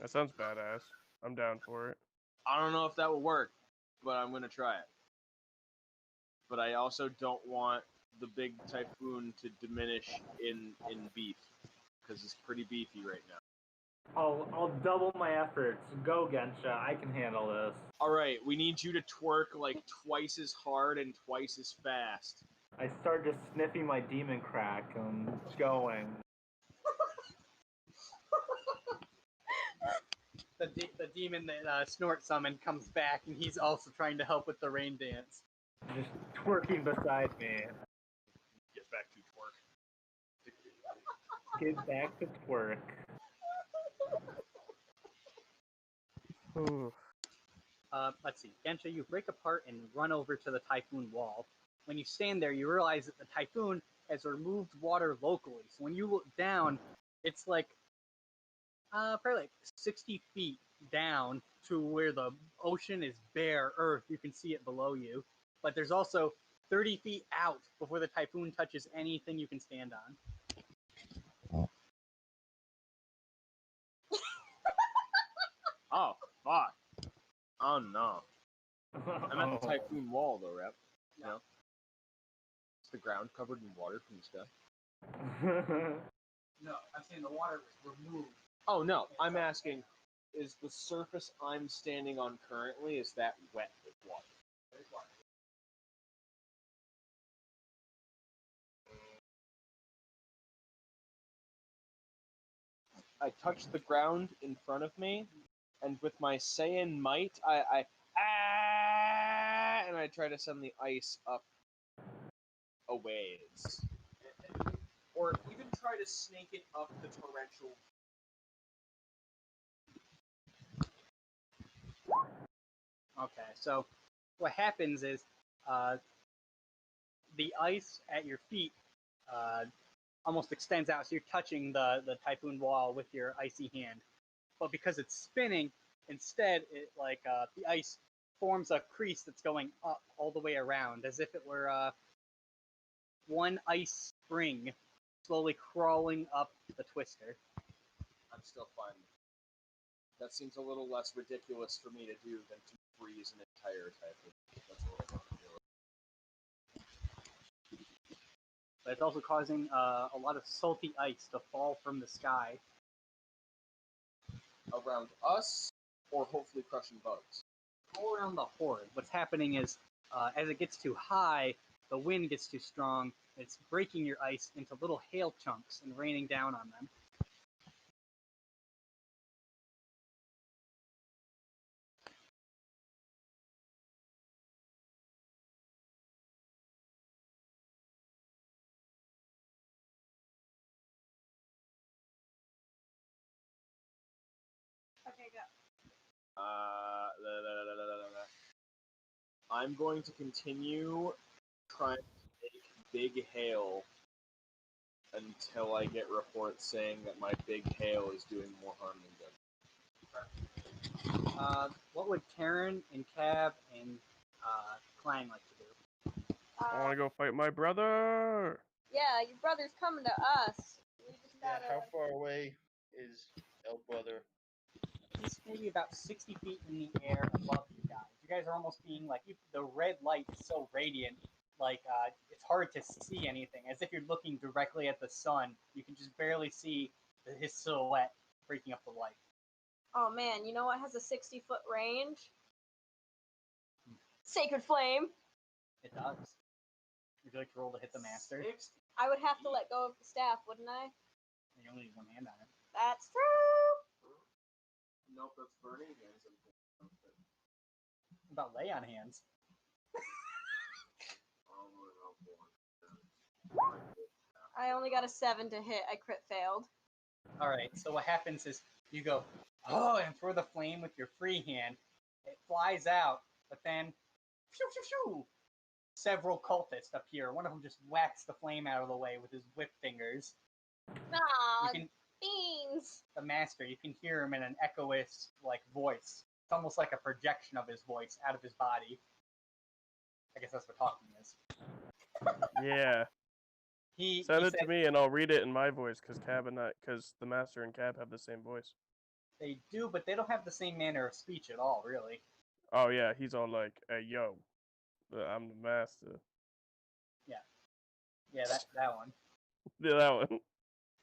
That sounds badass. I'm down for it. I don't know if that will work, but I'm gonna try it. But I also don't want the big typhoon to diminish in beef, because it's pretty beefy right now. I'll double my efforts. Go, Gensha. I can handle this. Alright, we need you to twerk like twice as hard and twice as fast. I start just sniffing my demon crack and going. The demon that Snort summoned comes back, and he's also trying to help with the rain dance. Just twerking beside me. Get back to twerk. Get back to twerk. Ooh. Let's see. Gensha, you break apart and run over to the typhoon wall. When you stand there, you realize that the typhoon has removed water locally. So when you look down, it's like probably like 60 feet down to where the ocean is bare earth. You can see it below you. But there's also 30 feet out before the typhoon touches anything you can stand on. Oh, fuck. Oh, no. I'm at the typhoon wall, though, Rep. You know? It's the ground covered in water from the sky. No, I'm saying the water was removed. Oh no, I'm asking, is the surface I'm standing on currently, is that wet with water? There's water. I touch the ground in front of me, and with my Saiyan might, I and I try to send the ice up a ways. Or even try to snake it up the torrential. Okay, so what happens is the ice at your feet almost extends out, so you're touching the typhoon wall with your icy hand. But because it's spinning, instead, it the ice forms a crease that's going up all the way around, as if it were one ice spring slowly crawling up the twister. I'm still fine. That seems a little less ridiculous for me to do than to freeze an entire typhoon. That's a little more ridiculous. But it's also causing a lot of salty ice to fall from the sky. Around us, or hopefully crushing bugs. All around the horde. What's happening is, as it gets too high, the wind gets too strong. It's breaking your ice into little hail chunks and raining down on them. Okay, go. I'm going to continue trying to make big hail until I get reports saying that my big hail is doing more harm than good. What would Karen and Cab and Clang like to do? I want to go fight my brother. Yeah, your brother's coming to us. We just Yeah, gotta. how far away is El Brother? He's maybe about 60 feet in the air above you guys. You guys are almost being the red light is so radiant, it's hard to see anything. As if you're looking directly at the sun, you can just barely see his silhouette breaking up the light. Oh man, you know what has a 60-foot range? Sacred Flame. It does. Would you like to roll to hit the master? I would have to let go of the staff, wouldn't I? You only need one hand on it. That's true. Nope, that's burning hands. What about lay on hands? I only got a 7 to hit. I crit failed. Alright, so what happens is you go, oh, and throw the flame with your free hand. It flies out, but then, phew, phew, phew, several cultists appear. One of them just whacks the flame out of the way with his whip fingers. Aw, You can, beans. the master, you can hear him in an echoist voice. It's almost like a projection of his voice out of his body. I guess that's what talking is. Yeah. Send it to me and I'll read it in my voice because the master and Cab have the same voice. They do, but they don't have the same manner of speech at all, really. Oh yeah, he's all like, "Hey yo, I'm the master." Yeah, that one. Yeah, that one.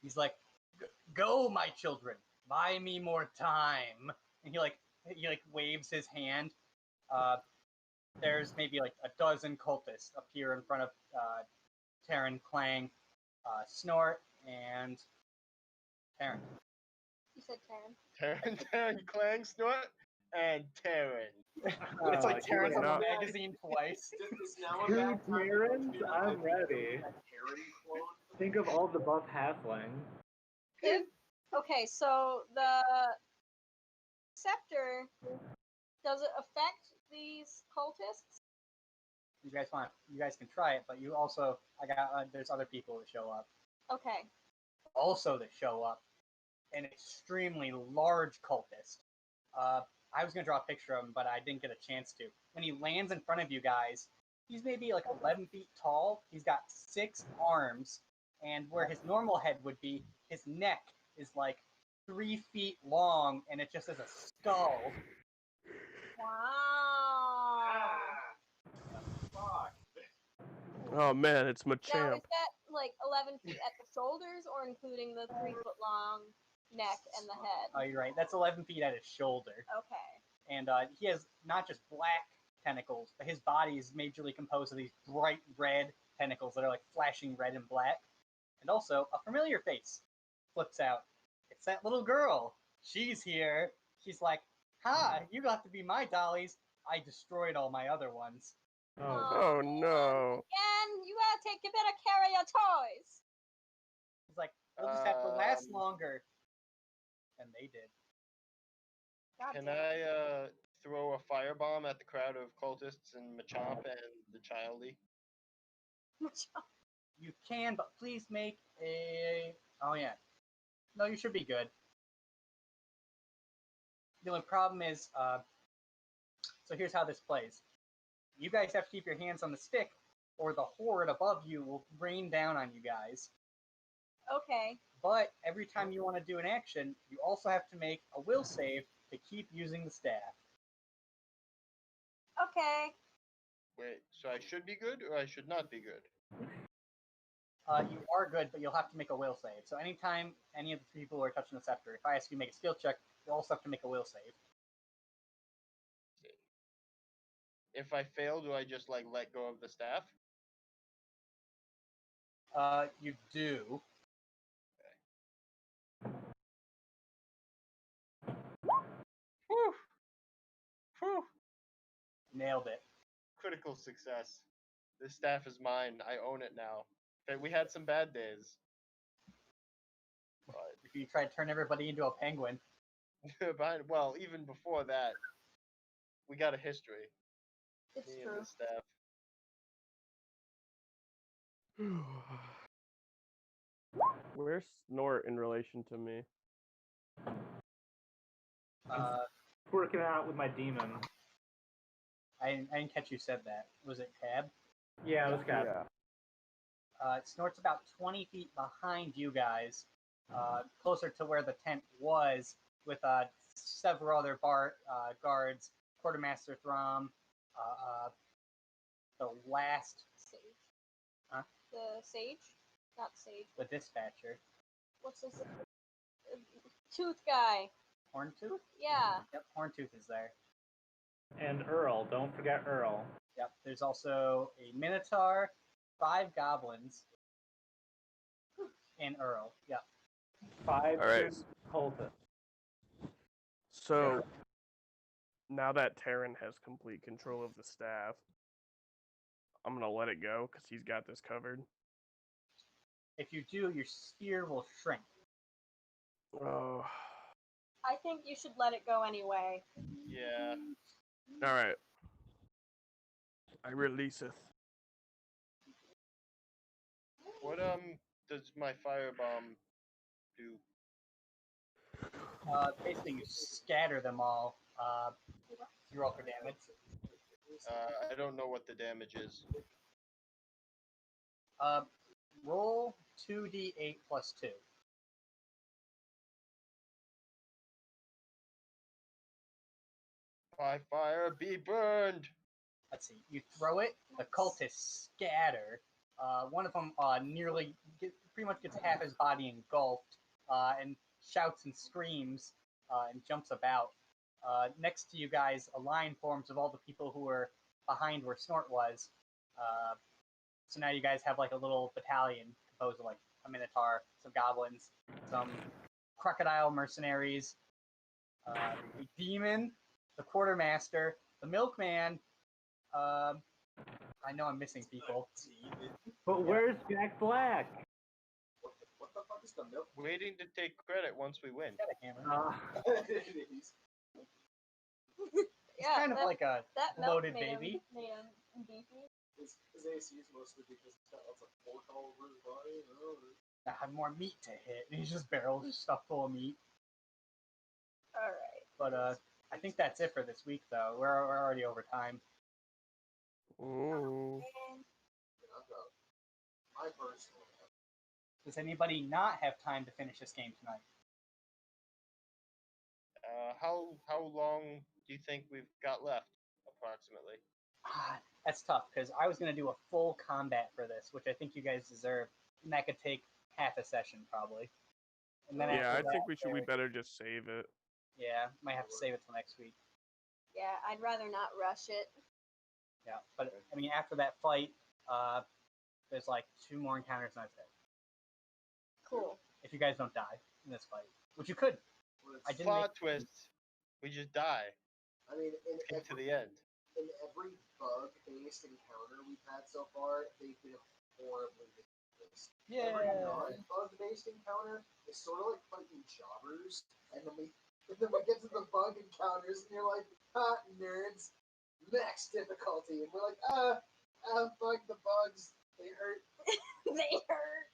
He's like, "Go, my children, buy me more time." And he waves his hand. There's maybe a dozen cultists appear in front of Terran, Clang, Snort, and Terran. You said Karen. Terran, Clang, Snort, and Terran. It's like Terran's on no. the magazine twice. It's now a Two bad time Terrans? to do I'm a ready. Terran clone. Think of all the buff halflings. Okay, so the scepter, does it affect these cultists? You guys can try it, but there's other people that show up. Okay. Also that show up, an extremely large cultist. I was gonna draw a picture of him, but I didn't get a chance to. When he lands in front of you guys, he's maybe 11 feet tall. He's got 6 arms, and where his normal head would be, his neck is 3 feet long, and it just has a skull. Wow. Fuck. Oh man, it's Now, Machamp. is that like 11 feet at the shoulders, or including the 3-foot long neck and the head? Oh, you're right. That's 11 feet at his shoulder. Okay. And he has not just black tentacles, but his body is majorly composed of these bright red tentacles that are like flashing red and black. And also, a familiar face flips out. It's that little girl. She's here. She's like, "Ha, you got to be my dollies. I destroyed all my other ones." Oh no. Again, you gotta take a bit of care of your toys. He's like, "We'll just have to last longer." And they did. God Can damn. I throw a firebomb at the crowd of cultists and Machamp and the childie? You can, but please make a... Oh, yeah. No, you should be good. The only problem is, so here's how this plays. You guys have to keep your hands on the stick, or the horde above you will rain down on you guys. Okay. But every time you want to do an action, you also have to make a will save to keep using the staff. Okay. Wait, so I should be good or I should not be good? You are good, but you'll have to make a will save. So anytime any of the people are touching the scepter, if I ask you to make a skill check, you also have to make a will save. If I fail, do I just like let go of the staff? You do. Whew! Whew! Nailed it. Critical success. This staff is mine. I own it now. Okay, we had some bad days. But If you try to turn everybody into a penguin. well, even before that, we got a history. It's Me true. and the staff. Where's Snort in relation to me? Working it out with my demon. I didn't catch you said that. Was it Cab? Yeah, it was Cap. Yeah. Snort's about 20 feet behind you guys, closer to where the tent was, with several other guards, Quartermaster Throm, the last, Sage. Huh? The sage? Not sage. the dispatcher, What's his tooth guy? Horntooth? Yeah. Yep, Horntooth is there. And Earl, don't forget Earl. Yep, there's also a Minotaur, 5 goblins, and Earl. Yep. 5 All right. cultists. So now that Terran has complete control of the staff, I'm gonna let it go because he's got this covered. If you do, your sphere will shrink. Oh. I think you should let it go anyway. Yeah. All right. I releaseth. What does my firebomb do? Basically, you scatter them all. You roll for damage. I don't know what the damage is. Roll 2d8 plus 2. By fire, be burned! Let's see. You throw it. The cultists scatter. One of them pretty much gets half his body engulfed, and shouts and screams, and jumps about. Next to you guys, a line forms of all the people who were behind where Snort was. So now you guys have like a little battalion composed of like a Minotaur, some goblins, some crocodile mercenaries, a demon, the quartermaster, the milkman. I know I'm missing people. But where's Jack Black? What the fuck is the milk? Waiting to take credit once we win. Got a hammer. It's Yeah, kind of like a that bloated milk baby. Made him beefy. His AC is mostly because he's got lots of pork all over his body. I have more meat to hit. And he's just barrels stuffed full of meat. Alright. But I think that's it for this week, though. We're already over time. Ooh. I personally have. Does anybody not have time to finish this game tonight? How long do you think we've got left, approximately? That's tough, because I was going to do a full combat for this, which I think you guys deserve. and that could take half a session probably. And then Yeah, after I think that, we better just save it. Yeah, might have to save it till next week. Yeah, I'd rather not rush it. Yeah, but I mean, after that fight, there's like 2 more encounters and that's it. Cool. If you guys don't die in this fight, which you could. I didn't Plot twist. We just die. I mean, Get to the end. in every bug-based encounter we've had so far, they've been horribly ridiculous. Yeah. Every non-bug-based encounter is sort of like fighting jobbers, and then we get to the bug encounters, and you're like, ah, nerds, max difficulty, and we're like, fuck the bugs, they hurt. They hurt.